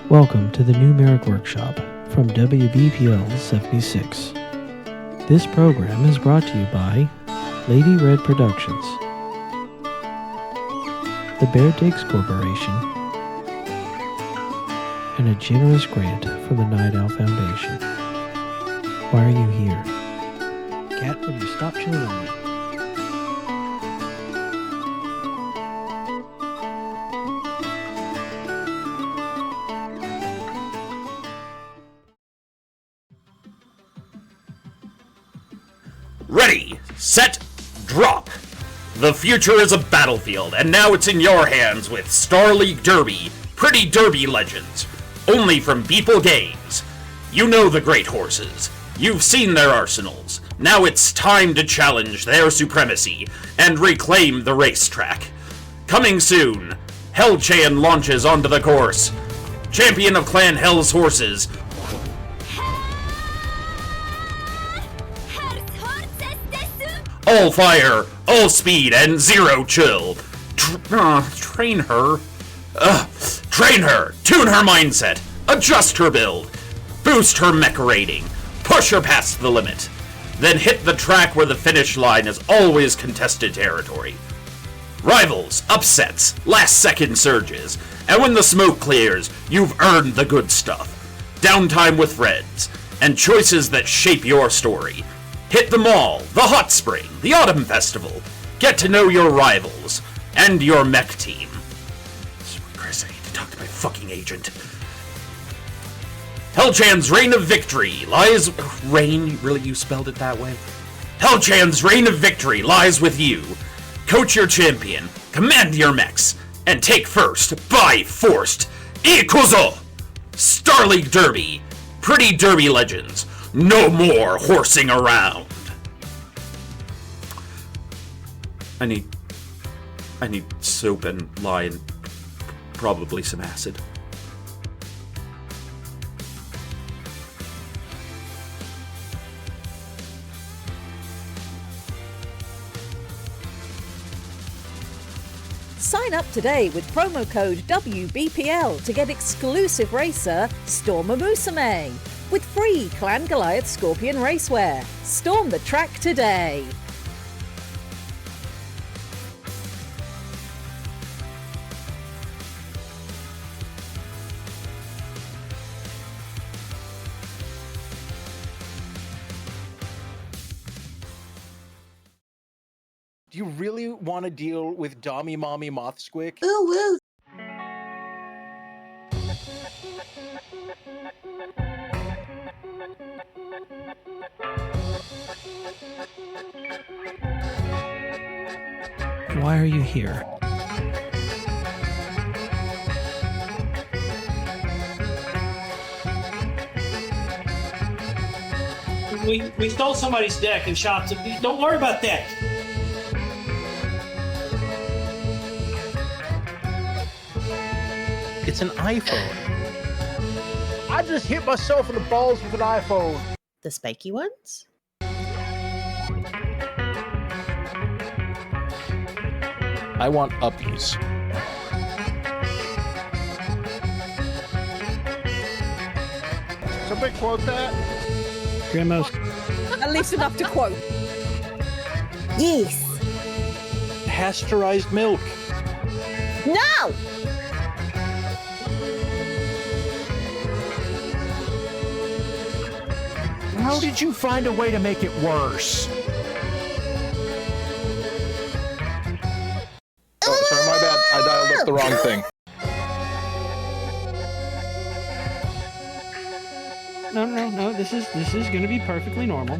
Welcome to the new MARIK Workshop from WBPL 76. This program is brought to you by Lady Red Productions, the Bear Digs Corporation, and a generous grant from the Night Owl Foundation. Why are you here? Cat, will you stop chewing on me? Ready, set, drop! The future is a battlefield, and now it's in your hands with Star League Derby, Pretty Derby Legends, only from Beeple Games. You know the great horses. You've seen their arsenals. Now it's time to challenge their supremacy and reclaim the racetrack. Coming soon, Hell-Chan launches onto the course. Champion of Clan Hell's horses, all fire, all speed, and zero chill. Train her. Train her, tune her mindset, adjust her build, boost her mech rating, push her past the limit, then hit the track where the finish line is always contested territory. Rivals, upsets, last-second surges, and when the smoke clears, you've earned the good stuff. Downtime with friends, and choices that shape your story. Hit the mall, the hot spring, the autumn festival. Get to know your rivals, and your mech team. Chris, I need to talk to my fucking agent. Hell-Chan's reign of victory lies... Reign? Really, you spelled it that way? Hell-Chan's reign of victory lies with you. Coach your champion, command your mechs, and take first by forced. Ikuzo! Star League Derby, Pretty Derby Legends, no more horsing around. I need soap and lye and probably some acid. Sign up today with promo code WBPL to get exclusive racer Stormer Musume with free Clan Goliath Scorpion racewear. Storm the track today. Do you really want to deal with Dommy Mommy Moth Squick? Ooh, woo. Why are you here? We stole somebody's deck and shot some. Don't worry about that. It's an iPhone. I just hit myself in the balls with an iPhone. The spiky ones? I want uppies. Somebody quote that? Grandma's. At least enough to quote. Yes. Pasteurized milk. No! How did you find a way to make it worse? Oh, sorry, my bad. I dialed up the wrong thing. No. This is gonna be perfectly normal.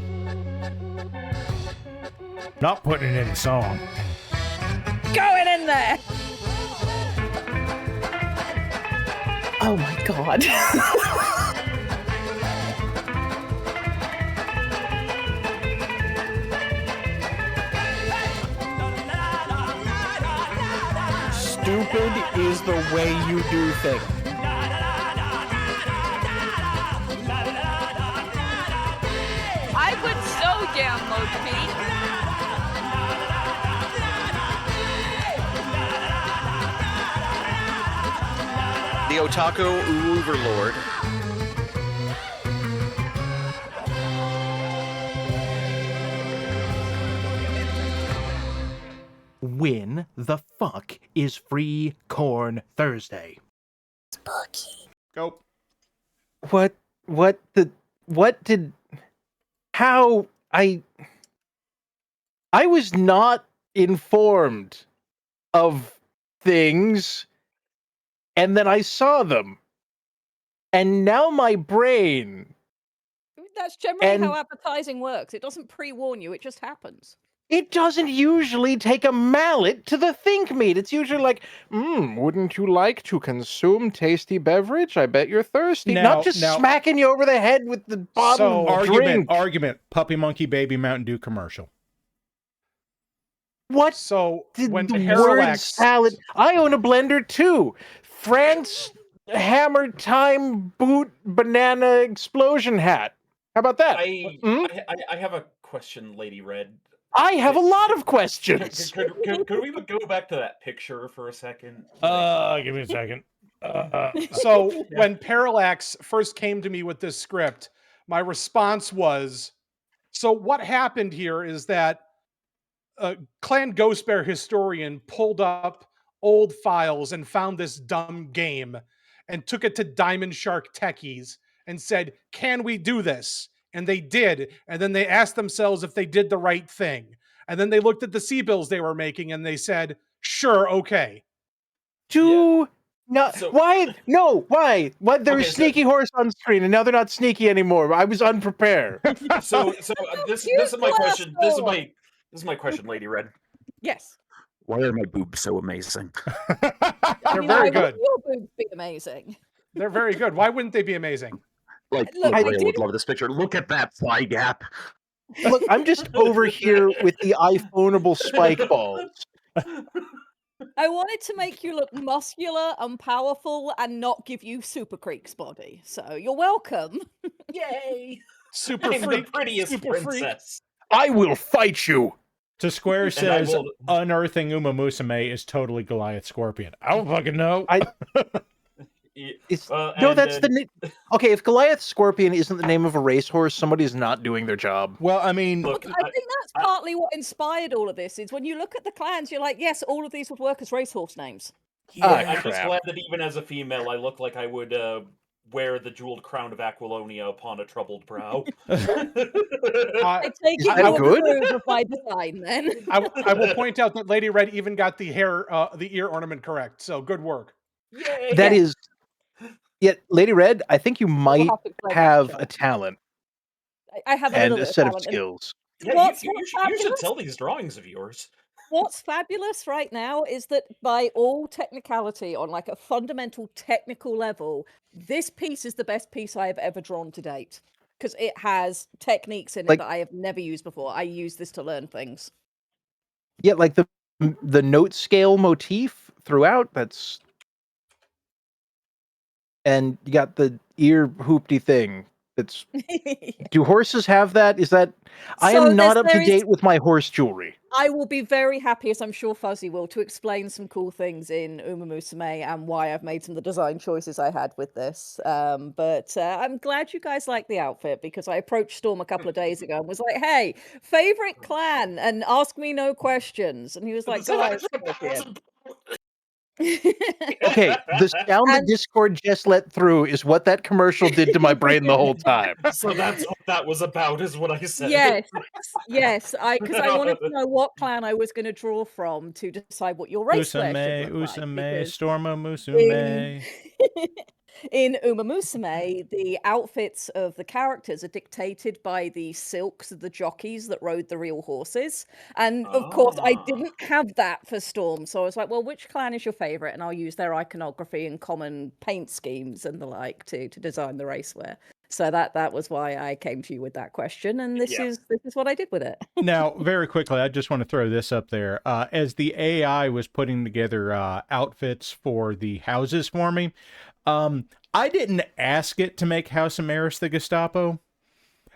Not putting it in the song. Going in there! Oh my god. Stupid is the way you do things. I would so download me. The Otaku Overlord. When the fuck is Free Corn Thursday? Spooky. Go. How I was not informed of things, and then I saw them, and now my brain, That's generally And- how advertising works. It doesn't pre-warn you, it just happens. it doesn't usually take a mallet to the think meat. It's usually like, wouldn't you like to consume tasty beverage? I bet you're thirsty. Now- Not just now- smacking you over the head with the bottle of drink. Argument. Puppy Monkey Baby Mountain Dew commercial. What So did when the word Parallax salad? I own a blender too. France Hammer Time Boot Banana Explosion Hat. How about that? I have a question, Lady Red. I have a lot of Could, questions. could we go back to that picture for a second? Give me a second. So when Parallax first came to me with this script, my response was, so what happened here is that Clan Ghost Bear historian pulled up old files and found this dumb game and took it to Diamond Shark Techies and said, can we do this? And they did. And then they asked themselves if they did the right thing. And then they looked at the C-bills they were making and they said, sure, okay. No, So- why? No, why? What? There was Okay, so- sneaky horse on screen, and now they're not sneaky anymore. I was unprepared. So this is my question. This is my question, Lady Red. Yes. Why are my boobs so amazing? They're very good. Your boobs be amazing. They're very good. Why wouldn't they be amazing? Like, Look, I we would did- love this picture. Look at that thigh gap. Look, I'm just over here with the iPhoneable spike balls. I wanted to make you look muscular and powerful and not give you Super Creek's body. So you're welcome. Yay! Super I'm the freak. prettiest Super freak. princess. I will fight you. To Square And I says will- unearthing Uma Musume is totally Goliath Scorpion. I don't fucking know. It's, no, that's the okay. If Goliath Scorpion isn't the name of a racehorse, somebody's not doing their job. Well, I mean, Look, I think that's partly what inspired all of this. Is when you look at the clans, you're like, yes, all of these would work as racehorse names. I'm just crap. glad that even as a female, I look like I would wear the jeweled crown of Aquilonia upon a troubled brow. I take Is it that you good? approve of my design, then. I will point out that Lady Red even got the ear ornament correct. So good work. Yay! That is. Yet, Lady Red, I think you might have to play have that a talent I have a and little a bit set of talent, and skills. Yeah, What's you should fabulous? sell these drawings of yours. What's fabulous right now is that by all technicality, on like a fundamental technical level, this piece is the best piece I have ever drawn to date. Because it has techniques in it Like- that I have never used before. I use this to learn things. Yeah, like the note scale motif throughout. That's and you got the ear hoopty thing. It's do horses have that? Is that I So am not up to there is- date with my horse jewelry. I will be very happy, as I'm sure Fuzzy will, to explain some cool things in Uma Musume and why I've made some of the design choices I had with this. But I'm glad you guys like the outfit because I approached Storm a couple of days ago and was like, "Hey, favorite clan?" and ask me no questions. And he was like, "Goliath Scorpion." Okay, the sound that And- Discord just let through is what that commercial did to my brain the whole time. So that's what that was about, is what I said. Yes, yes, because I wanted to know what clan I was going to draw from to decide what your race wear Usame, should look like, Usame, because Storma Musume. in Uma Musume, the outfits of the characters are dictated by the silks of the jockeys that rode the real horses. And of course, I didn't have that for Storm. So I was like, well, which clan is your favorite? And I'll use their iconography and common paint schemes and the like to design the racewear. So that was why I came to you with that question. And this is what I did with it. Now, very quickly, I just want to throw this up there. As the AI was putting together outfits for the houses for me, I didn't ask it to make House Amaris the Gestapo,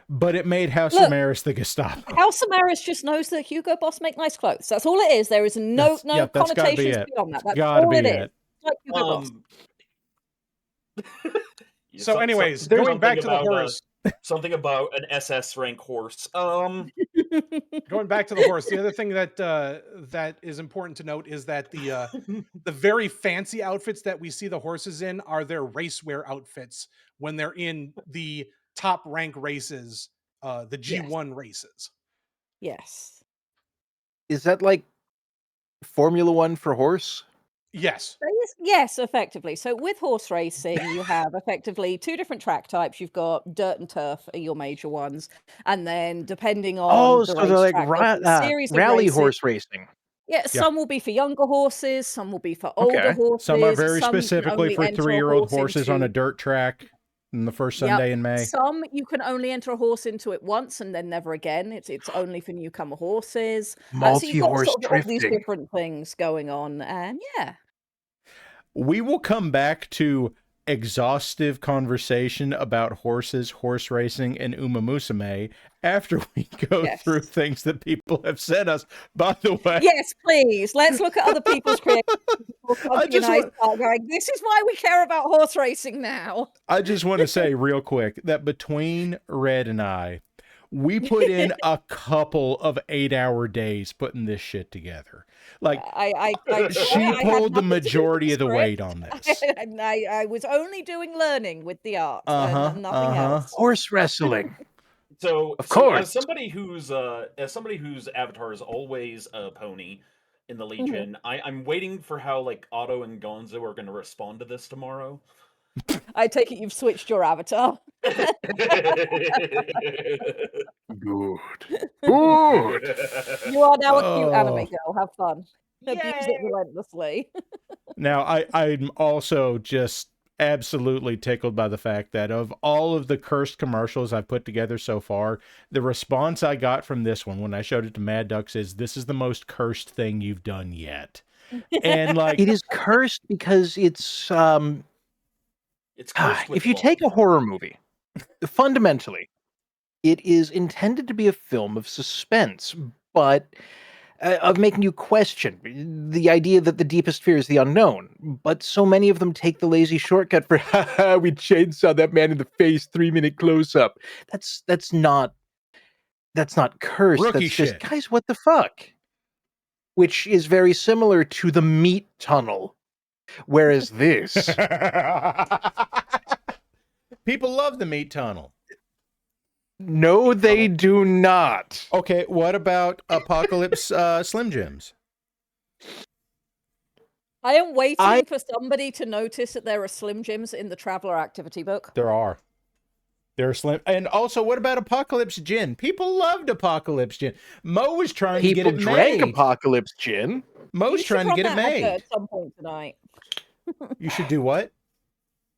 but it made House Look. Amaris the Gestapo. House Amaris just knows that Hugo Boss make nice clothes. That's all it is. There is no That's gotta be connotations it. beyond that. That's Gotta all be it is. it. Like Hugo Boss. So anyways, something going back to the about, horse. Something about an SS rank horse. Going back to the horse, the other thing that that is important to note is that the very fancy outfits that we see the horses in are their racewear outfits when they're in the top rank races, the G1 races. Yes. Is that like Formula One for horse? Yes. Yes, effectively. So with horse racing, you have effectively two different track types. You've got dirt and turf are your major ones, and then depending on Oh, the so they're like racetrack, there's a series of rally races. horse racing. Yeah, some will be for younger horses, some will be for older Okay. horses. Some are very some can specifically only for enter a 3-year-old horse horses on a into- dirt track in the first Yep. Sunday in May. Some you can only enter a horse into it once and then never again. It's only for newcomer horses. So you've got Multi-horse sort of all these drifting. different things going on, and yeah. We will come back to exhaustive conversation about horses, horse racing, and Uma Musume after we go Yes. through things that people have sent us. By the way, Yes, please. Let's look at other people's creations. I just want- This is why we care about horse racing now. I just want to say real quick that between Red and I, we put in a couple of 8-hour days putting this shit together. Like, I she had pulled the nothing to do with majority of the weight script. on this. And I was only doing learning with the art Uh-huh, and nothing else. Horse wrestling. So, Of so course. as somebody whose avatar is always a pony in the Legion, I'm waiting for how like Otto and Gonzo are going to respond to this tomorrow. I take it you've switched your avatar. Good. Good. You are now a cute Oh. anime girl. Have fun. Abuse it relentlessly. Now, I'm also just absolutely tickled by the fact that of all of the cursed commercials I've put together so far, the response I got from this one when I showed it to Mad Ducks is, "This is the most cursed thing you've done yet." And like, It is cursed because it's cursed with if you love. take a horror movie, fundamentally, it is intended to be a film of suspense, but of making you question the idea that the deepest fear is the unknown. But so many of them take the lazy shortcut for, haha, we chainsaw that man in the face, 3-minute close up. That's not cursed. Rookie That's just, shit. guys, what the fuck? Which is very similar to the meat tunnel. Whereas this, people love the meat tunnel. no, they do not. Okay, what about Apocalypse Slim Jims? I am waiting for somebody to notice that there are Slim Jims in the Traveler Activity book. There are. There are Slim, and also, what about Apocalypse Gin? People loved Apocalypse Gin. Mo was trying to get it People drank made. Apocalypse Gin. Mo's trying to get it made. At some point tonight. You should do what?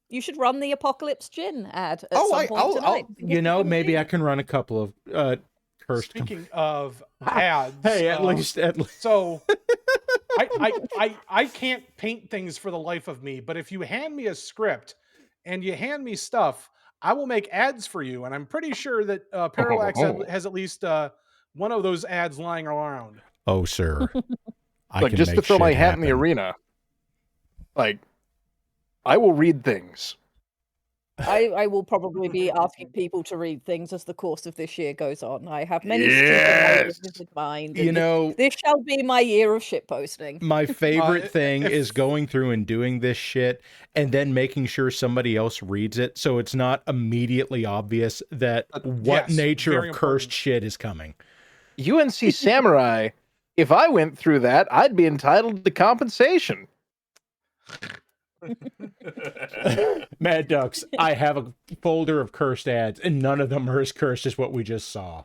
You should run the Apocalypse Gin ad at some point tonight. You know, maybe I can run a couple of cursed. Speaking of ads, hey, at least. So, I can't paint things for the life of me. But if you hand me a script and you hand me stuff, I will make ads for you. And I'm pretty sure that Parallax has at least one of those ads lying around. Oh, sir. Like, just to throw my hat in the arena. Like, I will read things. I will probably be asking people to read things as the course of this year goes on. I have many stupid ideas in mind. You know, this shall be my year of shit posting. My favorite thing is going through and doing this shit and then making sure somebody else reads it so it's not immediately obvious that what nature of cursed shit is coming. UNC Samurai, if I went through that, I'd be entitled to compensation. Mad Ducks, I have a folder of cursed ads, and none of them are as cursed as what we just saw.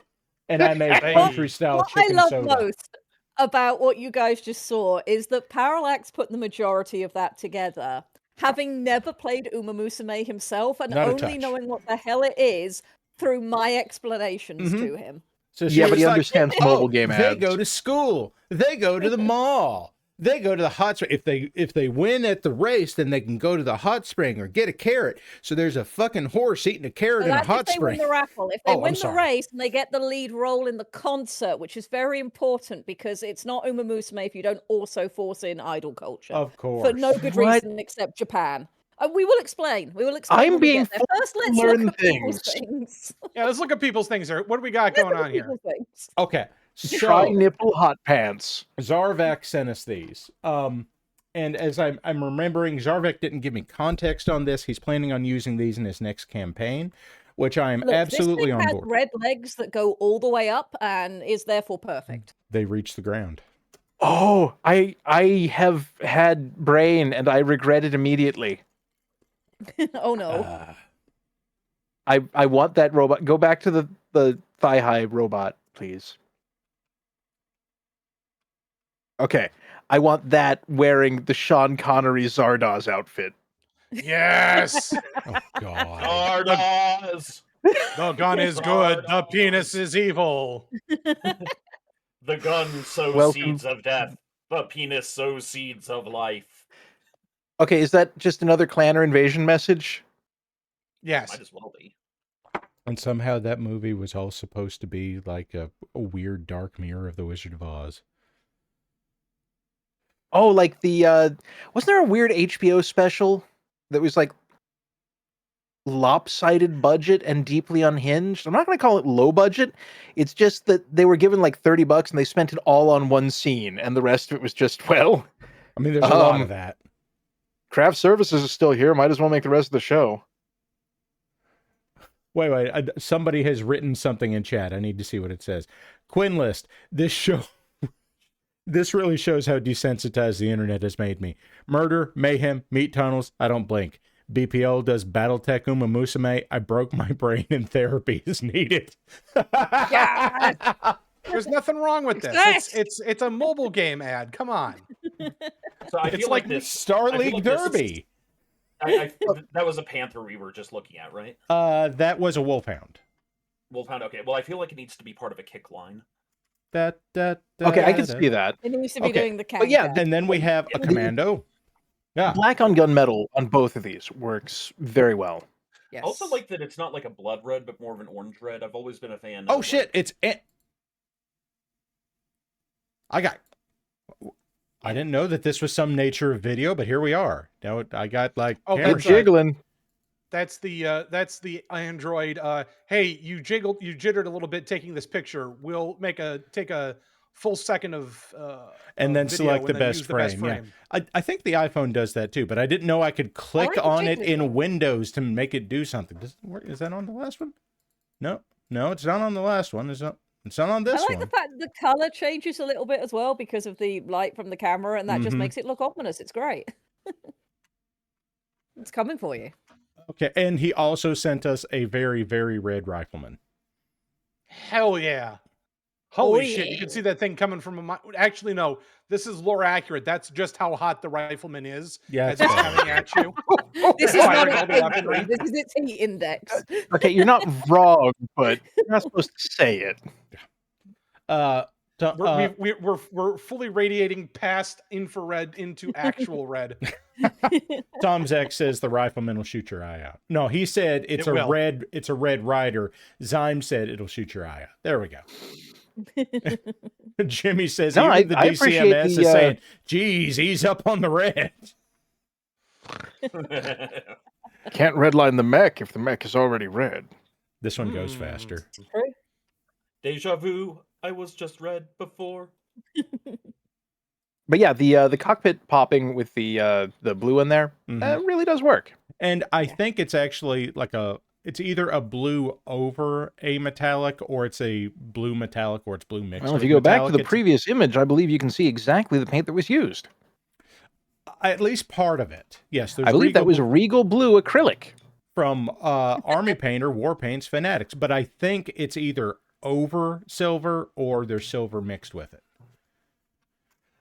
And I made country-style what chicken I love soda. most about what you guys just saw is that Parallax put the majority of that together, having never played Uma Musume himself and Not a only touch. knowing what the hell it is through my explanations to him. So Yeah, but he like, understands mobile game They ads. go to school. They go to the mall. They go to the hot spring. If they win at the race, then they can go to the hot spring or get a carrot. So there's a fucking horse eating a carrot So in a that's hot if they spring. win the raffle. If they I'm win the sorry. race and they get the lead role in the concert, which is very important because it's not Uma Musume if you don't also force in idol culture. Of course. For no good What? reason except Japan. We will explain. We will explain. I'm when we being get there. First, let's learn look at people's things. things. Yeah, let's look at people's things here. What do we got going on here? People's things. Okay. Try So nipple hot pants. Zarvak sent us these. And as I'm remembering, Zarvak didn't give me context on this. He's planning on using these in his next campaign, which I am Look, absolutely this on thing has board. red legs that go all the way up and is therefore perfect. They reach the ground. Oh, I have had brain and I regret it immediately. Oh no. I want that robot. Go back to the thigh-high robot, please. Okay. I want that wearing the Sean Connery Zardoz outfit. Yes. Oh God. Zardoz! The gun is good. The penis is evil. The gun sows Welcome. seeds of death. The penis sows seeds of life. Okay, is that just another clanner invasion message? Yes. Might as well be. And somehow that movie was all supposed to be like a weird dark mirror of the Wizard of Oz. Oh, like the wasn't there a weird HBO special that was like lopsided budget and deeply unhinged? I'm not going to call it low budget. It's just that they were given like $30 and they spent it all on one scene and the rest of it was just, well, I mean, there's a lot of that. Craft Services is still here. Might as well make the rest of the show. Wait. Somebody has written something in chat. I need to see what it says. Quinn List. This really shows how desensitized the internet has made me. Murder, mayhem, meat tunnels. I don't blink. BPL does BattleTech Uma Musume. I broke my brain and therapy is needed. There's nothing wrong with this. It's a mobile game ad. Come on. So I It's feel like this Star I feel League like this- Derby. that was a panther we were just looking at, right? That was a wolfhound. Wolfhound. Okay. Well, I feel like it needs to be part of a kick line. Okay, I can see that. It needs to be Okay, doing the but yeah, counter. And then we have a commando. Yeah. Black on gunmetal on both of these works very well. Yes. I also like that it's not like a blood red, but more of an orange red. I've always been a fan. Oh of, shit! Like, I didn't know that this was some nature of video, but here we are. Now I got like Oh, We're jiggling. That's the Android. Hey, you jittered a little bit taking this picture. We'll take a full second of and then video select the and then best use the best frame. Yeah, frame. I think the iPhone does that too, but I didn't know I could click like on it jiggling. in Windows to make it do something. Does it work? Is that on the last one? No, it's not on the last one. It's not on this I like one. the fact that the color changes a little bit as well because of the light from the camera, and that just Mhm. makes it look ominous. It's great. It's coming for you. Okay, and he also sent us a very, very red rifleman. Hell yeah. Holy Oh, shit, you yeah. can see that thing coming from actually, no, this is lore accurate. That's just how hot the rifleman is. Yeah, as it's it's bad. coming at you. This is Firing not all its the weaponry. weaponry. This is its heat index. Okay, you're not wrong, but you're not supposed to say it. We're fully radiating past infrared into actual red. Tom Zek says the rifleman will shoot your eye out. No, he said it's It will. It's a red rider. Zyme said it'll shoot your eye out. There we go. Jimmy says No, even the I appreciate DCMS is the, saying, geez, he's up on the red. Can't redline the mech if the mech is already red. This one goes faster. Deja vu. I was just red before. But yeah, the cockpit popping with the blue in there really does work. And I think it's actually like it's either a blue over a metallic, or it's a blue metallic, or it's blue mixed. Well, if with you go back to metallic. the previous image, I believe you can see exactly the paint that was used. At least part of it. Yes, there's I believe that was Regal Blue acrylic from Army Painter, War Paints, Fanatics. But I think it's either over silver or there's silver mixed with it.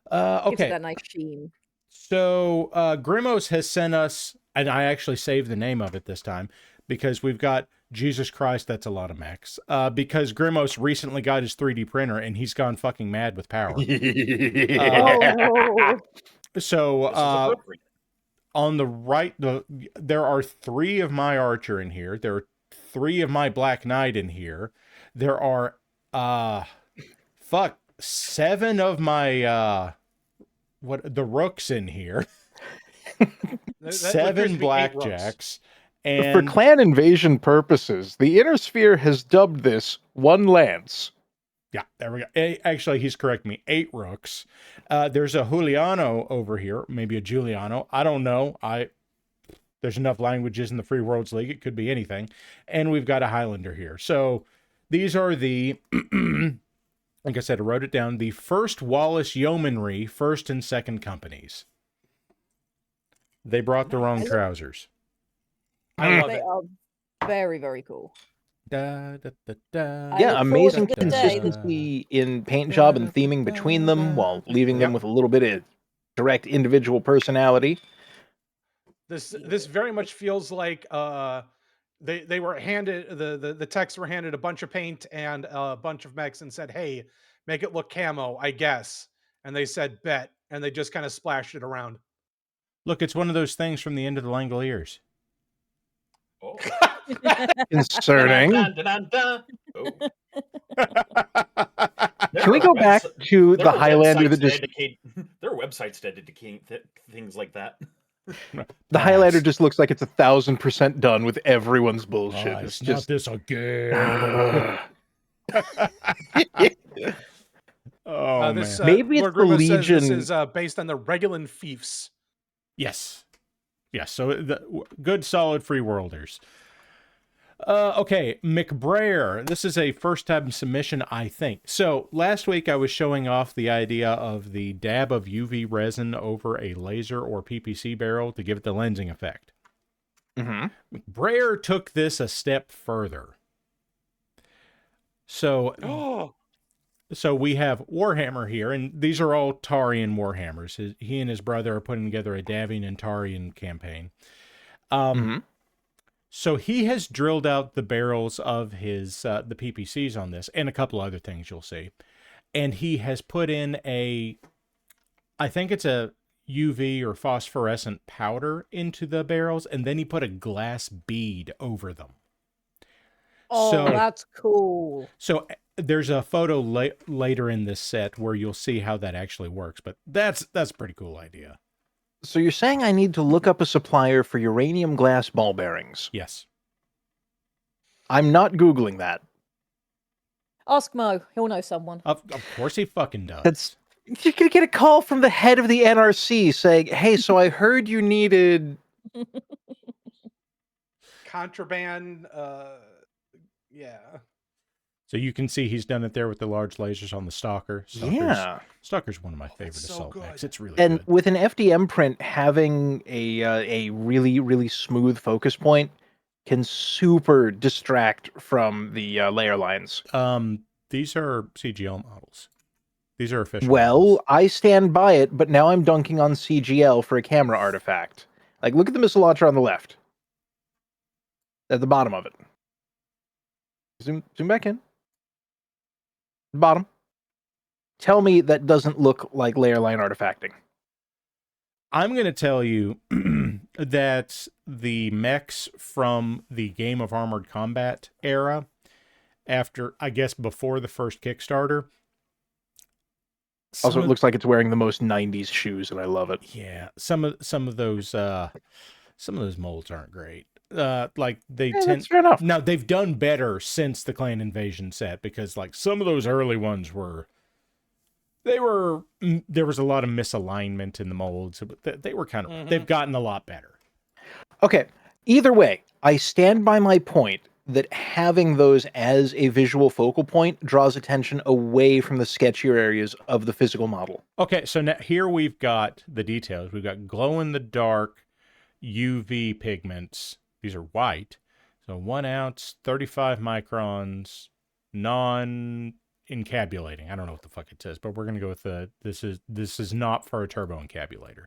Gives Okay. it that nice sheen. So Grimos has sent us, and I actually saved the name of it this time because we've got, Jesus Christ, that's a lot of mechs. Because Grimos recently got his 3D printer and he's gone fucking mad with power. So on the right, there are 3 of my Archer in here. There are 3 of my Black Knight in here. There are 7 of my the Rooks in here. 7 Blackjacks. And for clan invasion purposes, the Inner Sphere has dubbed this 1 Lance. Yeah, there we go. Actually, he's correcting me. 8 Rooks. There's a Juliano over here, maybe a Giuliano. I don't know. There's enough languages in the Free Worlds League. It could be anything. And we've got a Highlander here. So these are the, like I said, I wrote it down, the first Wallace Yeomanry, 1st and 2nd companies. They brought the wrong trousers. I love They it. are very, very cool. Da, da, da, da, Yeah, look amazing forward to the day that- consistency in paint job and theming between them while leaving them with a little bit of direct individual personality. This very much feels like they were handed the techs were handed a bunch of paint and a bunch of mechs and said, "Hey, make it look camo, I guess." And they said, "Bet," and they just kind of splashed it around. Look, it's one of those things from the end of the Langoliers. Oh. Concerning. Dun-dun-dun-dun. Oh. Can we go back to the Highlander that just... There are websites dedicated to things like that. The Highlander just looks like it's 1,000% done with everyone's bullshit. It's It's just... not this again. Oh, This, man. Maybe it's Lord the Grimace says Legion. This is based on the Regulan fiefs. Yes. Yes. So good, solid free worlders. Okay, McBrayer. This is a first-time submission, I think. So last week I was showing off the idea of the dab of UV resin over a laser or PPC barrel to give it the lensing effect. McBrayer took this a step further. So So we have Warhammer here, and these are all Tarian Warhammers. He and his brother are putting together a Davian and Tarian campaign. So he has drilled out the barrels of his the PPCs on this, and a couple other things you'll see. And he has put in I think it's a UV or phosphorescent powder into the barrels, and then he put a glass bead over them. Oh, that's cool. So there's a photo later in this set where you'll see how that actually works, but that's a pretty cool idea. So you're saying I need to look up a supplier for uranium glass ball bearings? Yes. I'm not Googling that. Ask Mo. He'll know someone. Of course he fucking does. You're going to get a call from the head of the NRC saying, hey, so I heard you needed... Contraband, yeah. So you can see he's done it there with the large lasers on the Stalker. Stalker's one of my favorite assault mechs. It's really and good. With an FDM print, having a really, really smooth focus point can super distract from the layer lines. These are CGL models. These are official models. I stand by it, but now I'm dunking on CGL for a camera artifact. Like, look at the missile launcher on the left. At the bottom of it. Zoom back in. Bottom. Tell me that doesn't look like layer line artifacting. I'm going to tell you that the mechs from the Game of Armored Combat era, after, I guess, before the first Kickstarter. Also, it looks like it's wearing the most 90s shoes, and I love it. Yeah, some of those molds aren't great. Like they tend. That's fair enough. Now they've done better since the Clan Invasion set, because like some of those early ones there was a lot of misalignment in the molds, but they were kind of they've gotten a lot better. Okay, either way, I stand by my point that having those as a visual focal point draws attention away from the sketchier areas of the physical model. Okay, so now here we've got the details. We've got glow in the dark UV pigments. These are white. So 1 ounce, 35 microns, non-encabulating. I don't know what the fuck it says, but we're going to go with this is not for a turbo encabulator.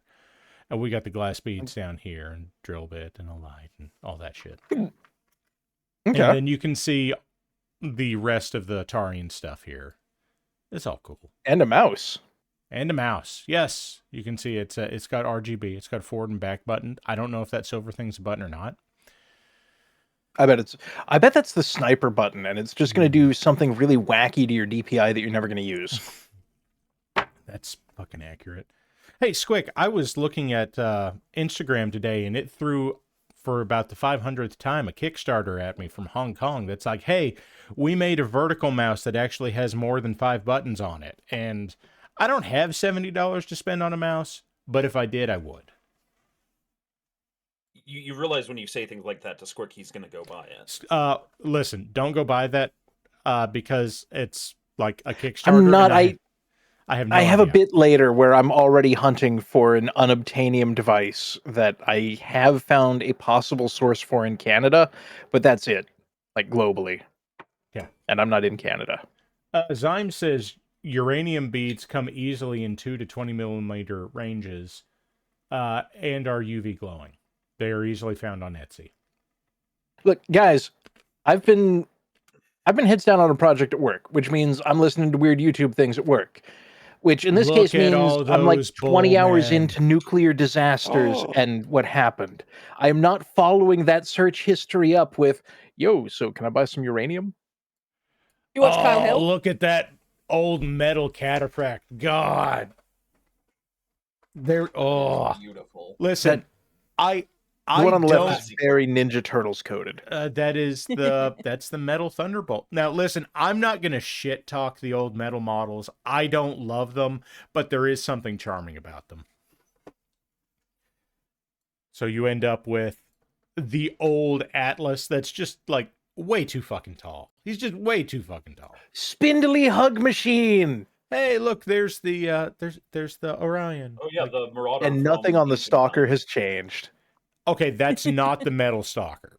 And we got the glass beads down here and drill bit and a light and all that shit. Okay. And then you can see the rest of the Tarian stuff here. It's all cool. And a mouse. And a mouse. Yes, you can see it's got RGB. It's got forward and back button. I don't know if that silver thing's a button or not. I bet that's the sniper button, and it's just going to do something really wacky to your DPI that you're never going to use. That's fucking accurate. Hey, Squick, I was looking at Instagram today, and it threw, for about the 500th time, a Kickstarter at me from Hong Kong that's like, hey, we made a vertical mouse that actually has more than 5 buttons on it. And I don't have $70 to spend on a mouse, but if I did, I would. You realize when you say things like that to Squick, he's going to go buy it. Listen, don't go buy that because it's like a Kickstarter. I'm not. I have no I have idea. a bit later where I'm already hunting for an unobtainium device that I have found a possible source for in Canada, but that's it, like globally. Yeah. And I'm not in Canada. Zyme says uranium beads come easily in 2 to 20 millimeter ranges and are UV glowing. They are easily found on Etsy. Look, guys, I've been heads down on a project at work, which means I'm listening to weird YouTube things at work. Which in this case means I'm like 20 hours into nuclear disasters and what happened. I am not following that search history up with, yo, so can I buy some uranium? You watch Kyle Hill? Look at that old metal cataphract. God. They're beautiful. Listen, The one on the left is very Ninja Turtles coded. That's the Metal Thunderbolt. Now, listen, I'm not going to shit talk the old metal models. I don't love them, but there is something charming about them. So you end up with the old Atlas that's just like way too fucking tall. He's just way too fucking tall. Spindly hug machine. Hey, look, there's the Orion. Oh yeah, the Marauder. And nothing on the Stalker has changed. Okay, that's not the metal Stalker.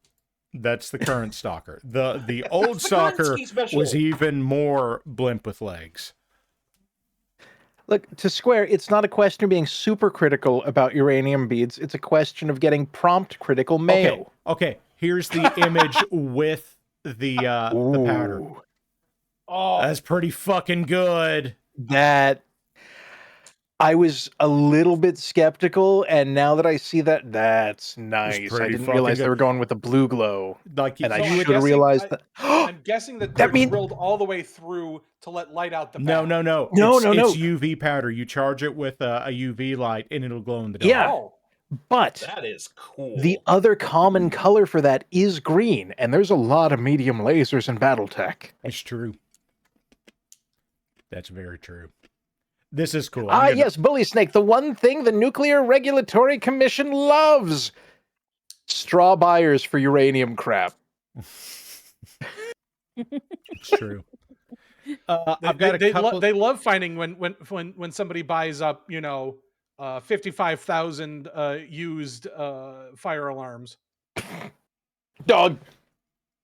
That's the current Stalker. The old Stalker was even more blimp with legs. Look, to Square, it's not a question of being super critical about uranium beads. It's a question of getting prompt critical mail. Okay. Here's the image with the powder. Ooh, Oh, That's pretty fucking good. that I was a little bit skeptical, and now that I see that, that's nice. I pretty didn't fucking realize good. they were going with the blue glow, Like and you I I'm would should have guessing- realized that. I'm guessing that That they're mean- drilled all the way through to let light out the back. No. No, It's no. UV powder. You charge it with a UV light, and it'll glow in the dark. Yeah. Oh, But That is cool. the other common color for that is green, and there's a lot of medium lasers in BattleTech. It's true. That's very true. This is cool. Yes, Bully Snake, the one thing the Nuclear Regulatory Commission loves. Straw buyers for uranium crap. It's true. I've got they, a couple. they love finding when somebody buys up 55,000 used fire alarms. Dog.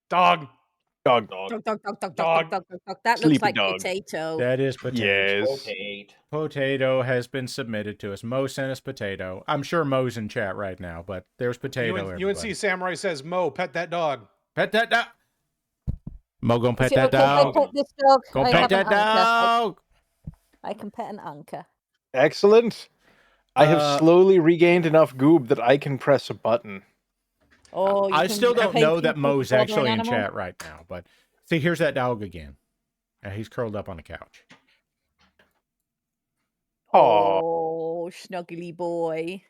Dog. Dog, dog, dog, dog, dog, dog, dog, dog. That looks Sleepy like dog. potato. That is potato. Yes. Potato has been submitted to us. Mo sent us potato. I'm sure Mo's in chat right now, but there's potato. UNC Samurai says, Mo, pet that dog. Pet that dog. Mo gonna pet Is it that okay if I dog. pet this dog? Go I pet have an that anchor. dog. I can pet an anchor. Excellent. I have slowly regained enough goob that I can press a button. Oh, you I can still don't pay know that people to Mo's slaughter an actually in animal? chat right now, but see, here's that dog again. He's curled up on the couch. Oh, snuggly boy.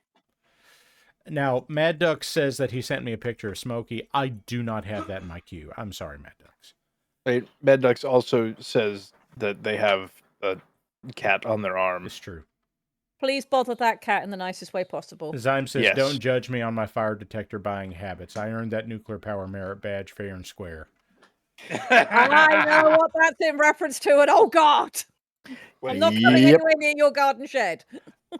Now, Mad Duck says that he sent me a picture of Smokey. I do not have that in my queue. I'm sorry, Mad Ducks. Wait, Mad Ducks also says that they have a cat on their arm. It's true. Please bother that cat in the nicest way possible. Zyme says, Yes. don't judge me on my fire detector buying habits. I earned that nuclear power merit badge fair and square. I know what that's in reference to, and oh god! I'm not coming Yep. anywhere near your garden shed.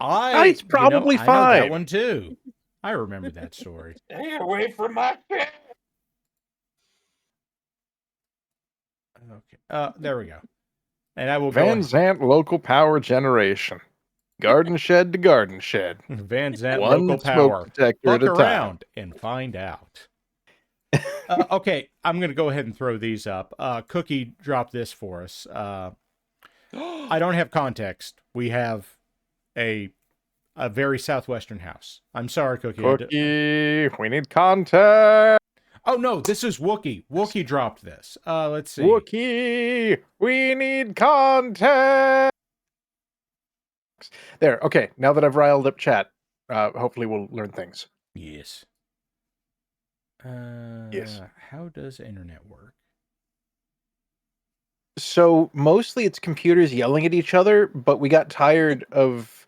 It's probably I know that fine. one too. I remember that story. Stay away from my kid. Okay. There we go. And I will go Van Zant local power generation. Garden shed to garden shed. Van Zant One local smoke power. detector Look at a time. around and find out. Okay, I'm going to go ahead and throw these up. Cookie dropped this for us. I don't have context. We have a very southwestern house. I'm sorry, Cookie. Cookie, we need contact. Oh, no, this is Wookie. Wookie dropped this. Let's see. Wookie, we need contact. There, okay, now that I've riled up chat, hopefully we'll learn things. Yes. Yes. How does internet work? So mostly it's computers yelling at each other, but we got tired of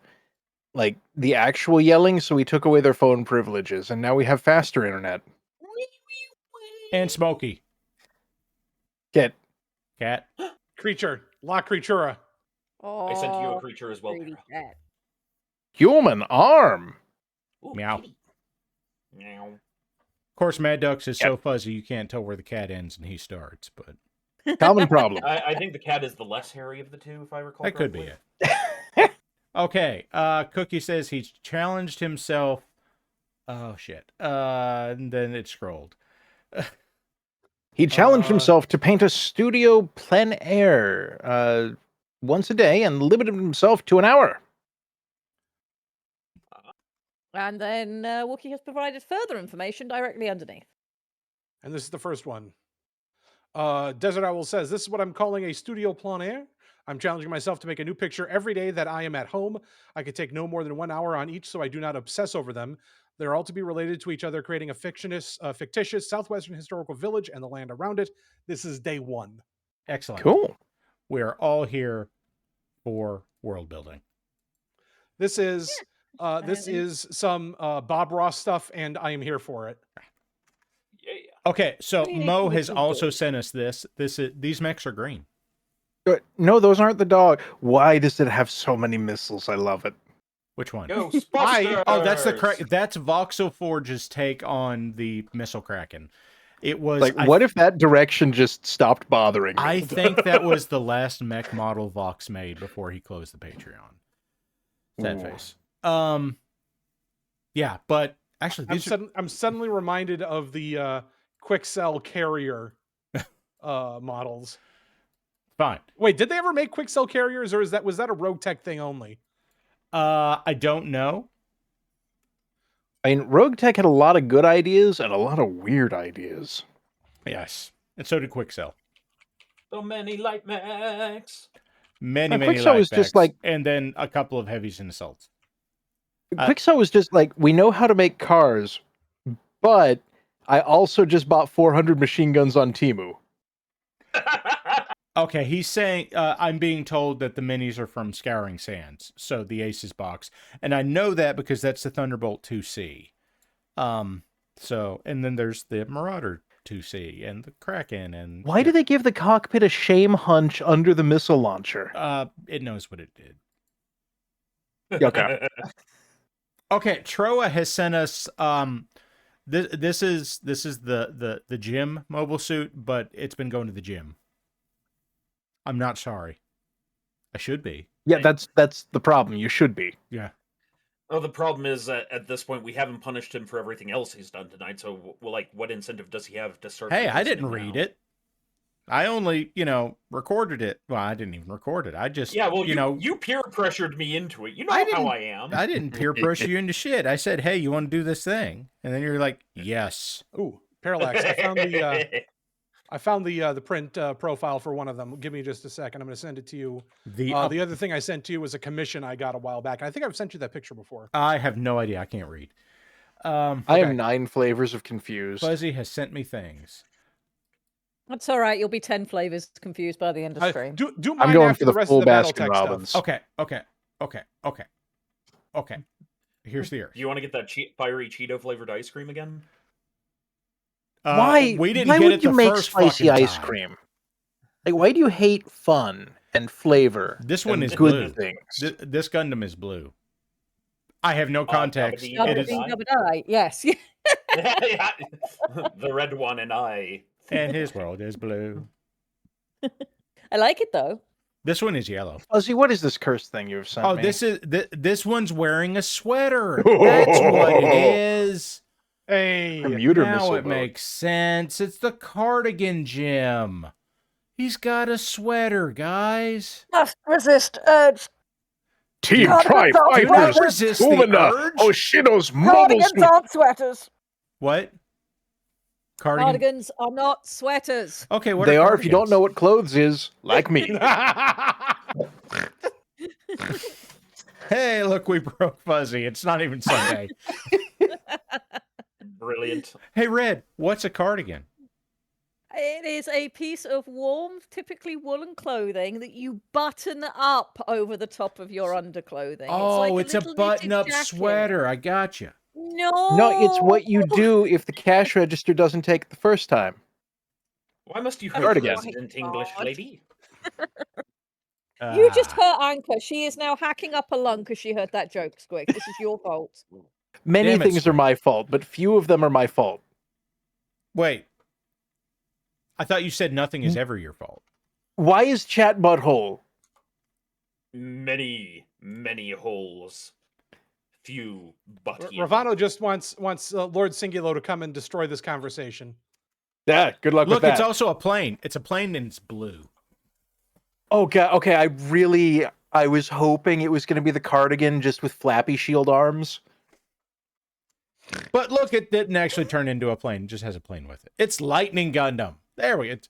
like the actual yelling, so we took away their phone privileges, and now we have faster internet. And Smokey. Get Cat. Creature. La Creatura. Oh, I sent you a creature as well. pretty cat. human arm. Ooh, Meow. kitty. Meow. Of course, Mad Ducks is so fuzzy you can't tell where the cat ends and he starts, but Common problem. I think the cat is the less hairy of the two, if I recall. that could be correctly. it. Okay, Cookie says he's challenged himself. Oh, shit. And then it scrolled. He challenged himself to paint a studio plein air once a day and limited himself to an hour. And then Wookie has provided further information directly underneath. And this is the first one. Desert Owl says, this is what I'm calling a studio plein air. I'm challenging myself to make a new picture every day that I am at home. I could take no more than 1 hour on each so I do not obsess over them. They're all to be related to each other, creating a fictitious southwestern historical village and the land around it. This is day one. Excellent. Cool. We are all here for world building. This is some Bob Ross stuff, and I am here for it. Yeah. Okay, so Really Mo has good. also sent us this. These mechs are green. No, those aren't the dog. Why does it have so many missiles? I love it. Which one? Ghostbusters! Oh, that's Voxel Forge's take on the Missile Kraken. It was Like, what if that direction just stopped bothering me? I think that was the last mech model Vox made before he closed the Patreon. Sad face. Yeah, but actually, I'm suddenly reminded of the Quick-Cell carrier models. Fine. Wait, did they ever make Quick-Cell carriers, or was that a Rogue Tech thing only? I don't know. I mean, Rogue Tech had a lot of good ideas and a lot of weird ideas. Yes, and so did Quick-Cell. So many light mechs. Many Quick-Cell light was just mechs, like, and then a couple of heavies and assaults. Quick-Cell was just like, we know how to make cars, but I also just bought 400 machine guns on Temu. Okay, he's saying, I'm being told that the minis are from Scouring Sands, so the Aces box. And I know that because that's the Thunderbolt 2C. So, and then there's the Marauder 2C and the Kraken. And Why do they give the cockpit a shame hunch under the missile launcher? It knows what it did. Okay. Okay, Troa has sent us, this is the gym mobile suit, but it's been going to the gym. I'm not sorry. I should be. Yeah, that's the problem. You should be. Yeah. Oh, the problem is that at this point we haven't punished him for everything else he's done tonight. So, what incentive does he have to start? Hey, I didn't read it. I only, recorded it. Well, I didn't even record it. I just, you peer pressured me into it. You know how I am. I didn't peer pressure you into shit. I said, hey, you want to do this thing? And then you're like, yes. Ooh, Parallax. I found the print profile for one of them. Give me just a second. I'm going to send it to you. The other thing I sent to you was a commission I got a while back. I think I've sent you that picture before. I have no idea. I can't read. I have 9 flavors of confused. Fuzzy has sent me things. That's all right. You'll be 10 flavors confused by the end of stream. Do I'm going for the full Baskin Robbins. Okay. Here's the earth. Do you want to get that fiery Cheeto flavored ice cream again? Why? We didn't why get would it you the make first spicy fucking ice time. cream? Like, why do you hate fun and flavor? This one is good blue. things. This Gundam is blue. I have no context. It is... Yes. The red one and I. And his world is blue. I like it though. This one is yellow. Ozzy, what is this cursed thing you've sent me? This one's wearing a sweater. That's what it is. Hey, commuter now missile it boat. makes sense. It's the Cardigan Jim. He's got a sweater, guys. Must resist urge. Team Cardigans Tri aren't Fighters, resist the Kumina, urge. Oshido's mobile Cardigans suit. aren't sweaters. What? Cardigan? Cardigans are not sweaters. Okay, what They are are if you don't know what clothes is, like me. Hey, look, we broke Fuzzy. It's not even Sunday. Brilliant. Hey, Red, what's a cardigan? It is a piece of warm, typically woolen clothing that you button up over the top of your underclothing. Oh, it's it's like a button-up jacket. sweater. I got you. No, it's what you do if the cash register doesn't take it the first time. Why must you hurt Cardigan. resident English lady? You just hurt Anchor. She is now hacking up a lung because she heard that joke, Squig. This is your fault. Many Damn it, things are my fault, but few of them are my fault. Wait. I thought you said nothing is ever your fault. Why is chat butthole? Many holes. Few but Ravano just wants Lord Singulo to come and destroy this conversation. Yeah, good luck Look, with that. it's also a plane. It's a plane and it's blue. Oh, God. Okay, I was hoping it was going to be the cardigan just with flappy shield arms. But look, it didn't actually turn into a plane. It just has a plane with it. It's Lightning Gundam. There we go. It's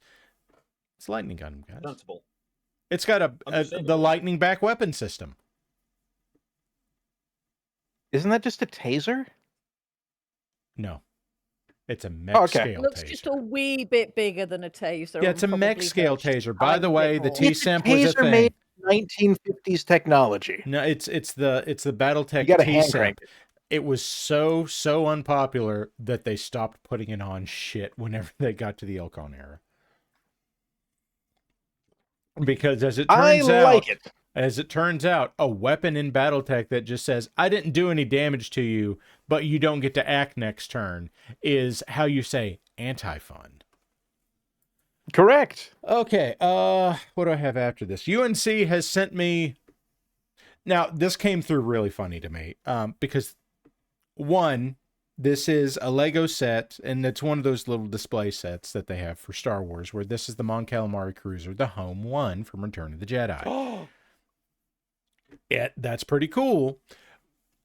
Lightning Gundam, guys. Sensible. It's got the lightning back weapon system. Isn't that just a taser? No. It's a mech scale It looks taser. just a wee bit bigger than a taser. Yeah, it's a mech scale taser. By the way, the It's a T-Semp was a taser thing. made 1950s technology. No, it's the BattleTech You gotta hand T-Semp. crank it. It was so unpopular that they stopped putting it on shit whenever they got to the Ilkon era. Because as it turns out, a weapon in BattleTech that just says, I didn't do any damage to you, but you don't get to act next turn, is how you say, anti-fun. Correct. Okay, what do I have after this? UNC has sent me... Now, this came through really funny to me, because, one, this is a Lego set, and it's one of those little display sets that they have for Star Wars, where this is the Mon Calamari Cruiser, the home one from Return of the Jedi. That's pretty cool.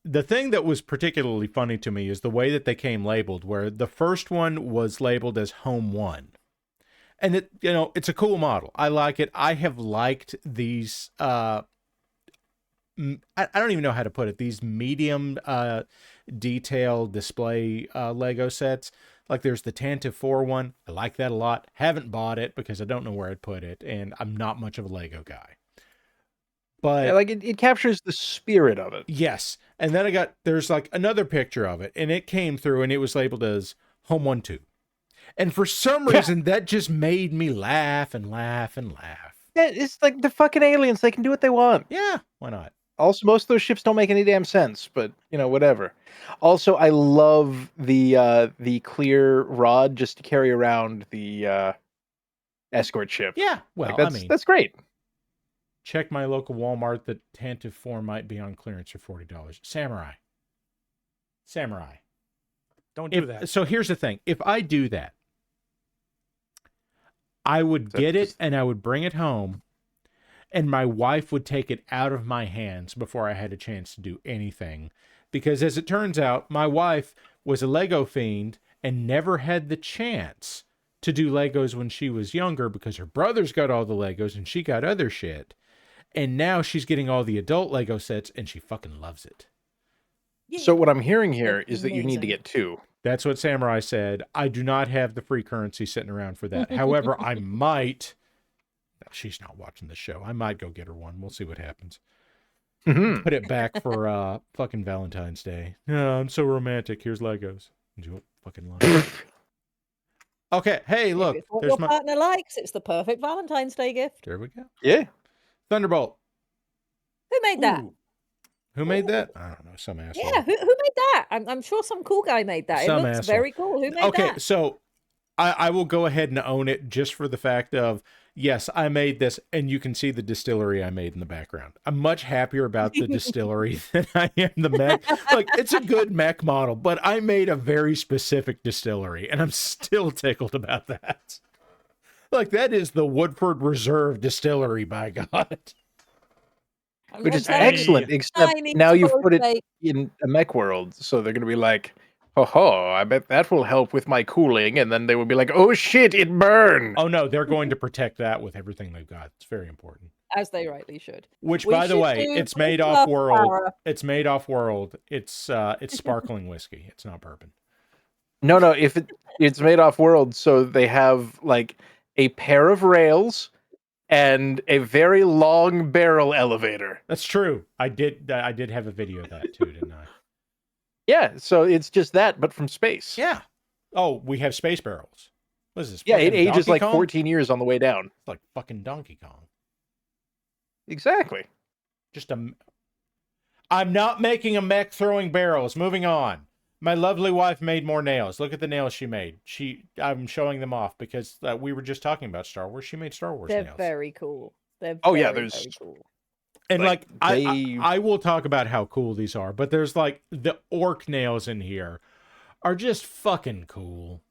The thing that was particularly funny to me is the way that they came labeled, where the first one was labeled as Home 1. And it's a cool model. I like it. I have liked these, I don't even know how to put it, these medium detail display Lego sets. Like there's the Tantive 4 one. I like that a lot. Haven't bought it because I don't know where I'd put it, and I'm not much of a Lego guy. But Yeah, like it captures the spirit of it. Yes. And then there's like another picture of it, and it came through and it was labeled as Home 1 2. And for some reason, that just made me laugh and laugh and laugh. Yeah, it's like the fucking aliens. They can do what they want. Yeah, why not? Also, most of those ships don't make any damn sense, but whatever. Also, I love the clear rod just to carry around the escort ship. Yeah, well, that's great. Check my local Walmart. The Tantive 4 might be on clearance for $40. Samurai. Don't do that. So here's the thing. If I do that, I would get it and I would bring it home, and my wife would take it out of my hands before I had a chance to do anything. Because as it turns out, my wife was a Lego fiend and never had the chance to do Legos when she was younger because her brothers got all the Legos and she got other shit. And now she's getting all the adult Lego sets and she fucking loves it. So what I'm hearing here is that you need to get 2. That's what Samurai said. I do not have the free currency sitting around for that. However, I might... She's not watching the show. I might go get her one. We'll see what happens. Mm-hmm. Put it back for fucking Valentine's Day. Oh, I'm so romantic. Here's Legos. You fucking lie. Okay, hey, look. If it's what There's your partner likes, it's the perfect Valentine's Day gift. There we go. Yeah. Thunderbolt. Who made that? Who made that? I don't know. Some asshole. Yeah, who made that? I'm sure some cool guy made that. Some it looks asshole. very cool. Who made that? Okay, so I will go ahead and own it just for the fact of, yes, I made this, and you can see the distillery I made in the background. I'm much happier about the distillery than I am the mech. Like, it's a good mech model, but I made a very specific distillery, and I'm still tickled about that. Like, that is the Woodford Reserve Distillery, by God. Which is excellent, except now you've put it in a mech world, so they're going to be like, ho, I bet that will help with my cooling, and then they will be like, oh shit, it burned! Oh no, they're going to protect that with everything they've got. It's very important. As they rightly should. Which, by the way, it's made off world. It's made off world. It's sparkling whiskey. It's not bourbon. No, if it's made off world, so they have like a pair of rails and a very long barrel elevator. That's true. I did have a video of that too, didn't I? Yeah, so it's just that, but from space. Yeah. Oh, we have space barrels. What is this? Yeah, it ages Donkey like Kong? 14 years on the way down. It's like fucking Donkey Kong. Exactly. I'm not making a mech throwing barrels. Moving on. My lovely wife made more nails. Look at the nails she made. I'm showing them off because we were just talking about Star Wars. She made Star Wars nails. They're very cool. They're very cool. And I will talk about how cool these are, but there's like the orc nails in here are just fucking cool.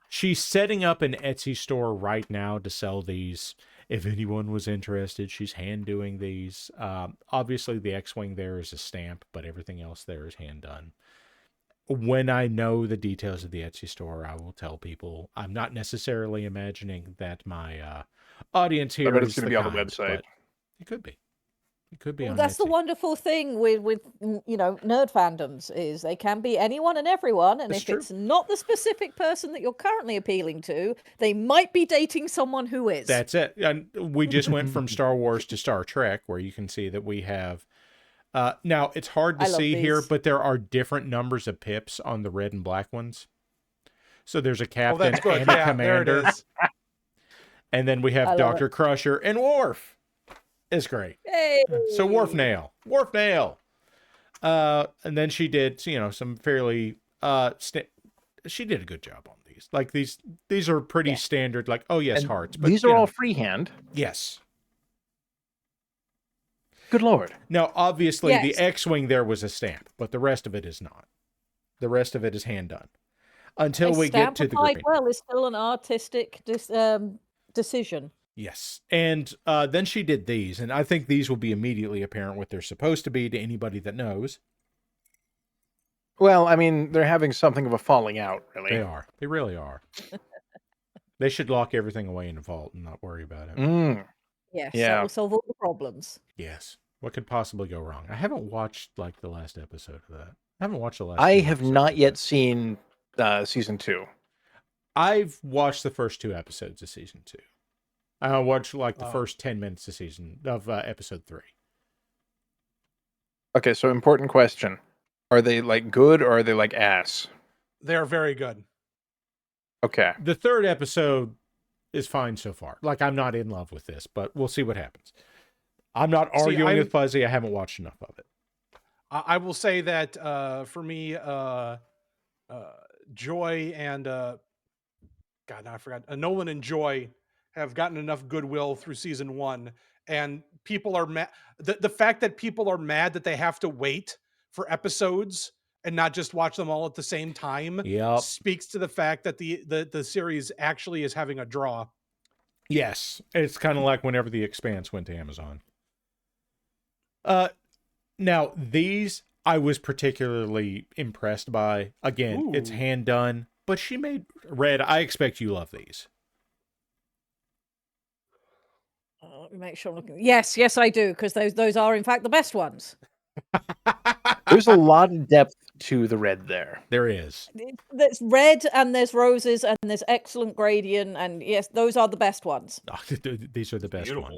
She's setting up an Etsy store right now to sell these. If anyone was interested, she's hand doing these. Obviously the X-Wing there is a stamp, but everything else there is hand done. When I know the details of the Etsy store, I will tell people. I'm not necessarily imagining that my audience here I bet it's going to be on the website. It could be. It could be Well, on that's the Etsy. wonderful thing with nerd fandoms is they can be anyone and everyone, and That's if true. it's not the specific person that you're currently appealing to, they might be dating someone who is. That's it. And we just went from Star Wars to Star Trek, where you can see that we have. Now it's hard to I love see here, these. but there are different numbers of pips on the red and black ones. So there's a captain that's good. and a Yeah, there it commander, is. and then we I have love Dr. Crusher and Worf. It's great. Hey. So Worf Nail. And then she did, some fairly she did a good job on these. Like these are pretty standard. Like, oh yes, And hearts. But these are all freehand. Yes. Good Lord. Now, obviously, the Yes. X-wing there was a stamp, but the rest of it is not. The rest of it is hand done. Until we get to the green. Well, is still an artistic decision. Yes. And then she did these, and I think these will be immediately apparent what they're supposed to be to anybody that knows. Well, I mean, they're having something of a falling out, really. They are. They really are. They should lock everything away in a vault and not worry about it. Yes, Yeah. that will solve all the problems. Yes. What could possibly go wrong? I haven't watched like the last episode of that. I haven't watched the last. I few have episodes not of yet that. seen season 2. I've watched the first 2 episodes of season 2. I watched like the Oh. first 10 minutes of episode 3. Okay, so important question. Are they like good or are they like ass? They're very good. Okay. The 3rd episode is fine so far. Like, I'm not in love with this, but we'll see what happens. I'm not arguing with Fuzzy. I haven't watched enough of it. I will say that for me, Joy and God, now I forgot. Nolan and Joy have gotten enough goodwill through season 1, and people are mad. The fact that people are mad that they have to wait for episodes and not just watch them all at the same time Yep. speaks to the fact that the series actually is having a draw. Yes. It's kind of like whenever The Expanse went to Amazon. Now, these I was particularly impressed by. Again, it's Ooh. hand done, but she made Red. I expect you love these. Let me make sure I'm looking. Yes, I do, because those are in fact the best ones. There's a lot of depth to the red there. There is. There's red and there's roses and there's excellent gradient, and yes, those are the best ones. These are the best Beautiful.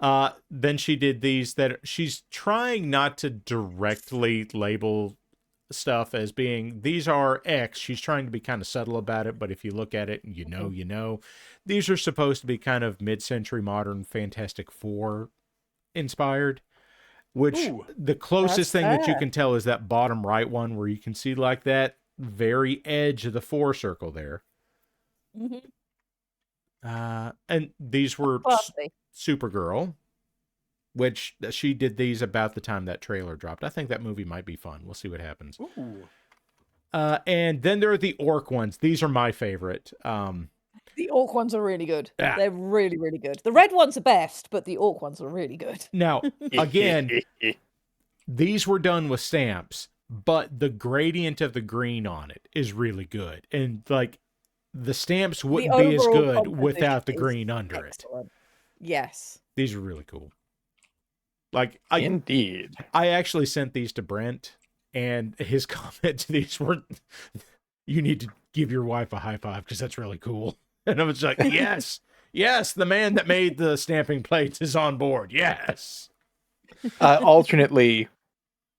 ones. Then she did these that she's trying not to directly label stuff as being these are X. She's trying to be kind of subtle about it, but if you look at it, you know. These are supposed to be kind of mid-century modern Fantastic Four inspired, which Ooh, the closest thing that you fair. can tell is that bottom right one where you can see like that very edge of the 4 circle there. Mhm. And these were Classy. Supergirl, which she did these about the time that trailer dropped. I think that movie might be fun. We'll see what happens. Ooh. And then there are the orc ones. These are my favorite. The orc ones are really good. Yeah. They're really, really good. The red ones are best, but the orc ones are really good. Now, again, these were done with stamps, but the gradient of the green on it is really good. And like the stamps wouldn't be as overall good without the composition is green under it. Excellent. Yes. These are really cool. Like Indeed. I actually sent these to Brent, and his comment to these were, "You need to give your wife a high five because that's really cool." And I was like, "Yes, yes, the man that made the stamping plates is on board. Yes." Alternately,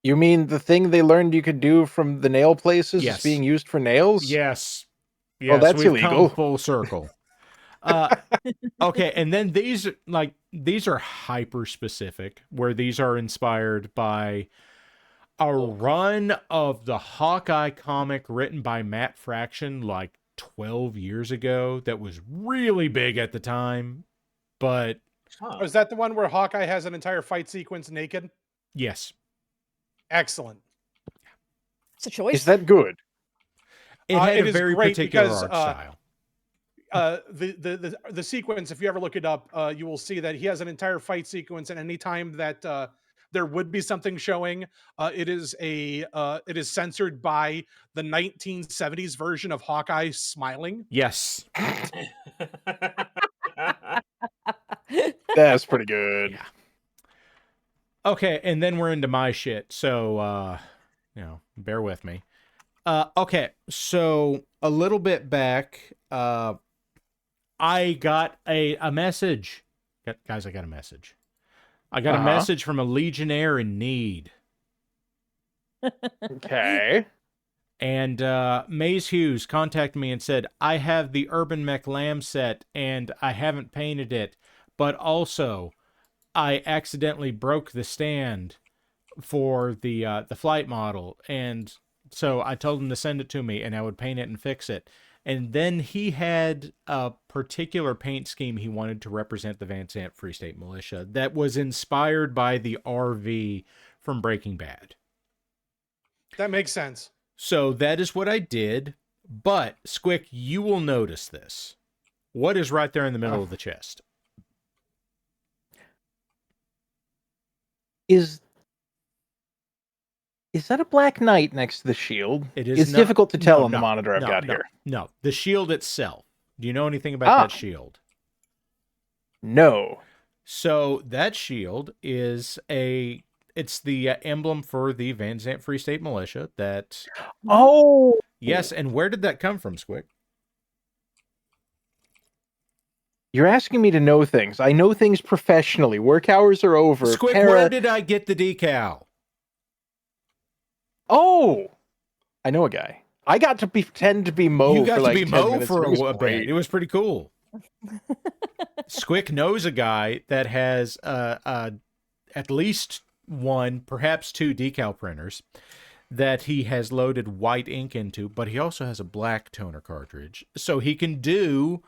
you mean the thing they learned you could do from the nail places Yes. is being used for nails? Yes. Well, Yes, that's we've illegal. come full circle. Okay, and then these are hyper specific, where these are inspired by a run of the Hawkeye comic written by Matt Fraction like 12 years ago that was really big at the time. But Oh, is that the one where Hawkeye has an entire fight sequence naked? yes, Excellent. It's a choice. Is that good? it had it a is very great particular because, art style. The sequence, if you ever look it up, you will see that he has an entire fight sequence, and anytime that there would be something showing, it is censored by the 1970s version of Hawkeye smiling. Yes. That's pretty good. Yeah. Okay, and then we're into my shit. So, bear with me. Okay, so a little bit back, I got a message. Guys, I got a message. I got a message from a Legionnaire in need. Okay. And Maze Hughes contacted me and said, I have the Urban Mech Lamb set, and I haven't painted it, but also I accidentally broke the stand for the flight model, and So I told him to send it to me, and I would paint it and fix it. And then he had a particular paint scheme he wanted to represent the Van Sant Free State Militia that was inspired by the RV from Breaking Bad. That makes sense. So that is what I did. But, Squick, you will notice this. What is right there in the middle of the chest? Is that a Black Knight next to the shield? It is. It's difficult to tell on the monitor I've got no, here. No, the shield itself. Do you know anything about that shield? No. So that shield is it's the emblem for the Van Sant Free State Militia. That. Oh. Yes, and where did that come from, Squick? You're asking me to know things. I know things professionally. Work hours are over. Squick, where did I get the decal? Oh, I know a guy. I got to pretend to be Mo. You got for like to be 10 Mo minutes. for It was a great. bit. It was pretty cool. Squick knows a guy that has at least one, perhaps two decal printers that he has loaded white ink into, but he also has a black toner cartridge, so he can do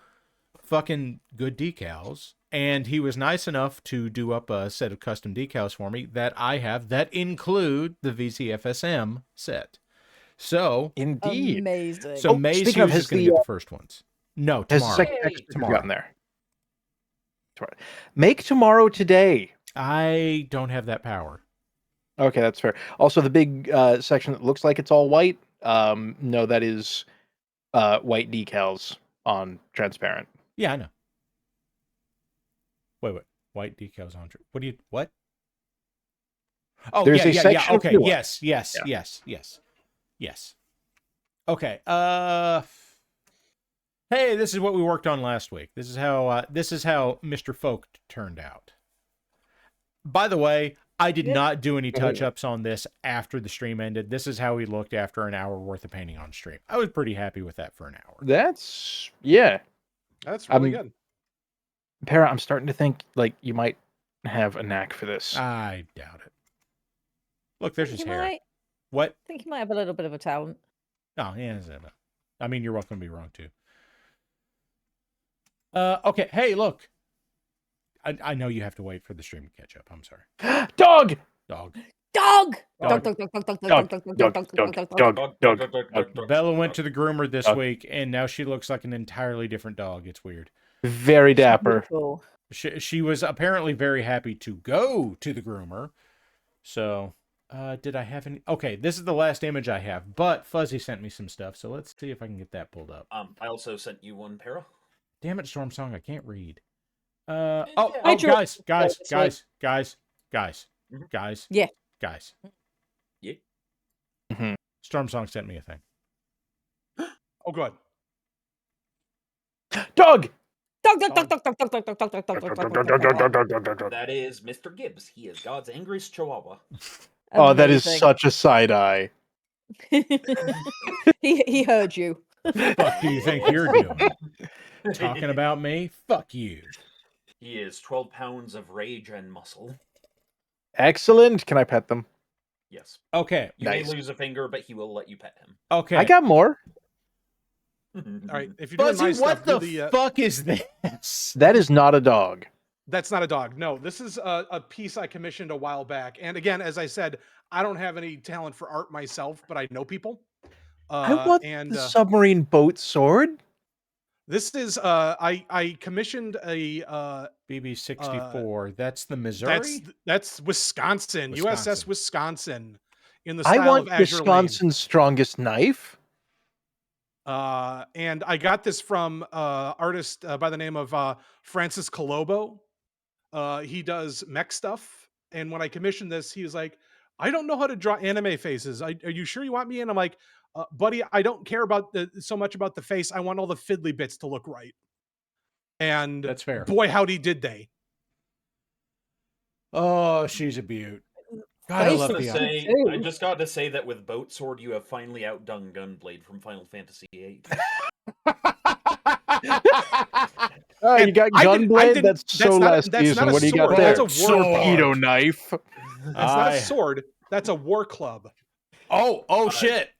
fucking good decals. And he was nice enough to do up a set of custom decals for me that I have that include the VCFSM set. So indeed, amazing. So Maze Hughes is going to get the first ones. No, tomorrow. Has the second extra gotten there? Make tomorrow today. I don't have that power. Okay, that's fair. Also, the big section that looks like it's all white. No, that is white decals on transparent. Yeah, I know. Wait. White decals on. What? Oh, There's a yeah. section Okay. of Yes. Okay. Hey, this is what we worked on last week. This is how Mr. Folk turned out. By the way, I did not do any touch-ups on this after the stream ended. This is how he looked after an hour worth of painting on stream. I was pretty happy with that for an hour. That's really good. Para, I'm starting to think like you might have a knack for this. I doubt it. Look, there's his You hair. might. What? I think you might have a little bit of a talent. Oh, yeah. I mean, you're welcome to be wrong, too. Okay. Hey, look. I know you have to wait for the stream to catch up. I'm sorry. Dog! Bella went to the groomer this week, and now she looks like an entirely different dog. It's weird. Very dapper. She was apparently very happy to go to the groomer. So, did I have any? Okay, this is the last image I have, but Fuzzy sent me some stuff, so let's see if I can get that pulled up. I also sent you one, Para. Damn it, Storm Song, I can't read. I guys. Yeah. Guys. Yeah. Mm-hmm. Storm Song sent me a thing. Oh, good. Dog! That is Mr. Gibbs. He is God's angriest chihuahua. Oh, that is such a side eye. he heard you. Fuck do you think you're doing? Talking about me? Fuck you. He is 12 pounds of rage and muscle. Excellent. Can I pet them? Yes. Okay. You may lose a finger, but he will let you pet him. Okay. I got more. All right. If you're doing Fuzzy, my stuff, what the fuck is this? That is not a dog. That's not a dog. No, this is a piece I commissioned a while back. And again, as I said, I don't have any talent for art myself, but I know people. I want the submarine boat sword. This is I commissioned a BB-64. That's the Missouri. That's Wisconsin, USS Wisconsin, in the I style want of Azure Wisconsin's strongest knife. And I got this from artist by the name of Francis Colobo. He does mech stuff, and when I commissioned this, he was like, "I don't know how to draw anime faces. Are you sure you want me?" And I'm like, "Buddy, I don't care about so much about the face. I want all the fiddly bits to look right." And that's fair. Boy, howdy did they! Oh, she's a beaut. God, I love the I just got to say that with Boat Sword, you have finally outdone Gunblade from Final Fantasy VIII. Oh, you got Gunblade? That's so last season. What do you got there? That's a torpedo knife. That's not a sword. That's a war club. Oh, shit.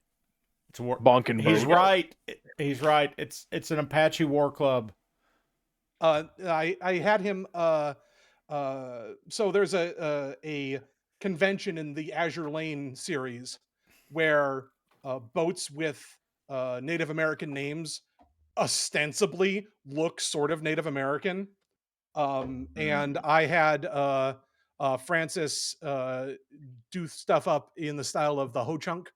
It's a war. Bonkin' He's Boat. right. He's right. It's an Apache war club. I had him. So there's a convention in the Azure Lane series where boats with Native American names ostensibly look sort of Native American. And I had Francis do stuff up in the style of the Ho Chunk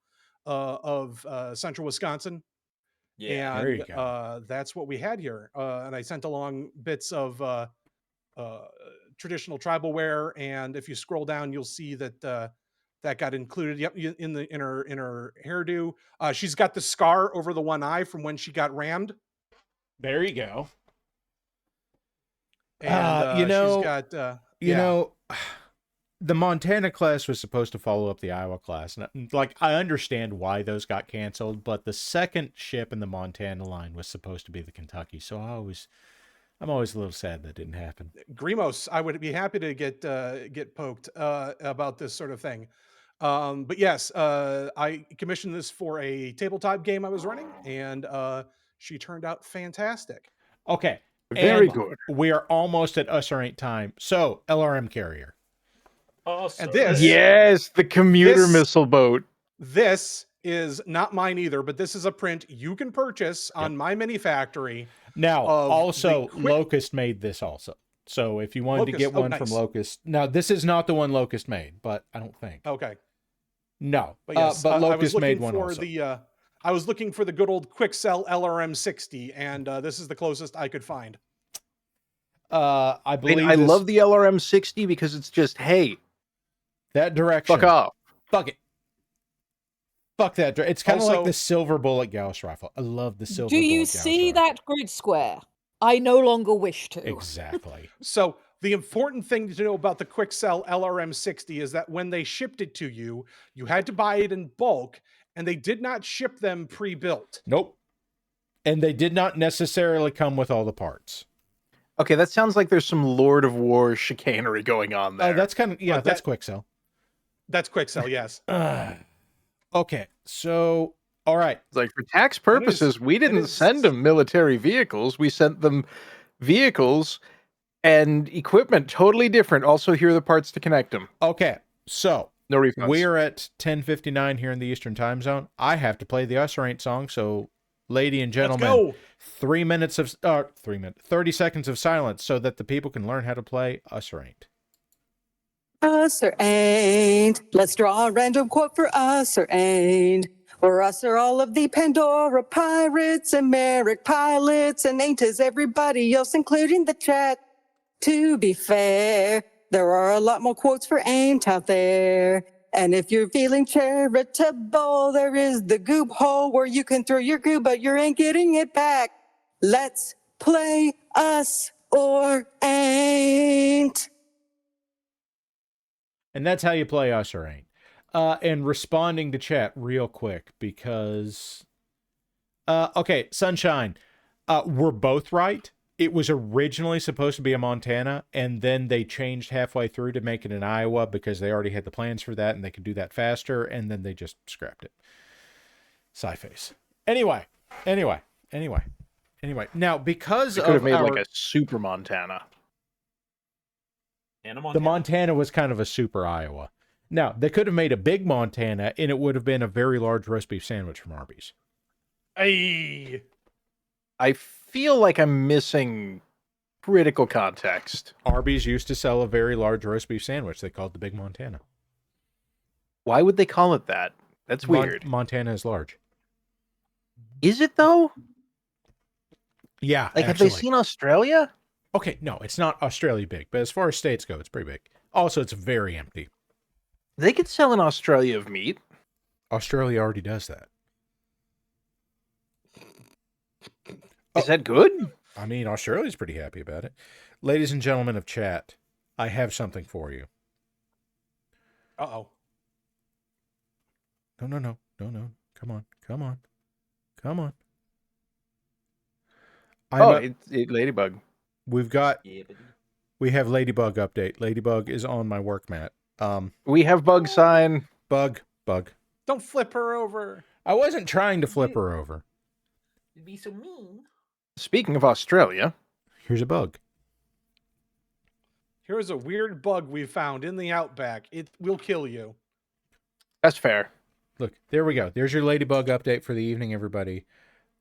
of central Wisconsin. Yeah. There you And go. that's what we had here. And I sent along bits of traditional tribal wear, and if you scroll down, you'll see that that got included. Yep, in her hairdo. She's got the scar over the one eye from when she got rammed. There you go. And you know, she's got you know, the Montana class was supposed to follow up the Iowa class, and like I understand why those got canceled, but the second ship in the Montana line was supposed to be the Kentucky, so I'm always a little sad that didn't happen. Grimos, I would be happy to get poked about this sort of thing. But yes, I commissioned this for a tabletop game I was running, and she turned out fantastic. Okay. Very and good. We are almost at us or ain't time. So, LRM carrier. And this, Yes, the commuter missile boat. This is not mine either, but this is a print you can purchase on My Mini Factory. Now, also, Locust made this also. So if you wanted to get one from Locust. Now, this is not the one Locust made, but I don't think. Okay. No. But yes, but I Locust was made one for also. I was looking for the good old quick sell LRM 60, and this is the closest I could find. I believe I love the LRM 60 because it's just, hey, that direction. Fuck off. Fuck it. Fuck that. It's kind of like the silver bullet Gauss rifle. I love the silver bullet Do you Gauss see rifle. that grid square? I no longer wish to. Exactly. So the important thing to know about the quick sell LRM 60 is that when they shipped it to you, you had to buy it in bulk, and they did not ship them pre-built. Nope. And they did not necessarily come with all the parts. Okay, that sounds like there's some Lord of War chicanery going on there. That's kind of, that's quick sell. That's quick sell, yes. Okay, so, all right. Like, for tax purposes, we didn't send them military vehicles. We sent them vehicles and equipment totally different. Also, here are the parts to connect them. Okay, so no refunds. We're at 10:59 here in the Eastern Time Zone. I have to play the Us or Ain't song, so lady and gentlemen, 30 seconds of silence so that the people can learn how to play Us or Ain't. Us or ain't. Let's draw a random quote for us or ain't. For us are all of the Pandora pirates and MARIK pilots, and ain't is everybody else, including the chat. To be fair, there are a lot more quotes for ain't out there. And if you're feeling charitable, there is the goop hole where you can throw your goo, but you ain't getting it back. Let's play Us or Ain't. And that's how you play Us or Ain't. And responding to chat real quick because... okay, Sunshine. We're both right. It was originally supposed to be a Montana, and then they changed halfway through to make it in Iowa because they already had the plans for that, and they could do that faster, and then they just scrapped it. Sci-face. Anyway. Now, because they could have made like a super Montana. The Montana was kind of a super Iowa. Now, they could have made a big Montana, and it would have been a very large roast beef sandwich from Arby's. Hey. I feel like I'm missing critical context. Arby's used to sell a very large roast beef sandwich. They called it the Big Montana. Why would they call it that? That's weird. Montana is large. Is it though? Yeah. Like, have they seen Australia? Okay, no, it's not Australia big, but as far as states go, it's pretty big. Also, it's very empty. They could sell an Australia of meat. Australia already does that. Is that good? I mean, Australia's pretty happy about it. Ladies and gentlemen of chat, I have something for you. Uh-oh. No. Come on. It's Ladybug. We have Ladybug update. Ladybug is on my work mat. We have bug sign. Bug. Don't flip her over. I wasn't trying to flip her over. You'd be so mean. Speaking of Australia, here's a bug. Here's a weird bug we found in the outback. It will kill you. That's fair. Look, there we go. There's your ladybug update for the evening, everybody.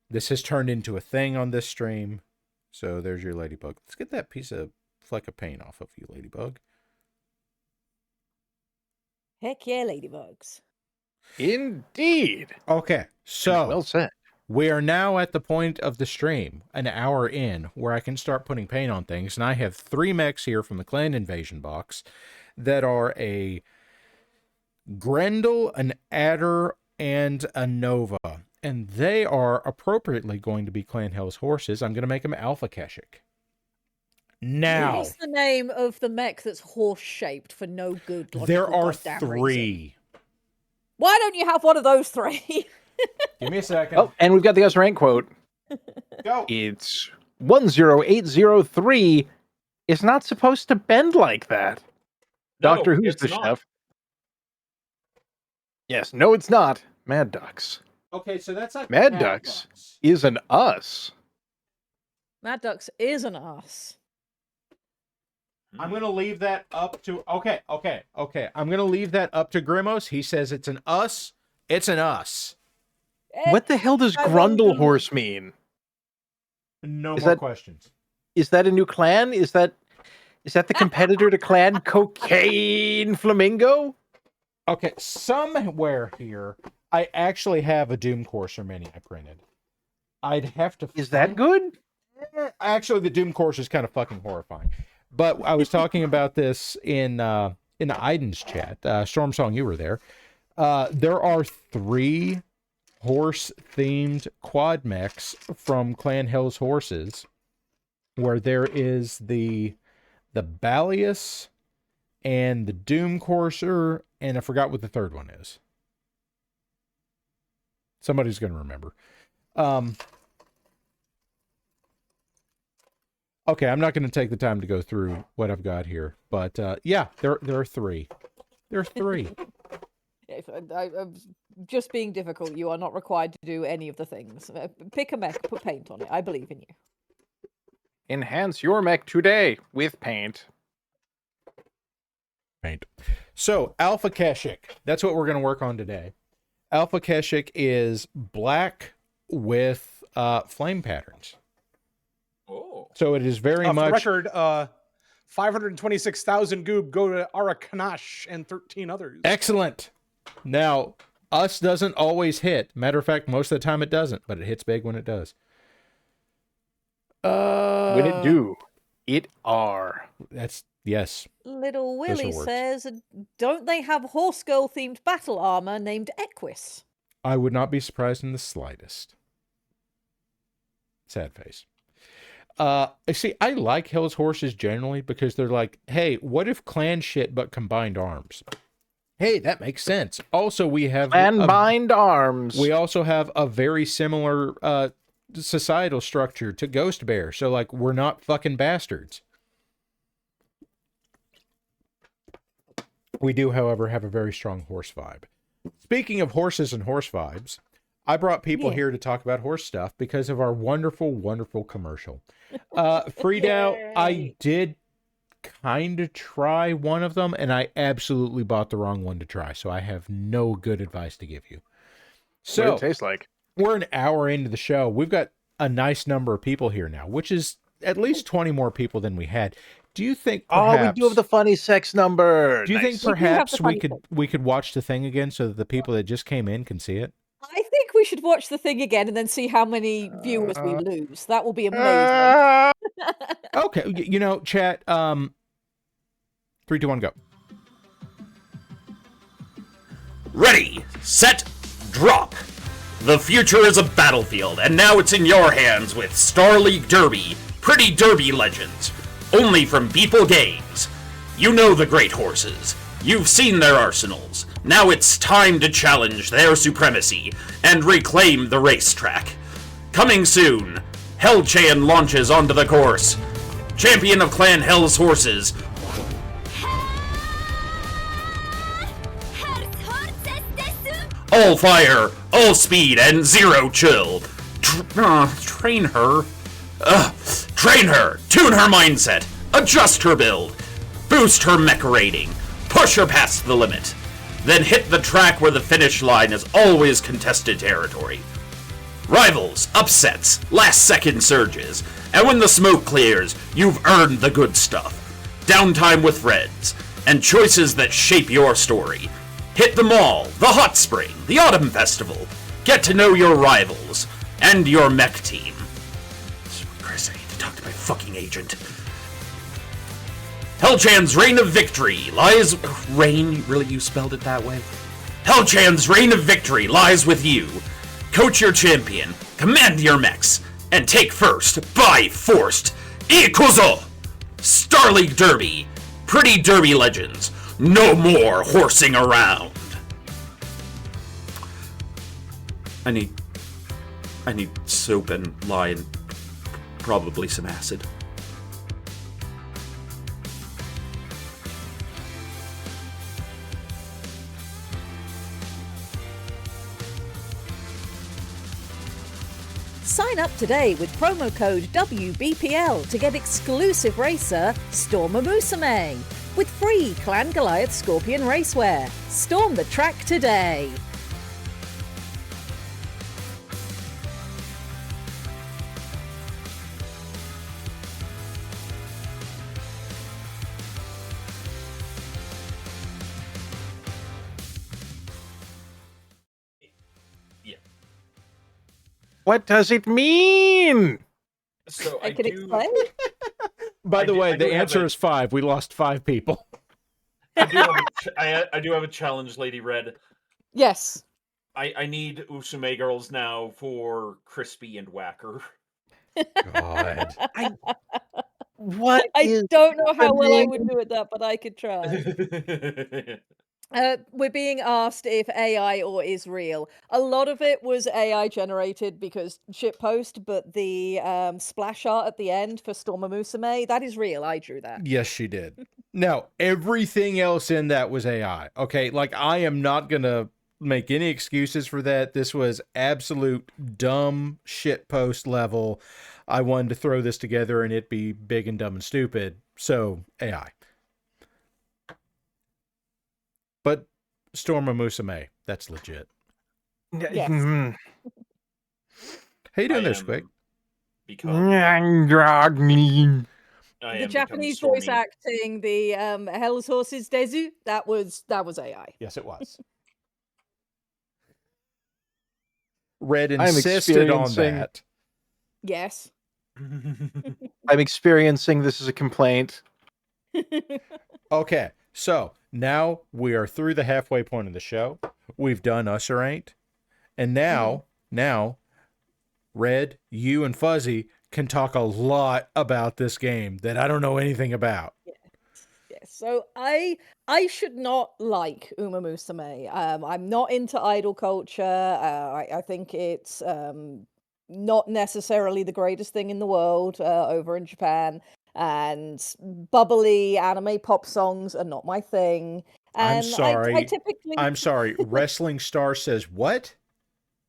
This has turned into a thing on this stream. So there's your ladybug. Let's get that piece of fleck of paint off of you, ladybug. Heck yeah, ladybugs. Indeed. Okay, so well said. We are now at the point of the stream, an hour in, where I can start putting paint on things. And I have 3 mechs here from the Clan Invasion box that are a Grendel, an Adder, and a Nova. And they are appropriately going to be Clan Hell's horses. I'm going to make them Alpha Keshik. Now, What's the name of the mech that's horse-shaped for no good? There are goddamn 3. reason? Why don't you have one of those 3? Give me a second. Oh, and we've got the US rank quote. Go. It's 10803. It's not supposed to bend like that. No, Doctor Who's it's the not. chef. Yes, no, it's not. Mad Ducks. Okay, so that's like Mad Ducks is an us. Mad Ducks is an us. I'm going to leave that up to... Okay. I'm going to leave that up to Grimos. He says it's an us. It's an us. What the hell does Grundle horse mean? No Is more that- questions. Is that a new clan? Is that the competitor to Clan Cocaine Flamingo? Okay, somewhere here, I actually have a Doom Courser mini I printed. I'd have to... Is that good? Actually, the Doom Courser is kind of fucking horrifying. But I was talking about this in Aiden's chat. Storm Song, you were there. There are 3 horse-themed quad mechs from Clan Hell's Horses, where there is the Balius and the Doom Courser, and I forgot what the third one is. Somebody's going to remember. Okay, I'm not going to take the time to go through what I've got here, but yeah, there are 3. There are 3. I'm just being difficult. You are not required to do any of the things. Pick a mech, put paint on it. I believe in you. Enhance your mech today with paint. Paint. So, Alpha Keshik. That's what we're going to work on today. Alpha Keshik is black with flame patterns. Oh. So it is very much... For the record, 526,000 goob go to Arakanash and 13 others. Excellent. Now, us doesn't always hit. Matter of fact, most of the time it doesn't, but it hits big when it does. When it do, it are. That's, yes. Little This'll Willie work. says, don't they have horse girl themed battle armor named Equus? I would not be surprised in the slightest. Sad face. See, I like Hell's Horses generally because they're like, hey, what if clan shit but combined arms? Hey, that makes sense. Also, we have... Combined arms. We also have a very similar societal structure to Ghost Bear. So, like, we're not fucking bastards. We do, however, have a very strong horse vibe. Speaking of horses and horse vibes, I brought people here to talk about horse stuff because of our wonderful, wonderful commercial. Friedau, I did kind of try one of them, and I absolutely bought the wrong one to try, so I have no good advice to give you. So, what does it taste like? We're an hour into the show. We've got a nice number of people here now, which is at least 20 more people than we had. Do you think perhaps... Oh, we do have the funny sex number. Do you think perhaps we could watch the thing again so that the people that just came in can see it? I think we should watch the thing again and then see how many viewers we lose. That will be amazing. Okay, you know, chat, 3, 2, 1, go. Ready, set, drop. The future is a battlefield, and now it's in your hands with Star League Derby, Pretty Derby Legends, only from Beeple Games. You know the great horses. You've seen their arsenals. Now it's time to challenge their supremacy and reclaim the racetrack. Coming soon, Hellchan launches onto the course. Champion of Clan Hell's Horses. all fire, all speed, and zero chill. Train her. Train her, tune her mindset, adjust her build, boost her mech rating, push her past the limit, then hit the track where the finish line is always contested territory. Rivals, upsets, last-second surges, and when the smoke clears, you've earned the good stuff. Downtime with friends, and choices that shape your story. Hit the mall, the hot spring, the autumn festival. Get to know your rivals, and your mech team. Christ, I need to talk to my fucking agent. Hellchan's reign of victory lies... Reign? Really, you spelled it that way? Hellchan's reign of victory lies with you. Coach your champion, command your mechs, and take first by forced. Ikuzo! Star League Derby. Pretty Derby legends. No more horsing around. I need soap and lye and probably some acid. Sign up today with promo code WBPL to get exclusive racer Stormer Musume with free Clan Goliath Scorpion racewear. Storm the track today. What does it mean? So I can explain. By the way, the answer is 5. We lost 5 people. I do have a challenge, Lady Red. Yes. I need Usume girls now for Crispy and Whacker. God. I is don't know how well I happening? would do at that, but I could try. We're being asked if AI or is real. A lot of it was AI generated because shitpost, but the splash art at the end for Stormer Musume, that is real. I drew that. Yes, she did. Now, everything else in that was AI. Okay, like I am not going to make any excuses for that. This was absolute dumb shitpost level. I wanted to throw this together and it be big and dumb and stupid. So, AI. But Stormer Musume, that's legit. Yes. How you doing there, Squig? The Japanese voice acting, the Hell's Horses Dezu, that was AI. Yes, it was. Red I'm insisted on experiencing- that. Yes. I'm experiencing this as a complaint. Okay, so now we are through the halfway point of the show. We've done Us or Ain't. And now, Red, you and Fuzzy can talk a lot about this game that I don't know anything about. Yes. So I should not like Uma Musume. I'm not into idol culture. I think it's not necessarily the greatest thing in the world over in Japan. And bubbly anime pop songs are not my thing. And I'm sorry. I typically... I'm sorry. Wrestling Star says what?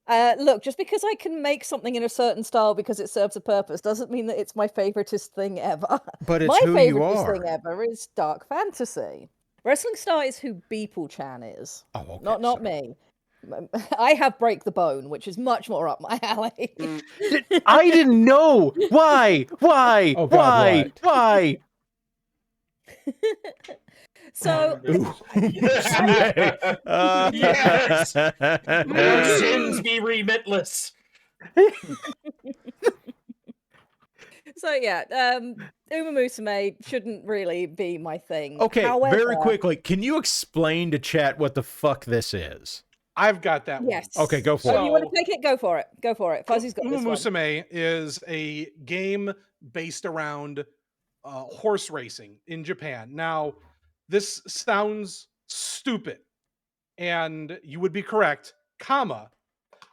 Look, just because I can make something in a certain style because it serves a purpose doesn't mean that it's my favoritist thing ever. But it's my who you favoritist are. thing ever is dark fantasy. Wrestling Star is who Beeple-chan is. Oh, okay, not me. I have Break the Bone, which is much more up my alley. I didn't know. Why? Oh, God, Why? So, Yes! Your sins be remittless. so yeah, Uma Musume shouldn't really be my thing. Okay, However, very quickly, can you explain to chat what the fuck this is? I've got that one. Yes. Okay, go for So, it. you want to take it? Go for it. Go for it. Fuzzy's got Uma this one. Musume is a game based around horse racing in Japan. Now, this sounds stupid, and you would be correct,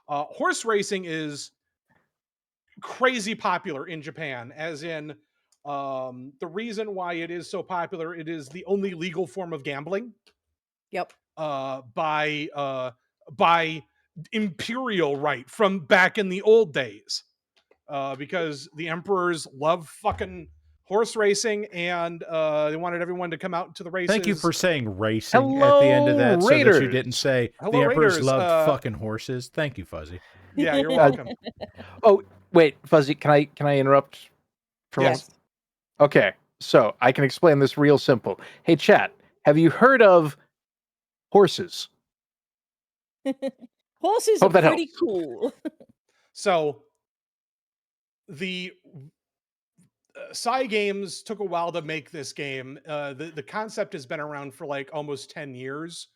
horse racing is crazy popular in Japan, as in the reason why it is so popular, it is the only legal form of gambling. Yep. By by imperial right from back in the old days, because the emperors love fucking horse racing, and they wanted everyone to come out to the races. Thank you for saying racing at the end of that, so that you didn't say Hello, the emperors Raiders. loved fucking horses. Thank you, Fuzzy. Yeah, you're welcome. Oh, wait, Fuzzy, can I interrupt for a moment? Yes. Okay, so I can explain this real simple. Hey, chat, have you heard of horses? Horses Hope are that pretty helps. cool. So the Psy Games took a while to make this game. The concept has been around for like almost 10 years.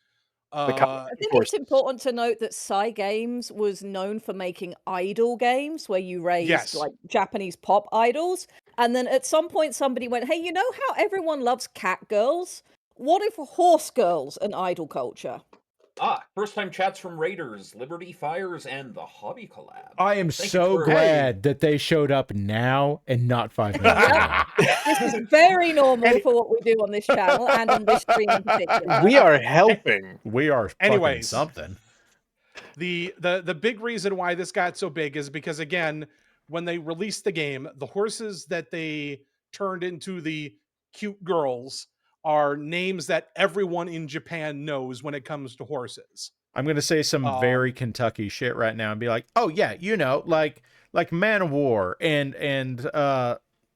I think it's important to note that Psy Games was known for making idol games where you raised Yes. like Japanese pop idols. And then at some point somebody went, hey, you know how everyone loves cat girls? What if horse girls an idol culture? First time chats from Raiders, Liberty Fires, and the Hobby Collab. I am Thank you so for- glad that they showed up now and not 5 minutes ago. This is very normal for what we do on this channel and on this stream in particular. We are helping. We are fucking Anyways. something. The big reason why this got so big is because, again, when they released the game, the horses that they turned into the cute girls are names that everyone in Japan knows when it comes to horses. I'm gonna say some very Kentucky shit right now and be like, oh yeah, you know, like Man of War and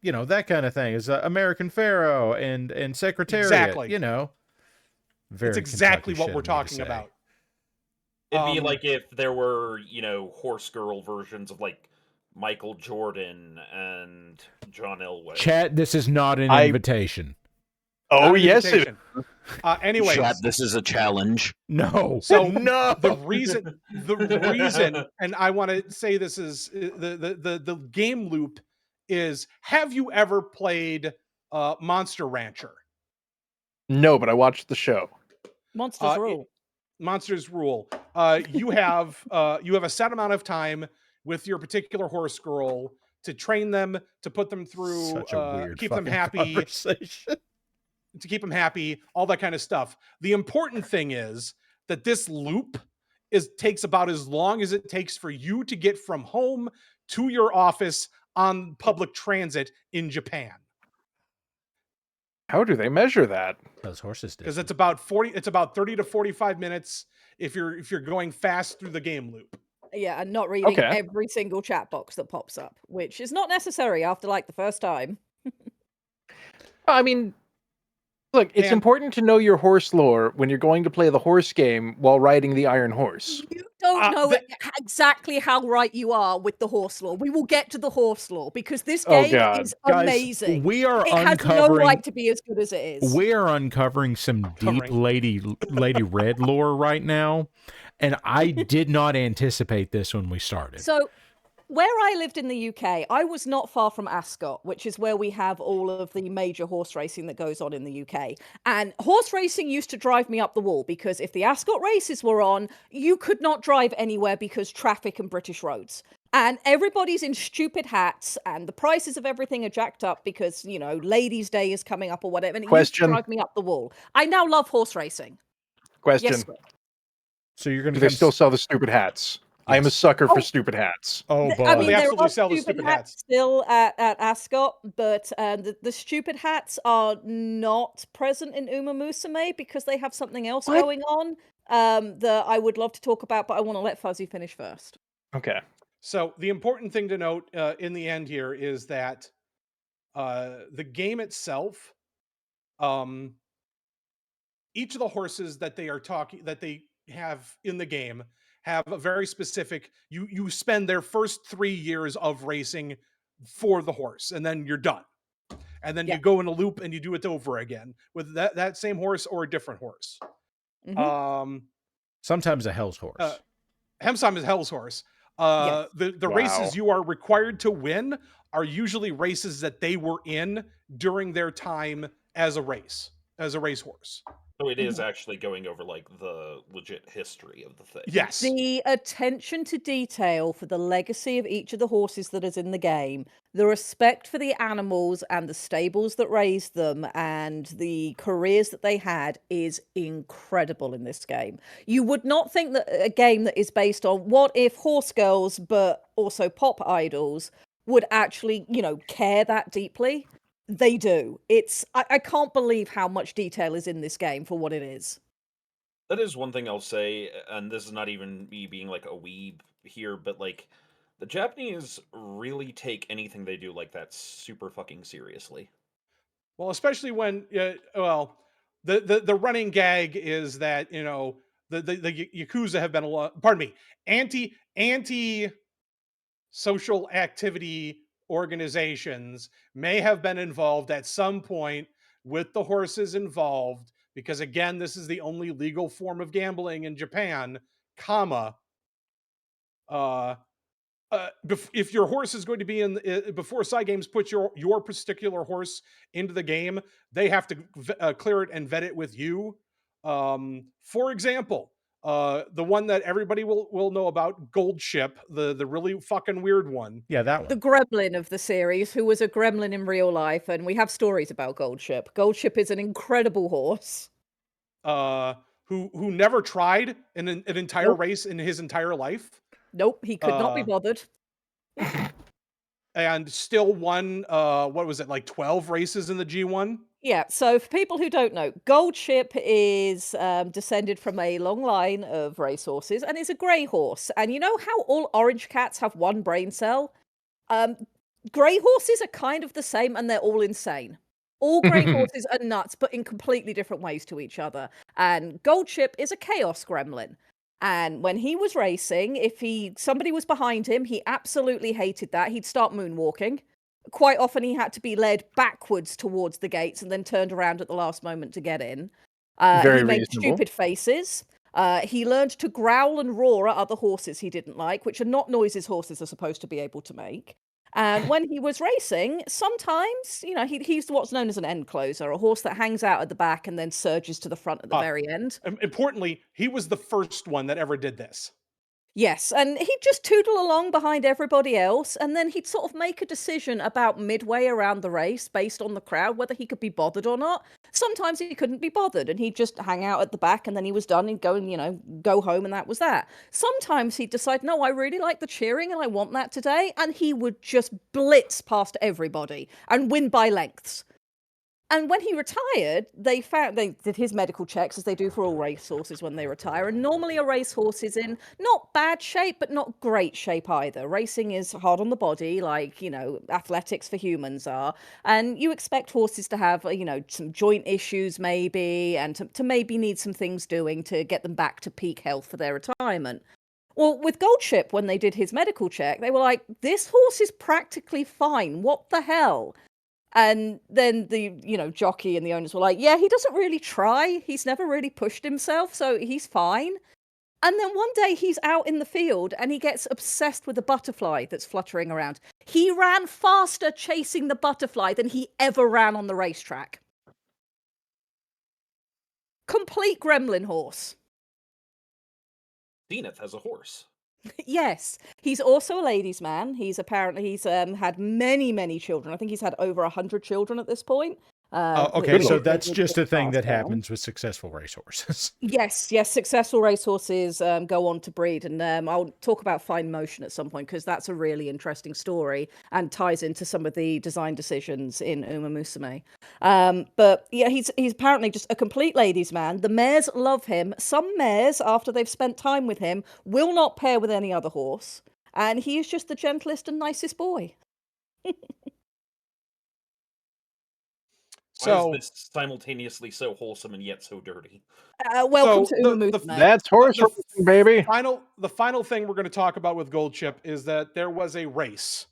you know, that kind of thing is American Pharaoh and Secretariat. Exactly. You know, It's exactly Kentucky what shit we're of me to talking say. about. It'd be like if there were, horse girl versions of like Michael Jordan and John Elway. Chat, this is not an invitation. Oh, Not an yes, it invitation. Anyways, Chat, this is a challenge. No. So no. the reason, and I want to say this is the game loop is: have you ever played Monster Rancher? No, but I watched the show. Monsters rule. Monsters rule. You have a set amount of time with your particular horse girl to train them, to put them through, Such a weird keep them fucking happy, conversation. to keep them happy, all that kind of stuff. The important thing is that this loop takes about as long as it takes for you to get from home to your office on public transit in Japan. How do they measure that? Those horses did. Because it's about 30 to 45 minutes if you're going fast through the game loop. Yeah, and not reading Okay. every single chat box that pops up, which is not necessary after like the first time. I mean, look, it's important to know your horse lore when you're going to play the horse game while riding the Iron Horse. You don't know exactly how right you are with the horse lore. We will get to the horse lore because this Oh, game God. is Guys, amazing. we are it has no uncovering- right to be as good as it is. We are uncovering some deep Lady Red lore right now, and I did not anticipate this when we started. So, where I lived in the UK, I was not far from Ascot, which is where we have all of the major horse racing that goes on in the UK. And horse racing used to drive me up the wall because if the Ascot races were on, you could not drive anywhere because traffic and British roads. And everybody's in stupid hats and the prices of everything are jacked up because, Ladies' Day is coming up or whatever. And it used to drive me up the wall. I now love horse racing. Question. Yes, Scott. So you're going Do to they still sell the stupid hats? I am a sucker for stupid hats. Oh, boy. I mean, They there absolutely are sell the stupid stupid hats still at Ascot, but the stupid hats are not present in Uma Musume because they have something else going on that I would love to talk about, but I want to let Fuzzy finish first. Okay. So the important thing to note in the end here is that the game itself, each of the horses that they have in the game have a very specific. You spend their first 3 years of racing for the horse, and then you're done. And then you go in a loop and you do it over again with that same horse or a different horse. Sometimes a Hell's Horse. Hemsheim is Hell's Horse. Yes. The races you are required to win are usually races that they were in during their time as a racehorse. So it is actually going over like the legit history of the thing. Yes. The attention to detail for the legacy of each of the horses that is in the game The respect for the animals and the stables that raised them and the careers that they had is incredible in this game. You would not think that a game that is based on what if horse girls, but also pop idols, would actually, care that deeply. They do. I can't believe how much detail is in this game for what it is. That is one thing I'll say, and this is not even me being like a weeb here, but like the Japanese really take anything they do like that super fucking seriously. Well, especially when, the running gag is that the Yakuza have been anti social activity organizations may have been involved at some point with the horses involved, because again, this is the only legal form of gambling in Japan, comma. If your horse is going to be in before Side Games puts your particular horse into the game, they have to clear it and vet it with you. For example, the one that everybody will know about, Gold Ship, the really fucking weird one. Yeah, that one. The gremlin of the series, who was a gremlin in real life, and we have stories about Goldship. Goldship is an incredible horse. Who never tried an entire race in his entire life. Nope, he could not be bothered. And still won, what was it, like 12 races in the G1? Yeah, so for people who don't know, Goldship is descended from a long line of racehorses and is a grey horse. And you know how all orange cats have one brain cell? Grey horses are kind of the same, and they're all insane. All grey horses are nuts, but in completely different ways to each other. And Goldship is a chaos gremlin. And when he was racing, if somebody was behind him, he absolutely hated that. He'd start moonwalking. Quite often he had to be led backwards towards the gates and then turned around at the last moment to get in. He made stupid faces. He learned to growl and roar at other horses he didn't like, which are not noises horses are supposed to be able to make. And when he was racing, sometimes, he's what's known as an end closer, a horse that hangs out at the back and then surges to the front at the very end. Importantly, he was the first one that ever did this. Yes, and he'd just tootle along behind everybody else, and then he'd sort of make a decision about midway around the race based on the crowd, whether he could be bothered or not. Sometimes he couldn't be bothered, and he'd just hang out at the back, and then he was done, he'd go and, go home, and that was that. Sometimes he'd decide, no, I really like the cheering, and I want that today, and he would just blitz past everybody and win by lengths. And when he retired, they did his medical checks, as they do for all racehorses when they retire. And normally a racehorse is in not bad shape, but not great shape either. Racing is hard on the body, like, athletics for humans are. And you expect horses to have, some joint issues maybe, and to maybe need some things doing to get them back to peak health for their retirement. Well, with Goldship, when they did his medical check, they were like, this horse is practically fine. What the hell? And then the, jockey and the owners were like, yeah, he doesn't really try. He's never really pushed himself, so he's fine. And then one day he's out in the field and he gets obsessed with a butterfly that's fluttering around. He ran faster chasing the butterfly than he ever ran on the racetrack. Complete gremlin horse. Zenith has a horse. Yes, he's also a ladies' man. He's had many children. I think he's had over 100 children at this point. Okay, so that's just a thing that happens with successful racehorses. Yes, successful racehorses go on to breed, and I'll talk about fine motion at some point because that's a really interesting story and ties into some of the design decisions in Uma Musume. But yeah, he's apparently just a complete ladies' man. The mares love him. Some mares, after they've spent time with him, will not pair with any other horse, and he is just the gentlest and nicest boy. Why is this simultaneously so wholesome and yet so dirty? Welcome to Uma Musume. That's horse racing, baby. The final thing we're going to talk about with Goldship is that there was a race.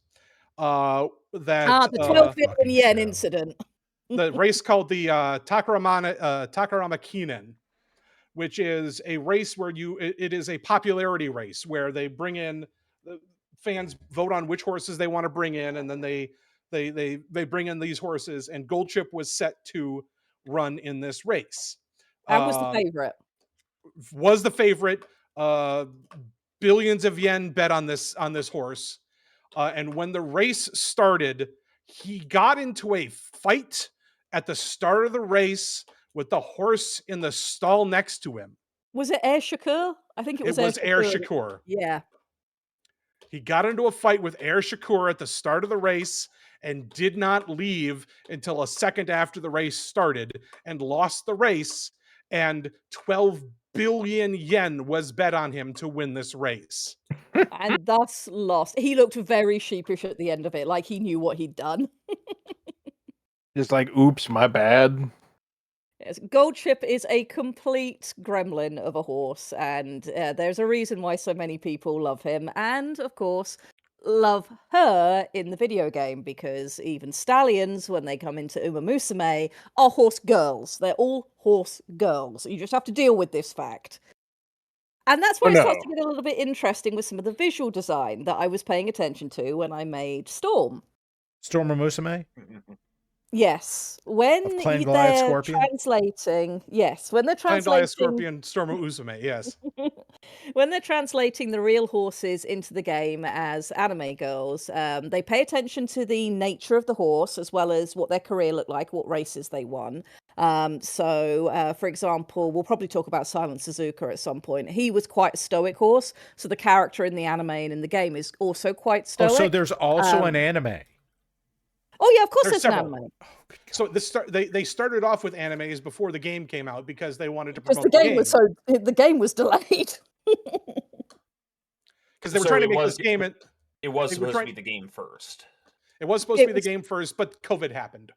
The 12 billion yen incident. The race called the Takarama Kinen, which is a race where it is a popularity race where they bring in the fans, vote on which horses they want to bring in, and then they bring in these horses, and Goldship was set to run in this race. And was the favorite. Was the favorite. Billions of yen bet on this horse. And when the race started, he got into a fight at the start of the race with the horse in the stall next to him. Was it Air Shakur? I think it was Air Shakur. Yeah. He got into a fight with Air Shakur at the start of the race and did not leave until a second after the race started and lost the race. And 12 billion yen was bet on him to win this race. And thus lost. He looked very sheepish at the end of it, like he knew what he'd done. Just like, oops, my bad. Yes, Goldship is a complete gremlin of a horse, and there's a reason why so many people love him, and of course, love her in the video game, because even stallions, when they come into Uma Musume, are horse girls. They're all horse girls. You just have to deal with this fact. And that's where it starts to get a little bit interesting with some of the visual design that I was paying attention to when I made Storm. Storm Musume? Yes, when Plain Goliath they're Scorpion? translating, yes, when they're Plain translating Goliath Scorpion, Storm Uzume, yes. when they're translating the real horses into the game as anime girls, they pay attention to the nature of the horse as well as what their career looked like, what races they won. For example, we'll probably talk about Silent Suzuka at some point. He was quite a stoic horse, so the character in the anime and in the game is also quite stoic. Oh, so there's also an anime. Oh yeah, of course there's several. an anime. So they started off with animes before the game came out because they wanted to Because promote the game was delayed. Because they were trying to make this game. It was supposed to be the game first. It was supposed to be the game first, but COVID happened.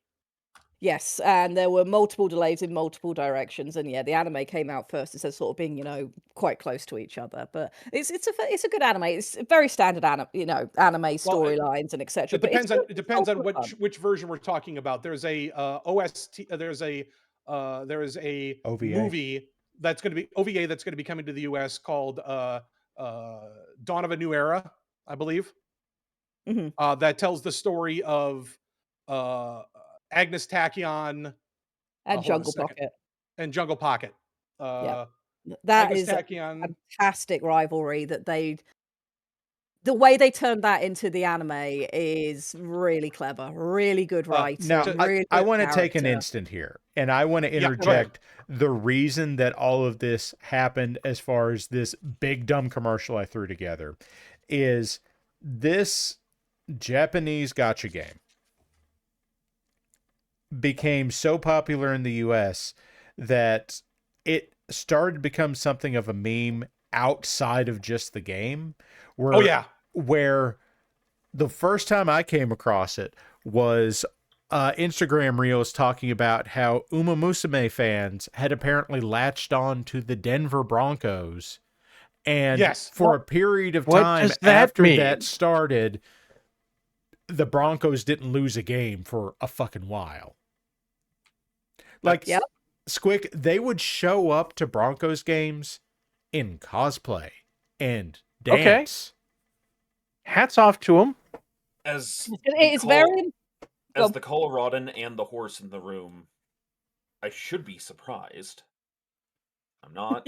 Yes, and there were multiple delays in multiple directions, and yeah, the anime came out first instead of sort of being, quite close to each other. But it's a good anime. It's very standard anime storylines and etc. It depends on which version we're talking about. There's a OST. There is a OVA. movie that's going to be OVA that's going to be coming to the US called Dawn of a New Era, I believe. Mm-hmm. That tells the story of Agnes Tachyon and Jungle Pocket. And Jungle Pocket. That Agnes is Tachyon, a fantastic rivalry that the way they turned that into the anime is really clever, really good writing. Now, really I good want to take an character. instant here, and I want to interject the reason that all of this happened as far as this big dumb commercial I threw together is this Japanese gacha game became so popular in the US that it started to become something of a meme outside of just the game. Where the first time I came across it was Instagram Reels talking about how Uma Musume fans had apparently latched on to the Denver Broncos. And for a period of time after that started, the Broncos didn't lose a game for a fucking while. Like, Squick, they would show up to Broncos games in cosplay and dance. Hats off to them. As it's very... As the Coloradan and the horse in the room, I should be surprised. I'm not.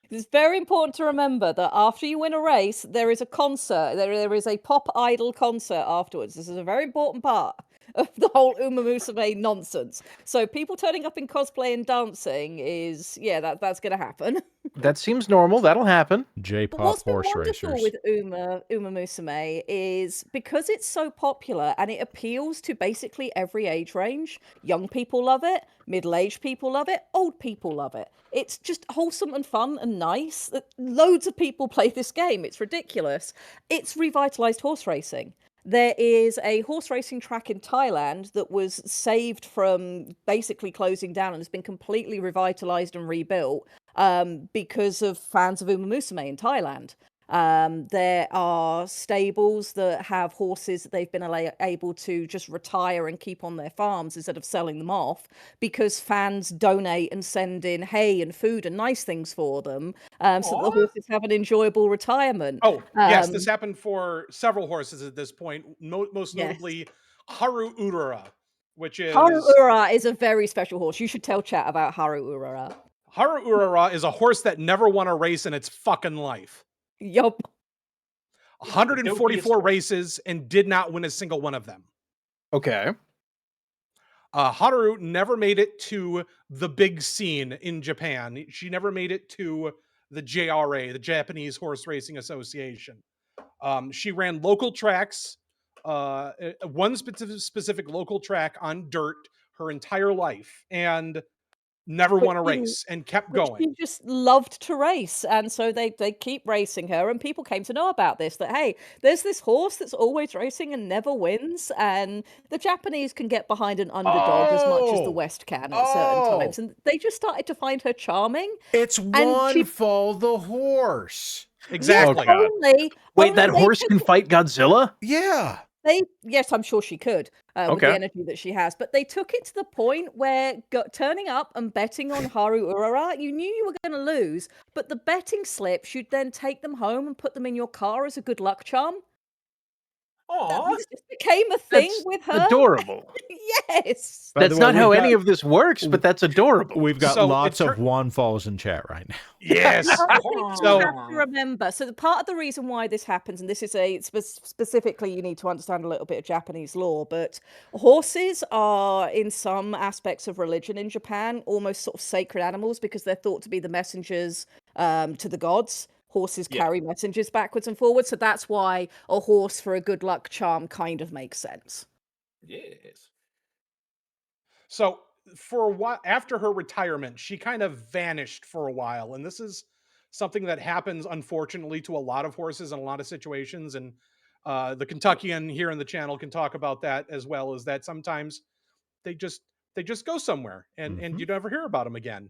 It's very important to remember that after you win a race, there is a concert. There is a pop idol concert afterwards. This is a very important part of the whole Uma Musume nonsense. So people turning up in cosplay and dancing is, that's going to happen. That seems normal. That'll happen. J-pop horse racers. What's with Uma Musume is because it's so popular and it appeals to basically every age range. Young people love it. Middle-aged people love it. Old people love it. It's just wholesome and fun and nice. Loads of people play this game. It's ridiculous. It's revitalized horse racing. There is a horse racing track in Thailand that was saved from basically closing down and has been completely revitalized and rebuilt because of fans of Uma Musume in Thailand. There are stables that have horses that they've been able to just retire and keep on their farms instead of selling them off because fans donate and send in hay and food and nice things for them so that the horses have an enjoyable retirement. Yes, this happened for several horses at this point, most notably Haru Urara, which is... Haru Urara is a very special horse. You should tell chat about Haru Urara. Haru Urara is a horse that never won a race in its fucking life. Yup. 144 races and did not win a single one of them. Okay. Haru never made it to the big scene in Japan. She never made it to the JRA, the Japanese Horse Racing Association. She ran local tracks, one specific local track on dirt her entire life, and never won a race and kept going. She just loved to race, and so they keep racing her, and people came to know about this, that, hey, there's this horse that's always racing and never wins, and the Japanese can get behind an underdog as much as the West can at certain times, and they just started to find her charming. It's Wonfall the horse. Exactly. Wait, that horse can fight Godzilla? Yeah. Yes, I'm sure she could, with the energy that she has. But they took it to the point where turning up and betting on Haru Urara, you knew you were going to lose, but the betting slips, you'd then take them home and put them in your car as a good luck charm. This just became a thing with her. Adorable. Yes. That's not how any of this works, but that's adorable. We've got lots of Wonfalls in chat right now. Yes. So you have to remember. So the part of the reason why this happens, and this is specifically, you need to understand a little bit of Japanese law, but horses are, in some aspects of religion in Japan, almost sort of sacred animals because they're thought to be the messengers to the gods. Horses carry messages backwards and forwards, so that's why a horse for a good luck charm kind of makes sense. Yes. So for a while after her retirement, she kind of vanished for a while, and this is something that happens unfortunately to a lot of horses in a lot of situations. And the Kentuckian here in the channel can talk about that as well. Is that sometimes they just go somewhere and you never hear about them again.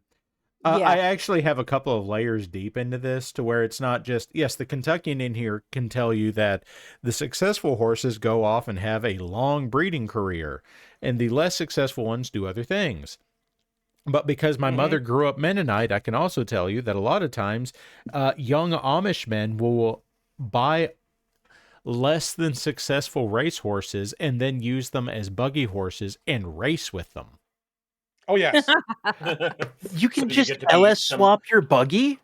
I actually have a couple of layers deep into this to where it's not just, yes, the Kentuckian in here can tell you that the successful horses go off and have a long breeding career, and the less successful ones do other things. But because my mother grew up Mennonite, I can also tell you that a lot of times young Amish men will buy less than successful race horses and then use them as buggy horses and race with them. Oh, yes. You can just LS swap your buggy?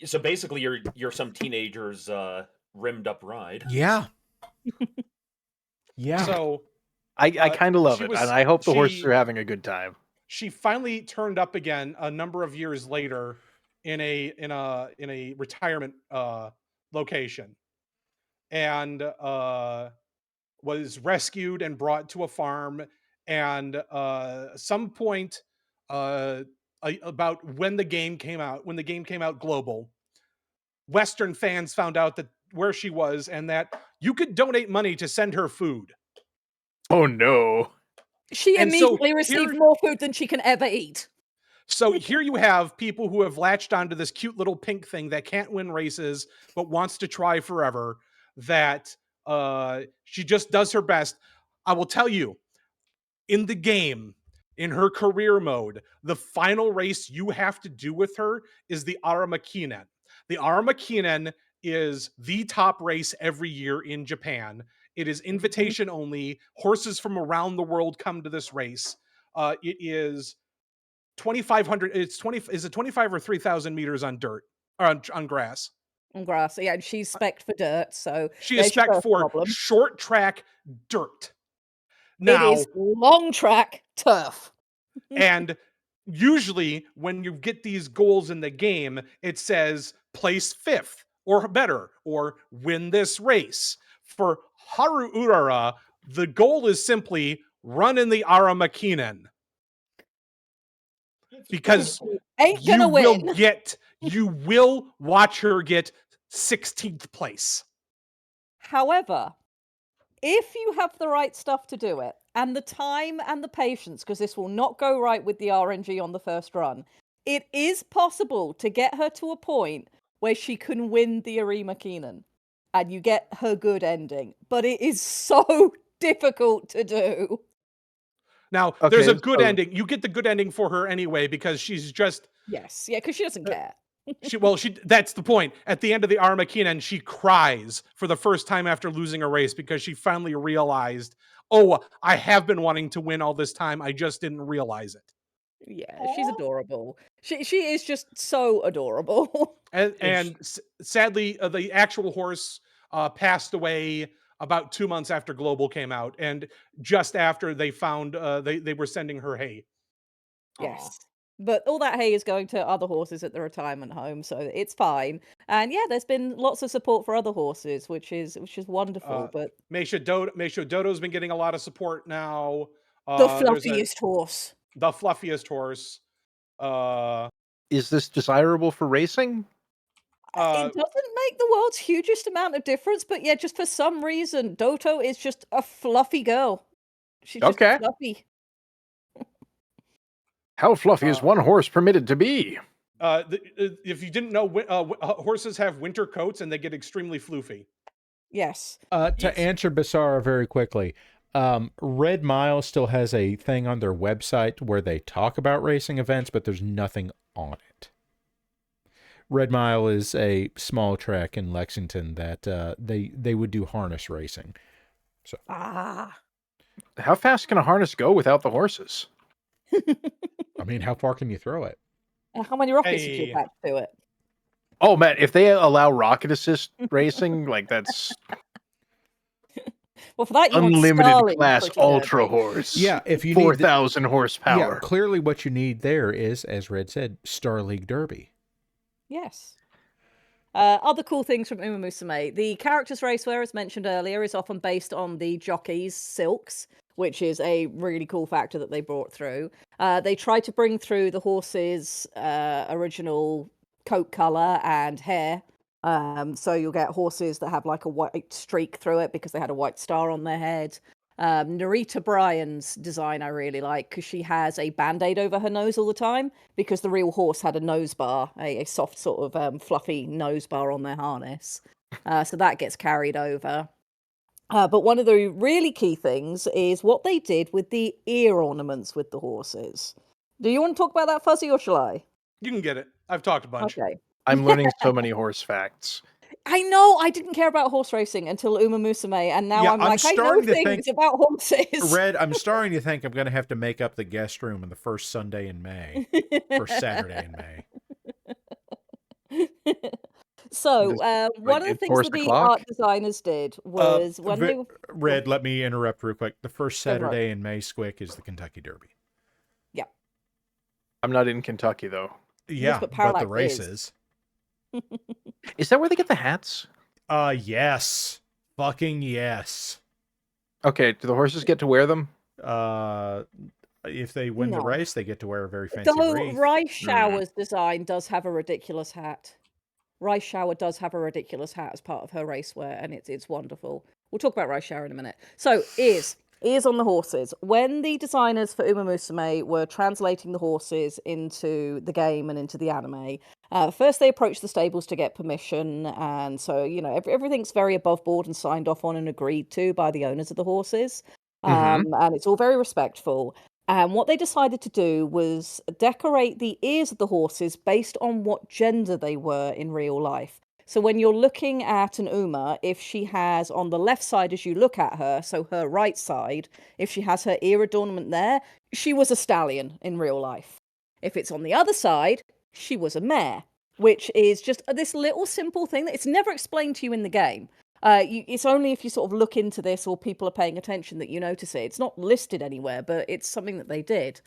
So basically, you're some teenager's rimmed up ride. Yeah. Yeah. So I kind of love it, and I hope the horses are having a good time. She finally turned up again a number of years later in a retirement location, and was rescued and brought to a farm. And some point about when the game came out global, Western fans found out that where she was and that you could donate money to send her food. Oh no. She immediately received more food than she can ever eat. So here you have people who have latched onto this cute little pink thing that can't win races but wants to try forever, that she just does her best. I will tell you, in the game, in her career mode, the final race you have to do with her is the Aramakinen. The Aramakinen is the top race every year in Japan. It is invitation only. Horses from around the world come to this race. It is 2,500. It's 20. Is it 25 or 3,000 meters on dirt or on grass? On grass, yeah. And she's spec'd for dirt, so she is spec'd for short track dirt. Now, it is long track turf. And usually when you get these goals in the game, it says place 5th or better, or win this race. For Haru Urara, the goal is simply run in the Aramakinen. Because ain't gonna win. You will watch her get 16th place. However, if you have the right stuff to do it, and the time and the patience, because this will not go right with the RNG on the first run, it is possible to get her to a point where she can win the Aramakinen, and you get her good ending. But it is so difficult to do. Now, there's a good ending. You get the good ending for her anyway, because she's just... Yes, yeah, because she doesn't care. That's the point. At the end of the Aramakinen, she cries for the first time after losing a race because she finally realized, oh, I have been wanting to win all this time. I just didn't realize it. Yeah, she's adorable. She is just so adorable. And sadly, the actual horse passed away about 2 months after Global came out, and just after they found they were sending her hay. Yes. But all that hay is going to other horses at the retirement home, so it's fine. And yeah, there's been lots of support for other horses, which is wonderful. But Meisha Dodo's been getting a lot of support now. the There's fluffiest horse. the fluffiest horse. Is this desirable for racing? It doesn't make the world's hugest amount of difference, but yeah, just for some reason, Doto is just a fluffy girl. She's just Okay. fluffy. How fluffy is one horse permitted to be? If you didn't know, horses have winter coats and they get extremely floofy. Yes. To answer Basara very quickly, Red Mile still has a thing on their website where they talk about racing events, but there's nothing on it. Red Mile is a small track in Lexington that they would do harness racing. So How fast can a harness go without the horses? I mean, how far can you throw it? How many rockets did you attach to it? Oh man, if they allow rocket assist racing, like that's Well, for that you unlimited want Starling class pretty ultra derby. horse. Yeah, if you 4,000 Yeah, horsepower. clearly what you need there is, as Red said, Star League Derby. Yes. Other cool things from Uma Musume. The characters' racewear, as mentioned earlier, is often based on the jockeys' silks, which is a really cool factor that they brought through. They tried to bring through the horses' original coat color and hair. So you'll get horses that have like a white streak through it because they had a white star on their head. Narita Bryan's design I really like because she has a band-aid over her nose all the time because the real horse had a nose bar, a soft sort of fluffy nose bar on their harness. So that gets carried over. But one of the really key things is what they did with the ear ornaments with the horses. Do you want to talk about that, Fuzzy, or shall I? You can get it. I've talked a bunch. Okay. I'm learning so many horse facts. I know I didn't care about horse racing until Uma Musume, and now I'm like, I know things about horses. Red, I'm starting to think I'm going to have to make up the guest room on the first Sunday in May, first Saturday in May. So, one of the things that the art designers did was when they were... Red, let me interrupt real quick. The first Go for it. Saturday in May, Squick, is the Kentucky Derby. Yeah. I'm not in Kentucky though. Yeah, but but the Parallax races. Is that where they get the hats? Yes. Fucking yes. Okay, do the horses get to wear them? If they win the No. race, they get to wear a very fancy Though wreath. Rice Shower's design does have a ridiculous hat. Rice Shower does have a ridiculous hat as part of her racewear, and it's wonderful. We'll talk about Rice Shower in a minute. So, ears on the horses. When the designers for Uma Musume were translating the horses into the game and into the anime, first they approached the stables to get permission, and so, you know, everything's very above board and signed off on and agreed to by the owners of the horses. And it's all very respectful. And what they decided to do was decorate the ears of the horses based on what gender they were in real life. So when you're looking at an Uma, if she has on the left side as you look at her, so her right side, if she has her ear adornment there, she was a stallion in real life. If it's on the other side, she was a mare, which is just this little simple thing that it's never explained to you in the game. It's only if you sort of look into this or people are paying attention that you notice it. It's not listed anywhere, but it's something that they did.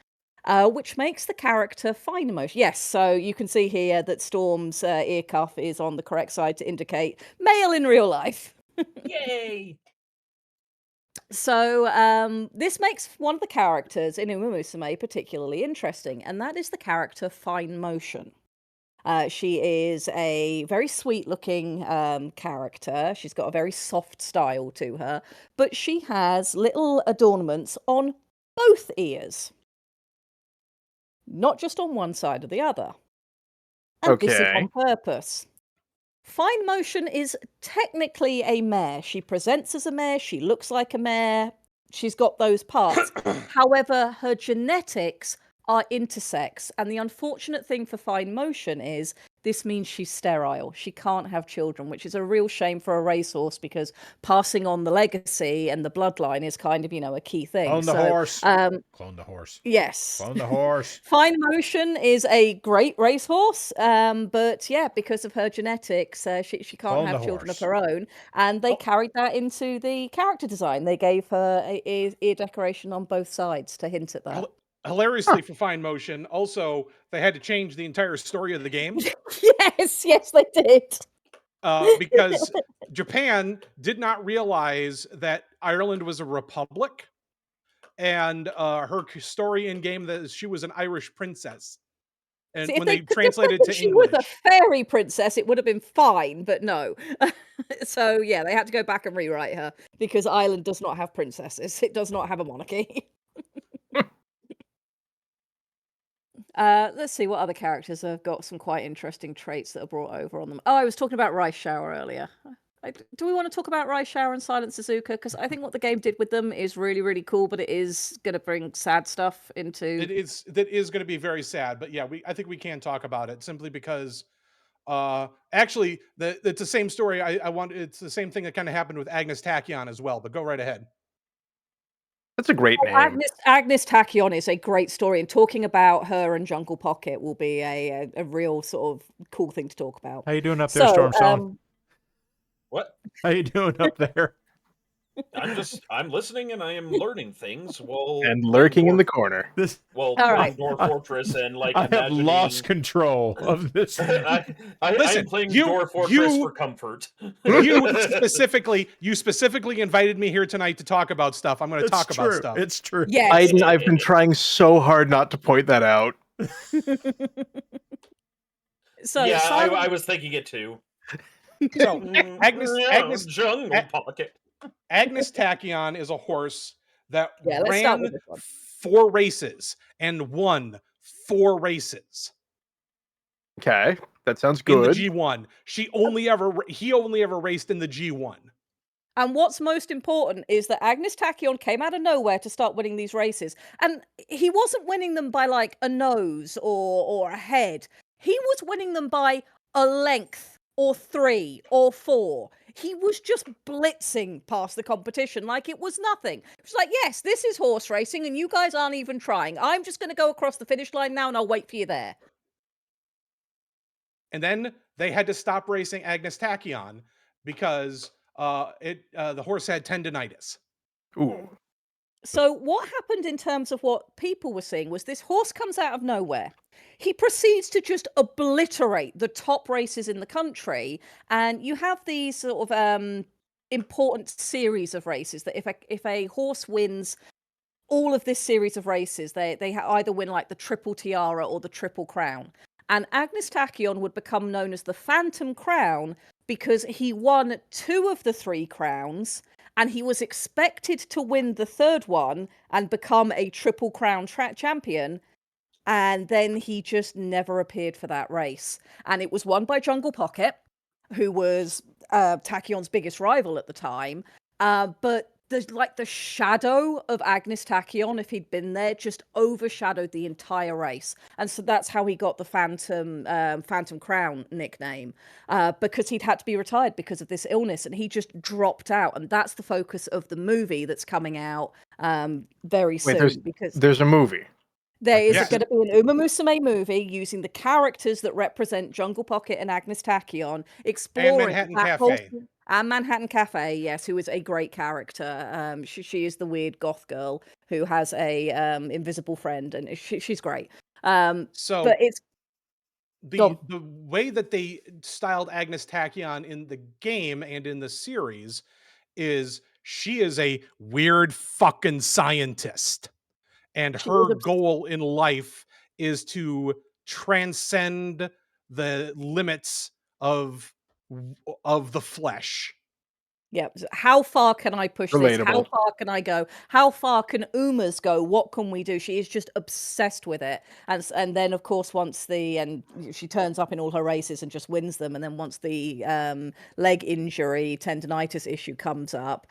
Which makes the character fine emotion. Yes, so you can see here that Storm's ear cuff is on the correct side to indicate male in real life. Yay! So this makes one of the characters in Uma Musume particularly interesting, and that is the character Fine Motion. She is a very sweet-looking character. She's got a very soft style to her, but she has little adornments on both ears. Not just on one side or the other. And this is Okay. on purpose. Fine Motion is technically a mare. She presents as a mare, she looks like a mare, she's got those parts. However, her genetics are intersex, and the unfortunate thing for Fine Motion is this means she's sterile. She can't have children, which is a real shame for a racehorse because passing on the legacy and the bloodline is kind of, a key thing. Clone the horse. Clone the horse. Yes. Clone the horse. Fine Motion is a great racehorse, but yeah, because of her genetics, she can't Clone have the children of horse. her own, and they carried that into the character design. They gave her a ear decoration on both sides to hint at that. Hilariously for Fine Motion, also they had to change the entire story of the game. yes, they did. Because Japan did not realize that Ireland was a republic, and her story in game that she was an Irish princess. And See, when they translated to she English, was a fairy princess, it would have been fine, but no. So yeah, they had to go back and rewrite her because Ireland does not have princesses. It does not have a monarchy. Let's see what other characters have got some quite interesting traits that are brought over on them. Oh, I was talking about Rice Shower earlier. Do we want to talk about Rice Shower and Silent Suzuka? Because I think what the game did with them is really, really cool, but it is going to bring sad stuff into. that is going to be very sad. But yeah, I think we can talk about it simply because actually it's the same story. It's the same thing that kind of happened with Agnes Tachyon as well. But go right ahead. That's a great name. Agnes Tachyon is a great story, and talking about her and Jungle Pocket will be a real sort of cool thing to talk about. How you doing up there, Storm Song? What? How you doing up there? I'm listening and I am learning things while And lurking in the corner. Well, All right. Dwarf Fortress and like I have imagining... lost control of this. I'm playing Dwarf Fortress for comfort. You specifically invited me here tonight to talk about stuff. I'm going to talk about stuff. It's true. Yes. I've been trying so hard not to point that out. So yeah, I was thinking it too. So Agnes Jungle Pocket. Agnes Tachyon is a horse that let's start ran with this one. 4 races and won 4 races. Okay, that sounds In the good. G1. He only ever raced in the G1. And what's most important is that Agnes Tachyon came out of nowhere to start winning these races. And he wasn't winning them by like a nose or a head. He was winning them by a length or 3 or 4. He was just blitzing past the competition like it was nothing. It was like, yes, this is horse racing and you guys aren't even trying. I'm just going to go across the finish line now and I'll wait for you there. And then they had to stop racing Agnes Tachyon because the horse had tendinitis. Ooh. So what happened in terms of what people were seeing was this horse comes out of nowhere. He proceeds to just obliterate the top races in the country. And you have these sort of important series of races that if a horse wins all of this series of races, they either win like the Triple Tiara or the Triple Crown. And Agnes Tachyon would become known as the Phantom Crown because he won 2 of the 3 crowns, and he was expected to win the 3rd one and become a Triple Crown champion. And then he just never appeared for that race. And it was won by Jungle Pocket, who was Tachyon's biggest rival at the time. But there's like the shadow of Agnes Tachyon, if he'd been there, just overshadowed the entire race. And so that's how he got the Phantom Crown nickname, because he'd had to be retired because of this illness, and he just dropped out. And that's the focus of the movie that's coming out very soon. There's a movie. There is going to be an Uma Musume movie using the characters that represent Jungle Pocket and Agnes Tachyon, exploring and Manhattan Cafe. And Manhattan Cafe, yes, who is a great character. She is the weird goth girl who has a invisible friend, and she's great. But it's the way that they styled Agnes Tachyon in the game and in the series is she is a weird fucking scientist. And her goal in life is to transcend the limits of the flesh. Yeah. How far can I push this? How Relatable. far can I go? How far can Umas go? What can we do? She is just obsessed with it. And then, of course, she turns up in all her races and just wins them. And then once the leg injury, tendinitis issue comes up,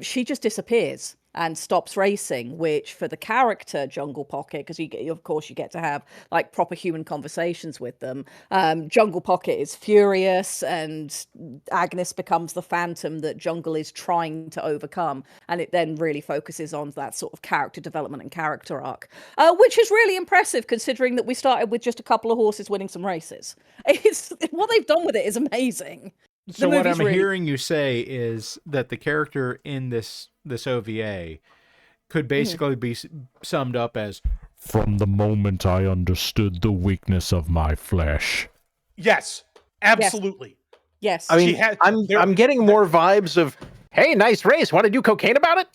she just disappears. and stops racing, which for the character Jungle Pocket, because of course you get to have like proper human conversations with them. Jungle Pocket is furious, and Agnes becomes the phantom that Jungle is trying to overcome, and it then really focuses on that sort of character development and character arc, which is really impressive considering that we started with just a couple of horses winning some races. It's what they've done with it is amazing. So what I'm hearing you say is that the character in this OVA could basically be summed up as, "From the moment I understood the weakness of my flesh." Yes, absolutely. Yes. I mean, I'm getting more vibes of, "Hey, nice race. Want to do cocaine about it?"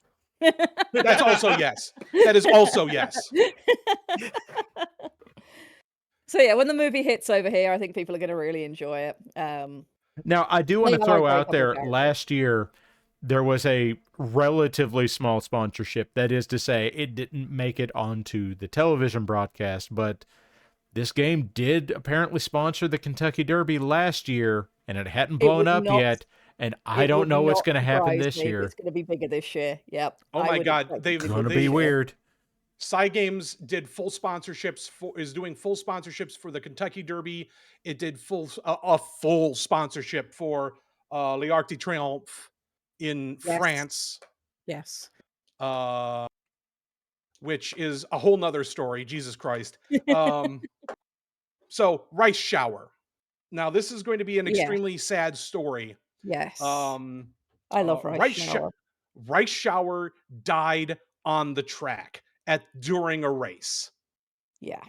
That's also yes. That is also yes. So yeah, when the movie hits over here, I think people are going to really enjoy it. Now, I do want to They throw are a out there, couple last year, there was a relatively small sponsorship. That is to say, it didn't make it onto the television broadcast, but this game did apparently sponsor the Kentucky Derby last year, and it hadn't blown up yet, and I don't know what's going to happen this year. It's going to be bigger this year. Yep. Oh my God, It's going to be weird. Cygames did full sponsorships is doing full sponsorships for the Kentucky Derby. It did a full sponsorship for l'Arc de Triomphe in France. Yes. Which is a whole nother story. Jesus Christ. So Rice Shower. Now this is going to be an extremely sad story. Yes. I love Rice Shower. Rice Shower died on the track during a race. Yeah.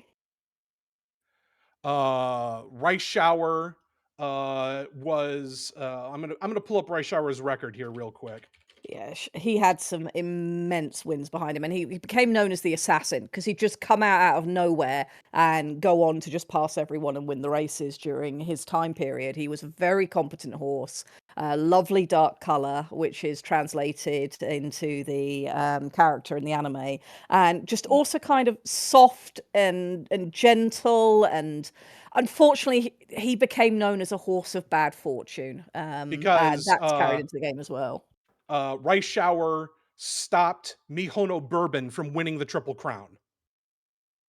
Rice Shower was I'm gonna pull up Rice Shower's record here real quick. Yeah, he had some immense wins behind him, and he became known as the assassin because he'd just come out of nowhere and go on to just pass everyone and win the races during his time period. He was a very competent horse, lovely dark color, which is translated into the character in the anime, and just also kind of soft and gentle. And unfortunately, he became known as a horse of bad fortune, because and that's carried into the game as well. Rice Shower stopped Mihono Bourbon from winning the Triple Crown.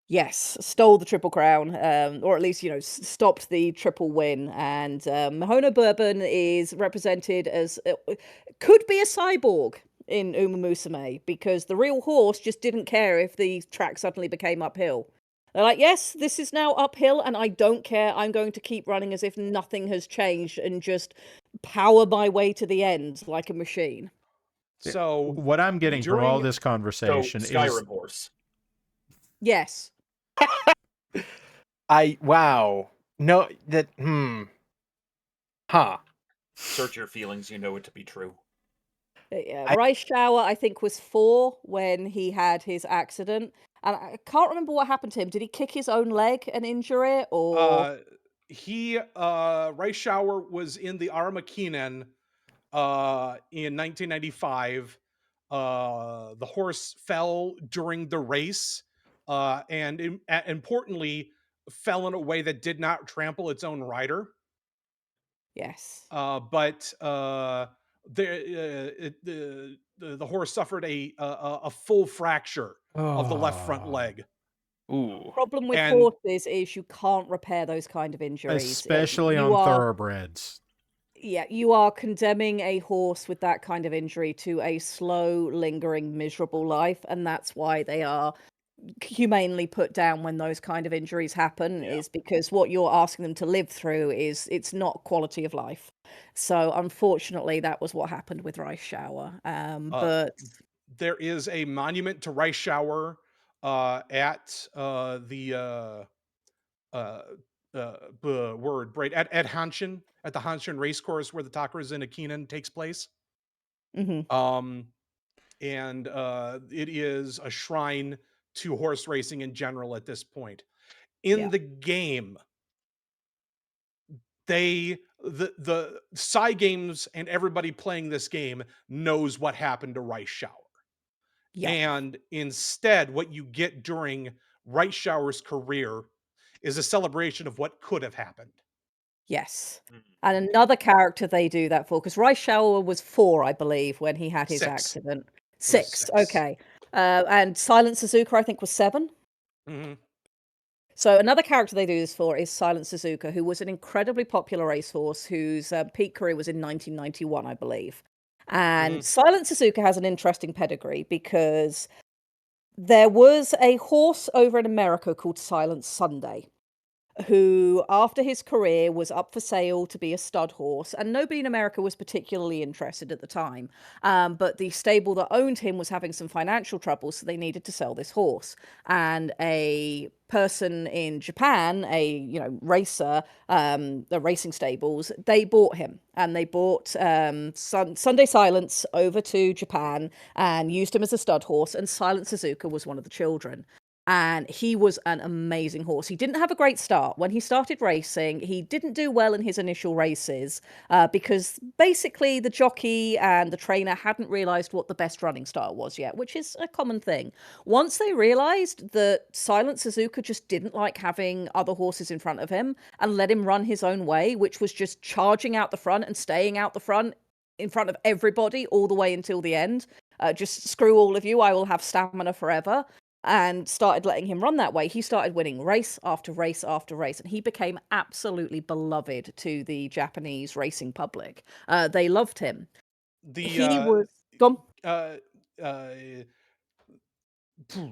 Yes, stole the Triple Crown, or at least, stopped the triple win. And Mihono Bourbon is represented as, could be a cyborg in Uma Musume, because the real horse just didn't care if the track suddenly became uphill. They're like, yes, this is now uphill, and I don't care. I'm going to keep running as if nothing has changed and just power my way to the end like a machine. So what I'm getting from all this conversation is Skyrim horse. Yes. Wow. No, that Huh. Search your feelings, you know it to be true. Yeah, Rice Shower, I think, was 4 when he had his accident. And I can't remember what happened to him. Did he kick his own leg and injure it, or Rice Shower was in the Armakinen in 1995. The horse fell during the race, and importantly, fell in a way that did not trample its own rider. Yes. But the horse suffered a full fracture of the left front leg. Ooh. Problem with horses is you can't repair those kind of injuries, especially on thoroughbreds. Yeah, you are condemning a horse with that kind of injury to a slow, lingering, miserable life, and that's why they are humanely put down when those kind of injuries happen, is because what you're asking them to live through it's not quality of life. So unfortunately, that was what happened with Rice Shower. But there is a monument to Rice Shower at the Hanshin, at the Hanshin Racecourse where the Takarazuka Akinen takes place. Mhm. And it is a shrine to horse racing in general at this point. In the game, the Cygames and everybody playing this game knows what happened to Rice Shower. Yeah. And instead, what you get during Rice Shower's career is a celebration of what could have happened. Yes. And another character they do that for, because Rice Shower was 4, I believe, when he had his 6. accident. 6. Okay. And Silent Suzuka, I think, was 7. Mm-hmm. So another character they do this for is Silent Suzuka, who was an incredibly popular racehorse whose peak career was in 1991, I believe. And Silent Suzuka has an interesting pedigree because there was a horse over in America called Silent Sunday, who, after his career, was up for sale to be a stud horse, and nobody in America was particularly interested at the time. But the stable that owned him was having some financial trouble, so they needed to sell this horse. And a person in Japan, a racer, the racing stables, they bought him, and they bought Sunday Silence over to Japan and used him as a stud horse. And Silent Suzuka was one of the children. And he was an amazing horse. He didn't have a great start. When he started racing, he didn't do well in his initial races because basically the jockey and the trainer hadn't realized what the best running style was yet, which is a common thing. Once they realized that Silent Suzuka just didn't like having other horses in front of him and let him run his own way, which was just charging out the front and staying out the front in front of everybody all the way until the end. Just screw all of you, I will have stamina forever. And started letting him run that way. He started winning race after race after race, and he became absolutely beloved to the Japanese racing public. They loved him. He was gone.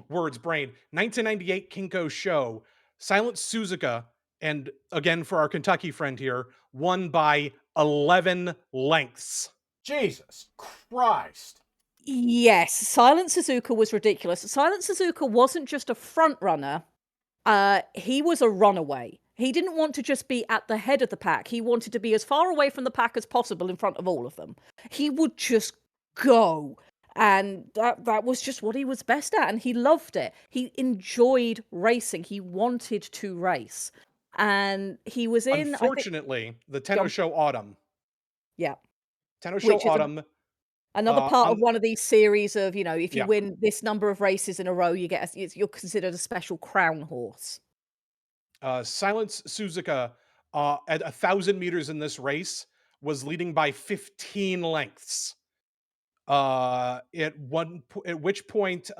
Words brain. 1998 Kinko show. Silent Suzuka, and again for our Kentucky friend here, won by 11 lengths. Jesus Christ. Yes, Silent Suzuka was ridiculous. Silent Suzuka wasn't just a front runner, he was a runaway. He didn't want to just be at the head of the pack. He wanted to be as far away from the pack as possible in front of all of them. He would just go. And that was just what he was best at, and he loved it. He enjoyed racing. He wanted to race. And he was in... Unfortunately, the Tenno Show Autumn. Yeah. Tenno Show Autumn... Another part of one of these series of, if you win this number of races in a row, you're considered a special crown horse. Silence Suzuka, at 1,000 meters in this race, was leading by 15 lengths. At which point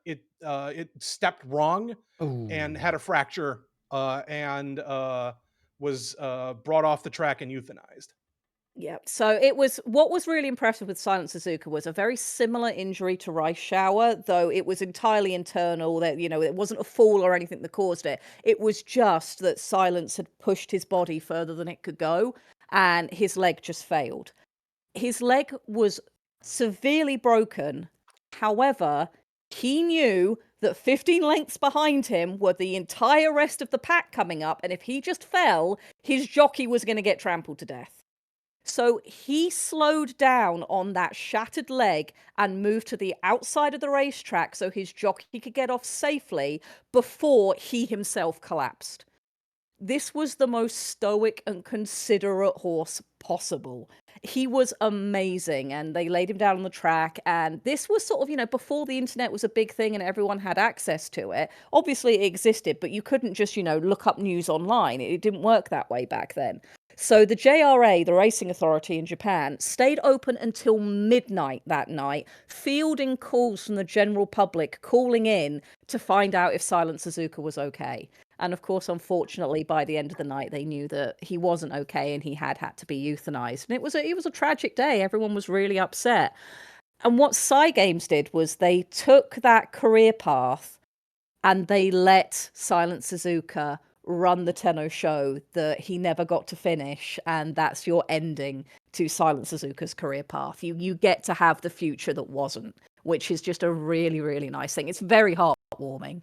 it stepped wrong and had a fracture and was brought off the track and euthanized. Yeah, so what was really impressive with Silent Suzuka was a very similar injury to Rice Shower, though it was entirely internal. That it wasn't a fall or anything that caused it. It was just that Silence had pushed his body further than it could go, and his leg just failed. His leg was severely broken. However, he knew that 15 lengths behind him were the entire rest of the pack coming up, and if he just fell, his jockey was going to get trampled to death. So he slowed down on that shattered leg and moved to the outside of the racetrack so his jockey could get off safely before he himself collapsed. This was the most stoic and considerate horse possible. He was amazing, and they laid him down on the track, and this was sort of, before the internet was a big thing and everyone had access to it. Obviously it existed, but you couldn't just, look up news online. It didn't work that way back then. So the JRA, the racing authority in Japan, stayed open until midnight that night, fielding calls from the general public, calling in to find out if Silent Suzuka was okay. And of course, unfortunately, by the end of the night, they knew that he wasn't okay and he had to be euthanized. And it was a tragic day. Everyone was really upset. And what Cygames did was they took that career path and they let Silent Suzuka run the Tenno show that he never got to finish, and that's your ending to Silent Suzuka's career path. You get to have the future that wasn't, which is just a really, really nice thing. It's very heartwarming.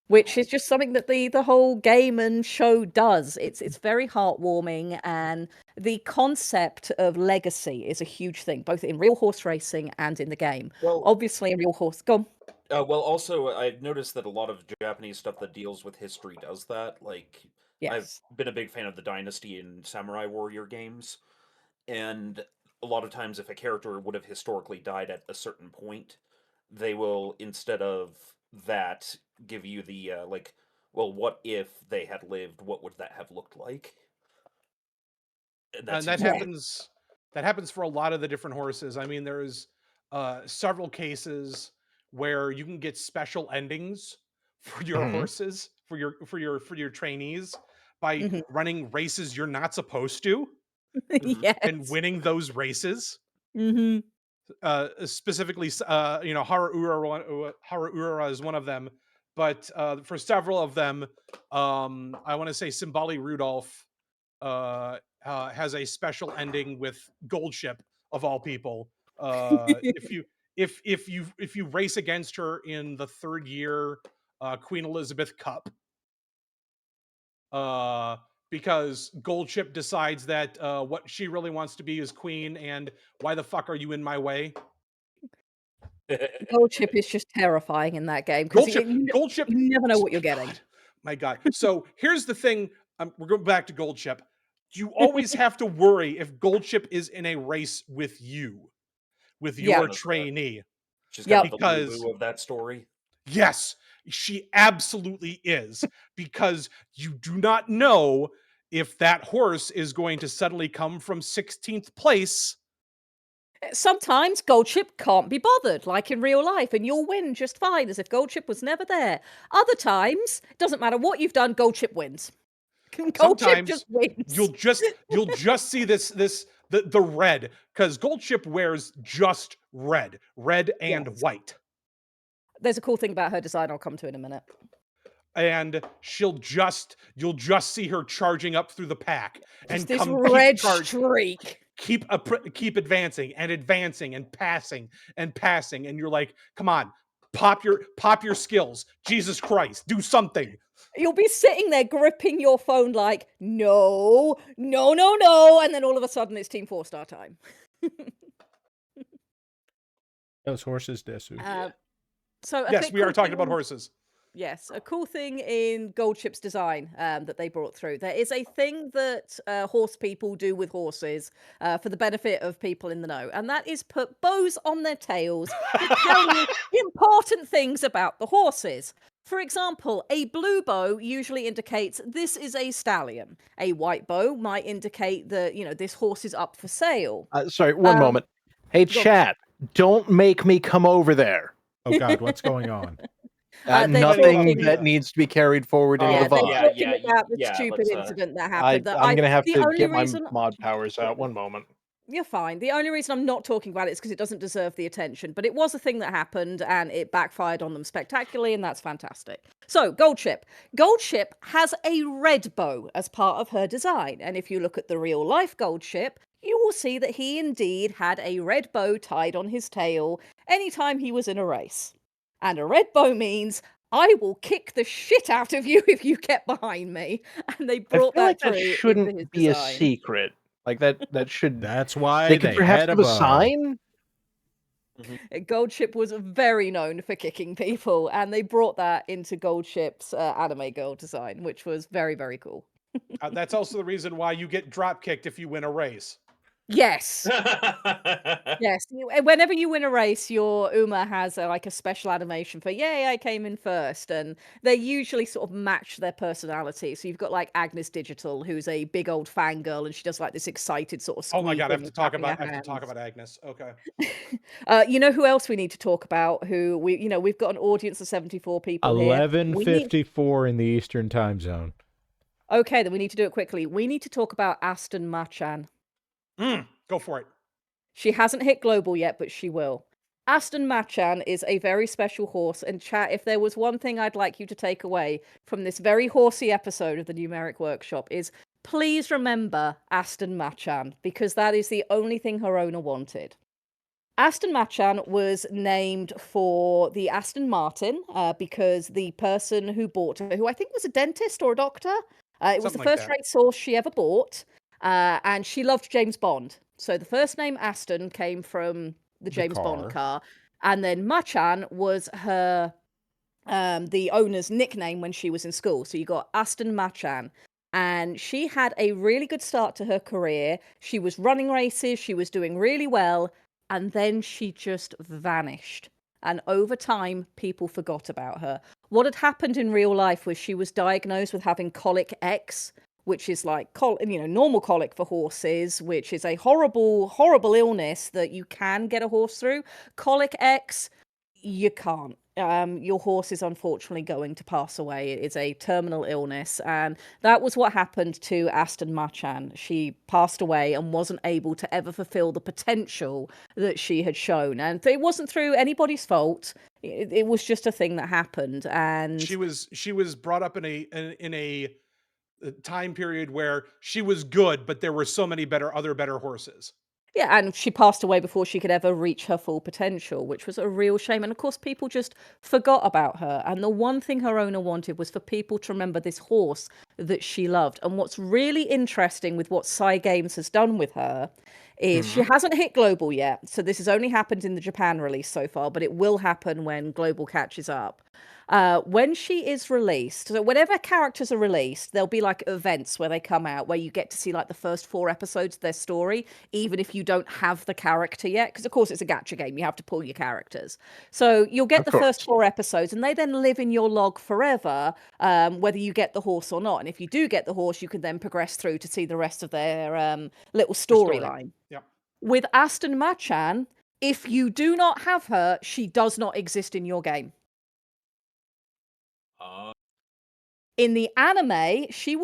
Which is just something that the whole game and show does. It's very heartwarming, and the concept of legacy is a huge thing, both in real horse racing and in the game. Well, obviously, in real horse, go on. Well, also, I've noticed that a lot of Japanese stuff that deals with history does that. Like, Yes. I've been a big fan of the Dynasty and Samurai Warrior games, and a lot of times if a character would have historically died at a certain point, they will, instead of that, give you the, well, what if they had lived? What would that have looked like? And that happens for a lot of the different horses. I mean, there's several cases where you can get special endings for your horses, for your trainees by Mhm. running races you're not supposed to and Yes. winning those races. Mhm. Specifically, Haruura is one of them, but for several of them, I want to say Simbali Rudolph has a special ending with Goldship of all people. If you race against her in the third year Queen Elizabeth Cup, because Goldship decides that what she really wants to be is queen, and why the fuck are you in my way? Goldship is just terrifying in that game because Goldship, Goldship, you never know what you're getting. God, my God. So here's the thing. We're going back to Goldship. You always have to worry if Goldship is in a race with you, with Yeah. your trainee. She's Yep. kind of the Lubu of that story. Yes, she absolutely is, because you do not know if that horse is going to suddenly come from 16th place. Sometimes Goldship can't be bothered, like in real life, and you'll win just fine, as if Goldship was never there. Other times, doesn't matter what you've done, Goldship wins. Goldship just wins. You'll just see the red, because Goldship wears just red and Yes. white. There's a cool thing about her design I'll come to in a minute. And you'll just see her charging up through the pack and This red streak. keep advancing and passing, and you're like, come on, pop your skills, Jesus Christ, do something. You'll be sitting there gripping your phone like, no, and then all of a sudden it's Team 4-star time. Those horses, Desu. So yes, we are talking about horses. Yes, a cool thing in Goldship's design that they brought through. There is a thing that horse people do with horses for the benefit of people in the know, and that is put bows on their tails to tell you important things about the horses. For example, a blue bow usually indicates this is a stallion. A white bow might indicate that, this horse is up for sale. Sorry, one moment. Hey, chat, don't make me come over there. Oh, God, what's going on? Nothing that needs to be carried forward into the VOD. They're talking about the stupid incident that happened. I'm going to have to get my reason... mod powers out. One moment. You're fine. The only reason I'm not talking about it is because it doesn't deserve the attention. But it was a thing that happened, and it backfired on them spectacularly, and that's fantastic. So, Goldship. Goldship has a red bow as part of her design. And if you look at the real-life Goldship, you will see that he indeed had a red bow tied on his tail anytime he was in a race. And a red bow means, I will kick the shit out of you if you get behind me. And they brought that through. That shouldn't be a secret. Like that should. That's why they could perhaps have a sign. Goldship was very known for kicking people, and they brought that into Goldship's anime girl design, which was very, very cool. That's also the reason why you get drop kicked if you win a race. Yes. Yes. Whenever you win a race, your Uma has a special animation for, yay, I came in first. And they usually sort of match their personality. So you've got like Agnes Digital, who's a big old fangirl, and she does like this excited sort of Oh my God, I have to talk about Agnes. Okay. You know who else we need to talk about? Who we've got an audience of 74 people 11:54 in the Eastern time zone. Okay, then we need to do it quickly. We need to talk about Aston Machan. Go for it. She hasn't hit global yet, but she will. Aston Machan is a very special horse, and chat, if there was one thing I'd like you to take away from this very horsey episode of the Numeric Workshop is please remember Aston Machan, because that is the only thing her owner wanted. Aston Machan was named for the Aston Martin because the person who bought her, who I think was a dentist or a doctor, it was the first racehorse she ever bought. And she loved James Bond. So the first name Aston came from the James Bond car. And then Machan was her, the owner's nickname when she was in school. So you got Aston Machan. And she had a really good start to her career. She was running races. She was doing really well. And then she just vanished. And over time, people forgot about her. What had happened in real life was she was diagnosed with having colic X, which is like normal colic for horses, which is a horrible, horrible illness that you can get a horse through. Colic X, you can't. Your horse is unfortunately going to pass away. It is a terminal illness, and that was what happened to Aston Marchan. She passed away and wasn't able to ever fulfill the potential that she had shown, and it wasn't through anybody's fault. It was just a thing that happened, and she was brought up in a time period where she was good, but there were so many other better horses. Yeah, and she passed away before she could ever reach her full potential, which was a real shame. And of course, people just forgot about her. And the one thing her owner wanted was for people to remember this horse that she loved. And what's really interesting with what Cygames has done with her is she hasn't hit global yet. So this has only happened in the Japan release so far, but it will happen when global catches up. When she is released, so whenever characters are released, there'll be like events where they come out where you get to see like the first 4 episodes of their story, even if you don't have the character yet. Because of course it's a gacha game, you have to pull your characters. So you'll get the first 4 episodes, and they then live in your log forever, whether you get the horse or not. And if you do get the horse, you can then progress through to see the rest of their little storyline. Yep. With Aston Marchan, if you do not have her, she does not exist in your game. In the anime, she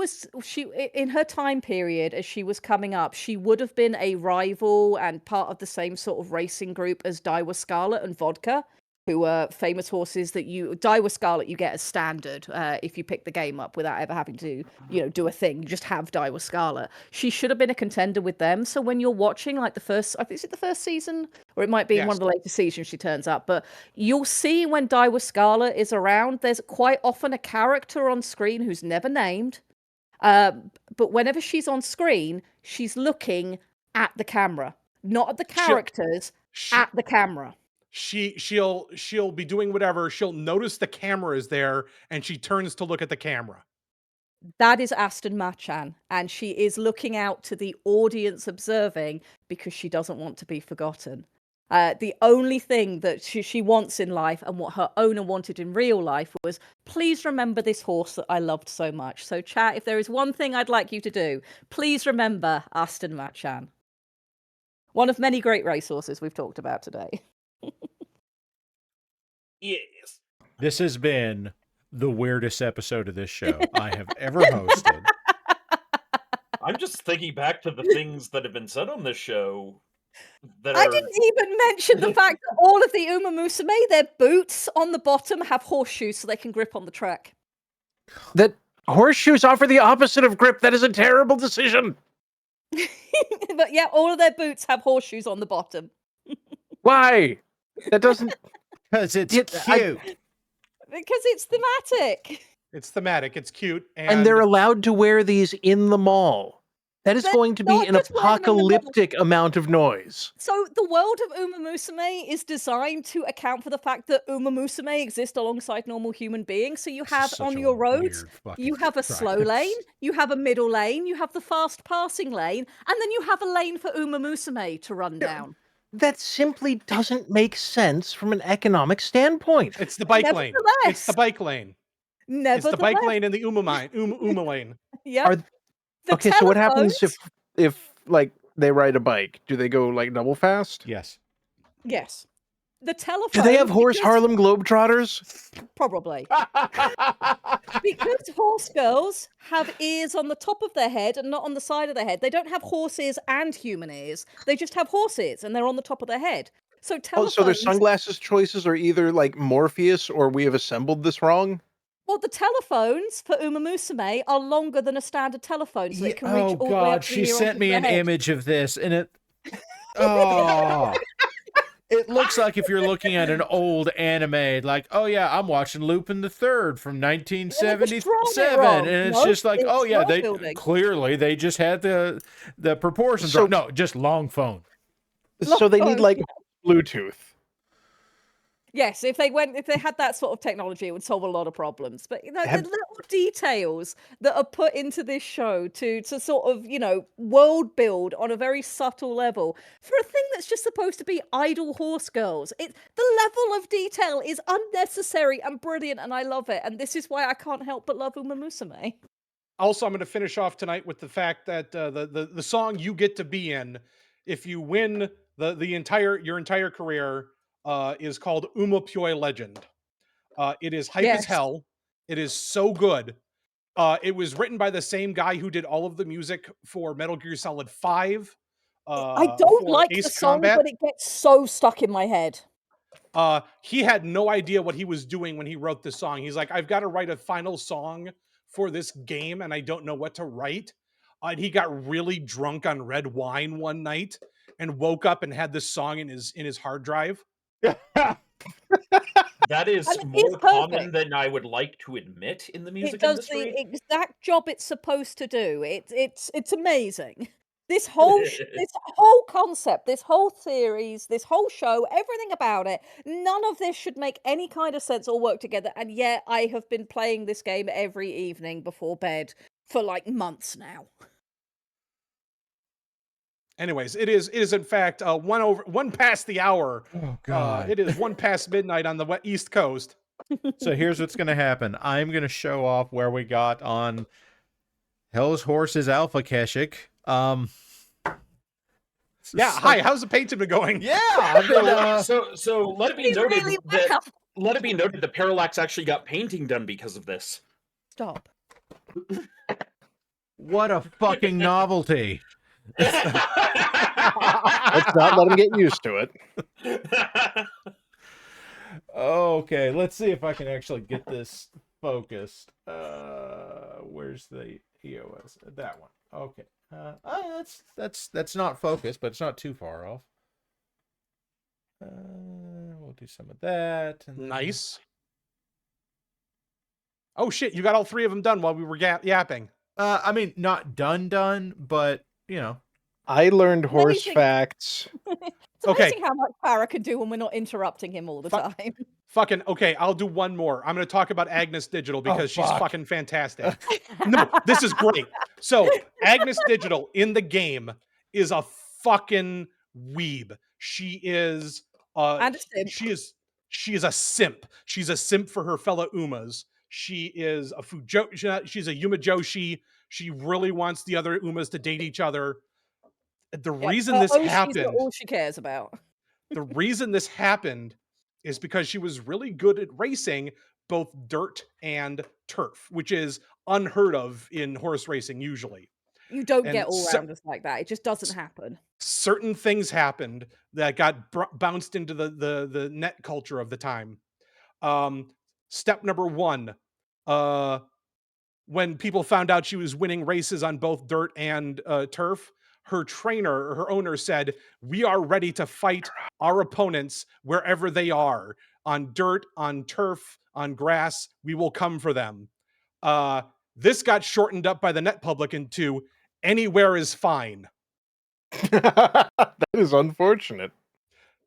in her time period as she was coming up, she would have been a rival and part of the same sort of racing group as Daiwa Scarlet and Vodka, who are famous horses that Daiwa Scarlet you get as standard if you pick the game up without ever having to, do a thing. You just have Daiwa Scarlet. She should have been a contender with them. So when you're watching like is it the first season? Or it might be one of the later seasons she turns up. But you'll see when Daiwa Scarlet is around, there's quite often a character on screen who's never named. But whenever she's on screen, she's looking at the camera. Not at the characters, at the camera. She'll be doing whatever. She'll notice the camera is there, and she turns to look at the camera. That is Aston Marchan, and she is looking out to the audience observing because she doesn't want to be forgotten. The only thing that she wants in life, and what her owner wanted in real life, was please remember this horse that I loved so much. So chat, if there is one thing I'd like you to do, please remember Aston Marchan. One of many great racehorses we've talked about today. Yes. This has been the weirdest episode of this show I have ever hosted. I'm just thinking back to the things that have been said on this show. I didn't even mention the fact that all of the Uma Musume, their boots on the bottom have horseshoes so they can grip on the track. That horseshoes offer the opposite of grip. That is a terrible decision. But yeah, all of their boots have horseshoes on the bottom. Why? That doesn't... Because it's cute. Because it's thematic. It's thematic. It's cute. And they're allowed to wear these in the mall. That is going to be an apocalyptic amount of noise. So the world of Uma Musume is designed to account for the fact that Uma Musume exist alongside normal human beings. So you have on your roads, you have a slow lane, you have a middle lane, you have the fast passing lane, and then you have a lane for Uma Musume to run down. That simply doesn't make sense from an economic standpoint. It's the bike lane. It's the bike lane. It's the bike lane and the Uma lane. Yeah. Okay, so what happens if like they ride a bike? Do they go like double fast? Yes. Yes. The telephone. Do they have horse Harlem Globetrotters? Probably. Because horse girls have ears on the top of their head and not on the side of their head. They don't have horse ears and human ears. They just have horse ears and they're on the top of their head. So telephones... so their sunglasses choices are either like Morpheus or we have assembled this wrong? Well, the telephones for Uma Musume are longer than a standard telephone, so it can reach all the way up to she sent me an image of this, and it... It looks like if you're looking at an old anime, like, oh yeah, I'm watching Lupin the Third from 1977, and it's just like, oh yeah, they just had the proportions wrong. No, just long phone. So they need like Bluetooth. Yes, if they had that sort of technology, it would solve a lot of problems. But the little details that are put into this show to sort of, world build on a very subtle level for a thing that's just supposed to be idle horse girls. The level of detail is unnecessary and brilliant, and I love it. And this is why I can't help but love Uma Musume. Also, I'm going to finish off tonight with the fact that the song "You Get to Be In," if you win your entire career, is called Uma Pyoy Legend. It is hype as Yes. hell. It is so good. It was written by the same guy who did all of the music for Metal Gear Solid 5. I don't For like Ace the song, Combat. but it gets so stuck in my head. He had no idea what he was doing when he wrote this song. He's like, I've got to write a final song for this game, and I don't know what to write. And he got really drunk on red wine one night and woke up and had this song in his hard drive. That is And more it's common perfect. than I would like to admit in the It music does industry. the exact job it's supposed to do. It's amazing. This whole concept, this whole series, this whole show, everything about it, none of this should make any kind of sense or work together. And yet, I have been playing this game every evening before bed for like months now. Anyways, it is in fact one past the hour. Oh God! It is one past midnight on the East Coast. So here's what's going to happen. I'm going to show off where we got on Hell's Horses Alpha Keshik. Yeah, hi. How's the painting been going? Yeah, I've been, so let it be He's noted really that well. let it be noted that Parallax actually got painting done because of this. Stop. what a fucking novelty. Let's not let him get used to it. Okay, let's see if I can actually get this focused. Where's the EOS? That one. Okay. That's not focused, but it's not too far off. We'll do some of that. And nice. Oh shit! You got all three of them done while we were yapping. I mean, not done, but you know. I learned horse facts. It's amazing how much Farah can do when we're not interrupting him all the time. Fucking okay, I'll do one more. I'm going to talk about Agnes Digital because she's fuck. fucking fantastic. No, this is great. So Agnes Digital in the game is a fucking weeb. She is And a simp. she is a simp. She's a simp for her fellow Umas. She is a she's a Yuma Joshi. She really wants the other Umas to date each other. The reason this happened, all she cares about. The reason this happened is because she was really good at racing both dirt and turf, which is unheard of in horse racing usually. You don't get all-rounders like that. It just doesn't happen. Certain things happened that got bounced into the net culture of the time. Step number one, when people found out she was winning races on both dirt and turf, her trainer or her owner said, "We are ready to fight our opponents wherever they are, on dirt, on turf, on grass. We will come for them." This got shortened up by the net public into "anywhere is fine." That is unfortunate.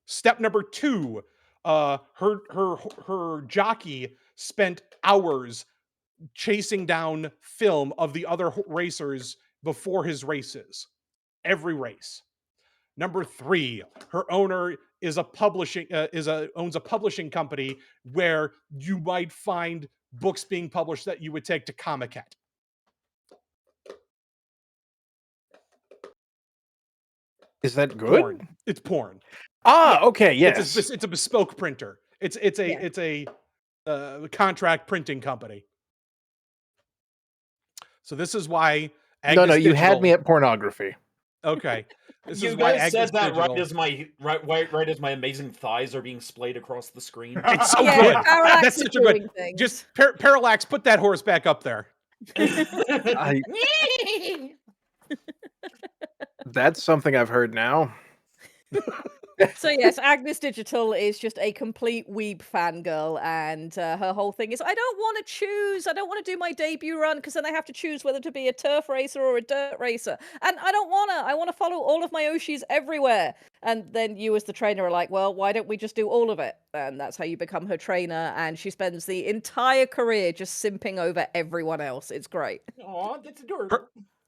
Step number two, her jockey spent hours chasing down film of the other racers before his races. Every race. Number three, her owner is owns a publishing company where you might find books being published that you would take to Comiket. Is that good? Porn. It's porn. Okay, yes. It's a bespoke printer. It's a contract printing company. So this is why Agnes Digital, you had me at pornography. Okay. This you is guys why said that right as my amazing thighs are being splayed across the screen. It's so good. That's such a good. Things. Just Parallax, put that horse back up there. That's something I've heard now. So yes, Agnes Digital is just a complete weeb fangirl, and her whole thing is, I don't want to choose. I don't want to do my debut run because then I have to choose whether to be a turf racer or a dirt racer, and I don't want to. I want to follow all of my Oshis everywhere. And then you, as the trainer, are like, well, why don't we just do all of it? And that's how you become her trainer. And she spends the entire career just simping over everyone else. It's great. Aw, that's adorable.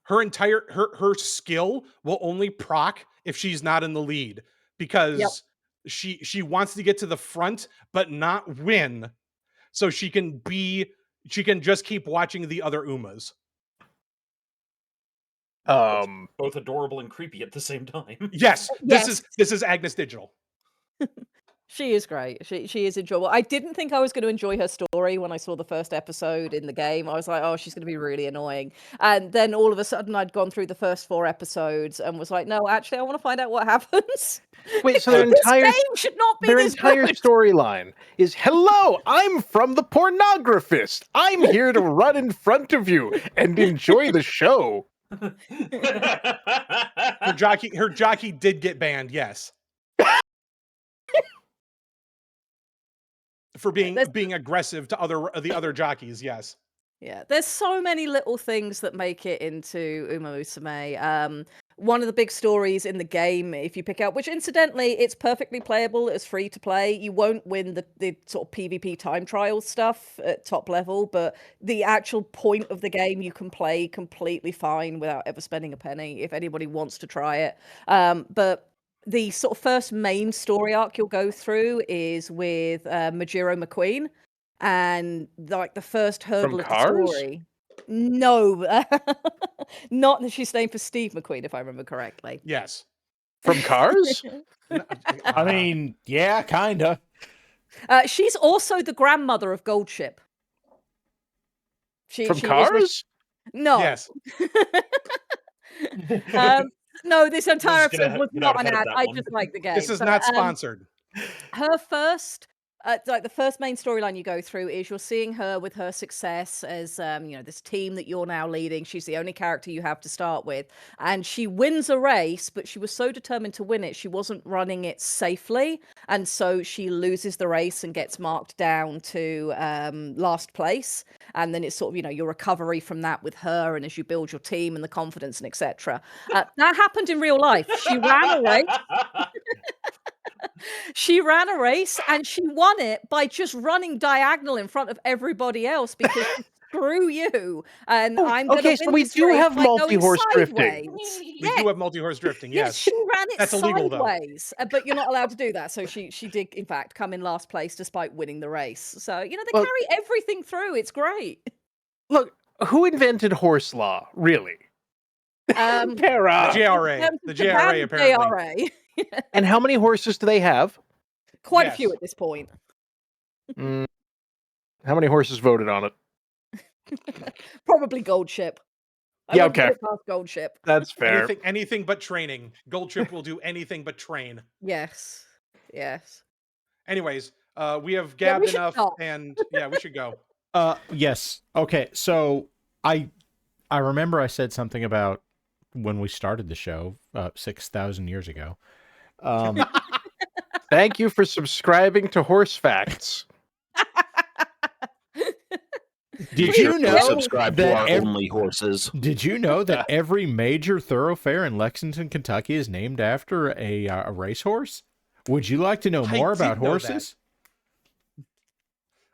Her entire her skill will only proc if she's not in the lead. Because she wants to get to the front but not win, so she can just keep watching the other Umas. Both adorable and creepy at the same time. Yes, this is Agnes Digital. She is great. She is enjoyable. I didn't think I was going to enjoy her story when I saw the first episode in the game. I was like, oh, she's going to be really annoying. And then all of a sudden, I'd gone through the first 4 episodes and was like, no, actually, I want to find out what happens. Wait, so their entire game should not be their this entire good. storyline is, hello, I'm from the pornographist. I'm here to run in front of you and enjoy the show. Her jockey did get banned, yes. For being aggressive to the other jockeys, yes. Yeah, there's so many little things that make it into Uma Musume. One of the big stories in the game, if you pick out, which incidentally, it's perfectly playable, it's free to play. You won't win the sort of PvP time trial stuff at top level, but the actual point of the game you can play completely fine without ever spending a penny if anybody wants to try it. But the sort of first main story arc you'll go through is with Majiro McQueen, and like the first hurdle of the story. No, not that she's named for Steve McQueen, if I remember correctly. Yes. From Cars? I mean, yeah, kinda. She's also the grandmother of Goldship. From Cars? No. Yes. No, this entire episode was not an ad. I just like the game. This is not sponsored. Her first, like the first main storyline you go through is you're seeing her with her success as, this team that you're now leading. She's the only character you have to start with, and she wins a race, but she was so determined to win it, she wasn't running it safely, and so she loses the race and gets marked down to last place. And then it's sort of, your recovery from that with her, and as you build your team and the confidence and etc. That happened in real life. She ran a race. She ran a race and she won it by just running diagonal in front of everybody else because screw you. And I'm going to win so we this do race have by going multi-horse drifting. sideways. We do have multi-horse drifting, yes. She ran it That's illegal, though. sideways, but you're not allowed to do that. So she did, in fact, come in last place despite winning the race. So, they carry everything through. It's great. Look, who invented horse law, really? Para. The JRA, apparently. JRA. And how many horses do they have? Quite a few at this point. How many horses voted on it? Probably Goldship. Yeah, okay. Goldship. That's fair. Anything but training. Goldship will do anything but train. Yes. Anyways, we have gabbed enough, stop. and we should go. Yes. Okay. So I remember I said something about when we started the show 6,000 years ago. Thank you for subscribing to Horse Facts. Did you know subscribe to our only horses? Did you know that every major thoroughfare in Lexington, Kentucky is named after a racehorse? Would you like to know more about horses?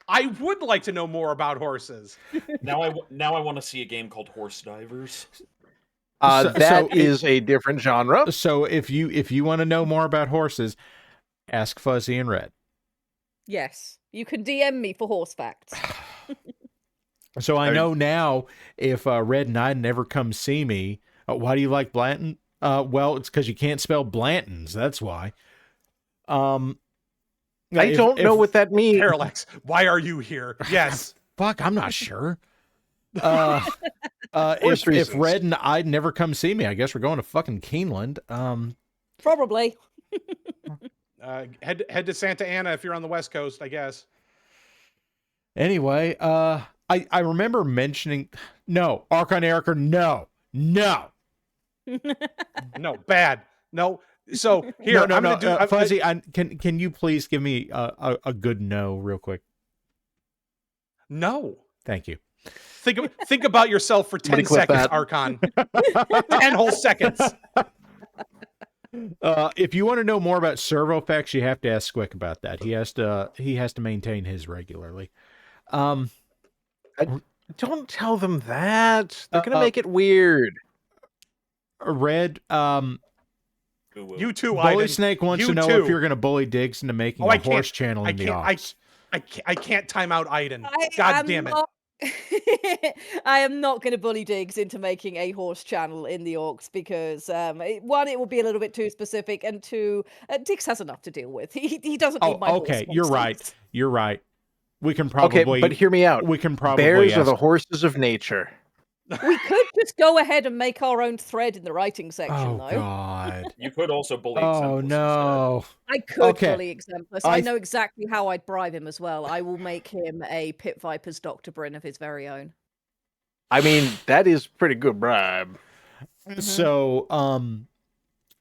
I would like to know more about horses. Now I want to see a game called Horse Divers. That is a different genre. So if you want to know more about horses, ask Fuzzy and Red. Yes, you can DM me for horse facts. So I know now if Red and I never come see me, why do you like Blanton? Well, it's because you can't spell Blantons. That's why. I don't know what that means. Parallax, why are you here? Yes. Fuck, I'm not sure. If Red and I'd never come see me, I guess we're going to fucking Keeneland. Probably. Head to Santa Ana if you're on the West Coast, I guess. Anyway, I remember mentioning Archon Erica, no, no, bad, no. So here, no, Fuzzy, can you please give me a good no real quick? No, thank you. Think about yourself for 10 seconds, Archon. 10 whole seconds. If you want to know more about servo effects, you have to ask Squick about that. He has to maintain his regularly. Don't tell them that. They're gonna make it weird. Red, you too, Bully Snake wants to know if you're gonna bully Diggs into making a horse channel in the office. I can't time out Aiden. God damn it. I am not going to bully Diggs into making a horse channel in the Orcs because one, it will be a little bit too specific, and two, Diggs has enough to deal with. He doesn't need my horse okay. You're right. nonsense. You're right. We can Okay, probably. but hear me out. We can probably. Bears are ask- the horses of nature. We could just go ahead and make our own thread in the writing section, Oh though. God. You could also bully Oh Exemplus no. I could Okay. bully Exemplus. I know exactly how I'd bribe him as well. I will make him a Pit Viper's Dr. Bryn of his very own. I mean, that is pretty good bribe. So,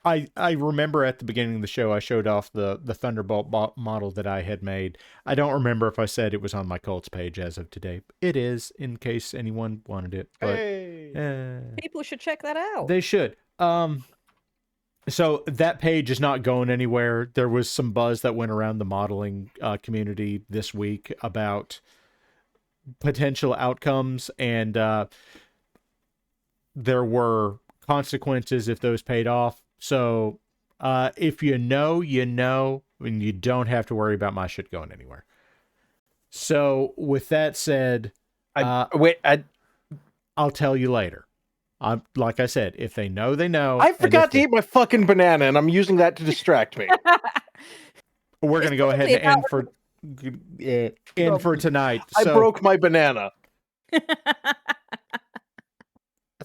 I remember at the beginning of the show I showed off the Thunderbolt model that I had made. I don't remember if I said it was on my Colts page as of today. It is, in case anyone wanted it. But People should check that out. they should. So that page is not going anywhere. There was some buzz that went around the modeling community this week about potential outcomes, and there were consequences if those paid off. So if you know, and you don't have to worry about my shit going anywhere. So with that said, I'll tell you later. Like I said, if they know, they know. I forgot to eat my fucking banana, and I'm using that to distract me. We're going to go ahead and end for tonight. I broke my banana.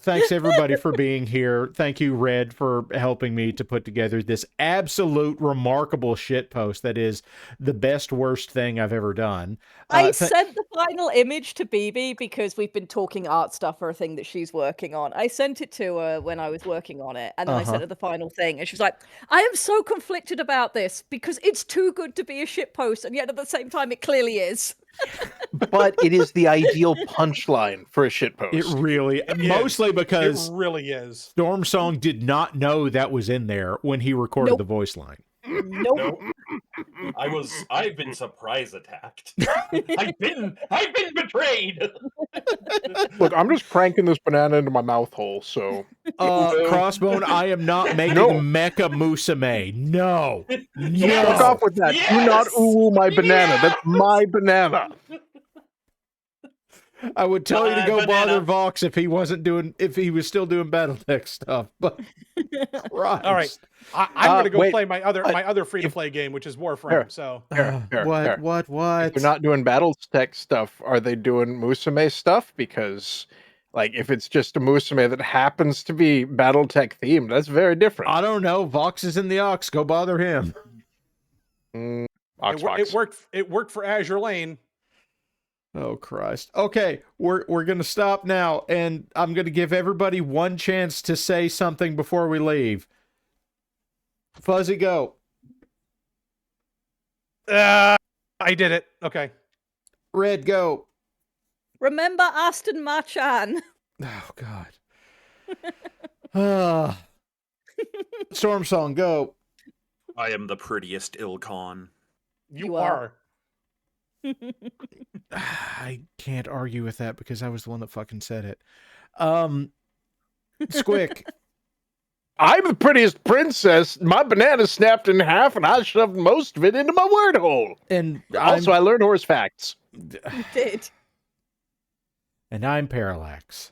Thanks everybody for being here. Thank you, Red, for helping me to put together this absolute remarkable shit post that is the best worst thing I've ever done. I sent the final image to BB because we've been talking art stuff for a thing that she's working on. I sent it to her when I was working on it, and then I sent her the final thing, and she was like, I am so conflicted about this because it's too good to be a shit post, and yet at the same time it clearly is. But it is the ideal punchline for a shitpost. It really, mostly because it really is. Storm Song did not know that was in there when he recorded the voice line. Nope. I've been surprise attacked. I've been betrayed. Look, I'm just cranking this banana into my mouth hole, so. Crossbone, I am not making Mecha Musume. No. Fuck off with that. Do not ooh my banana. That's my banana. I would tell you to go bother Vox if he was still doing BattleTech stuff, but Christ. All right. I'm going to go play my other free-to-play game, which is Warframe. What? If they're not doing BattleTech stuff, are they doing Musume stuff? Because, like, if it's just a Musume that happens to be BattleTech themed, that's very different. I don't know. Vox is in the Ox. Go bother him. It worked for Azure Lane. Oh Christ. Okay, we're gonna stop now, and I'm gonna give everybody one chance to say something before we leave. Fuzzy, go. I did it. Okay. Red, go. Remember Aston Marchan. Oh God. Storm Song, go. I am the prettiest Ilcon. You are. I can't argue with that because I was the one that fucking said it. Squick. I'm the prettiest princess. My banana snapped in half, and I shoved most of it into my word hole. And also, I learned horse facts. You did. And I'm Parallax.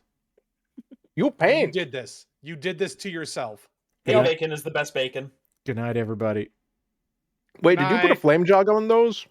You pain. You did this. You did this to yourself. Bacon is the best bacon. Good night, everybody. Wait, did you put a flame jog on those?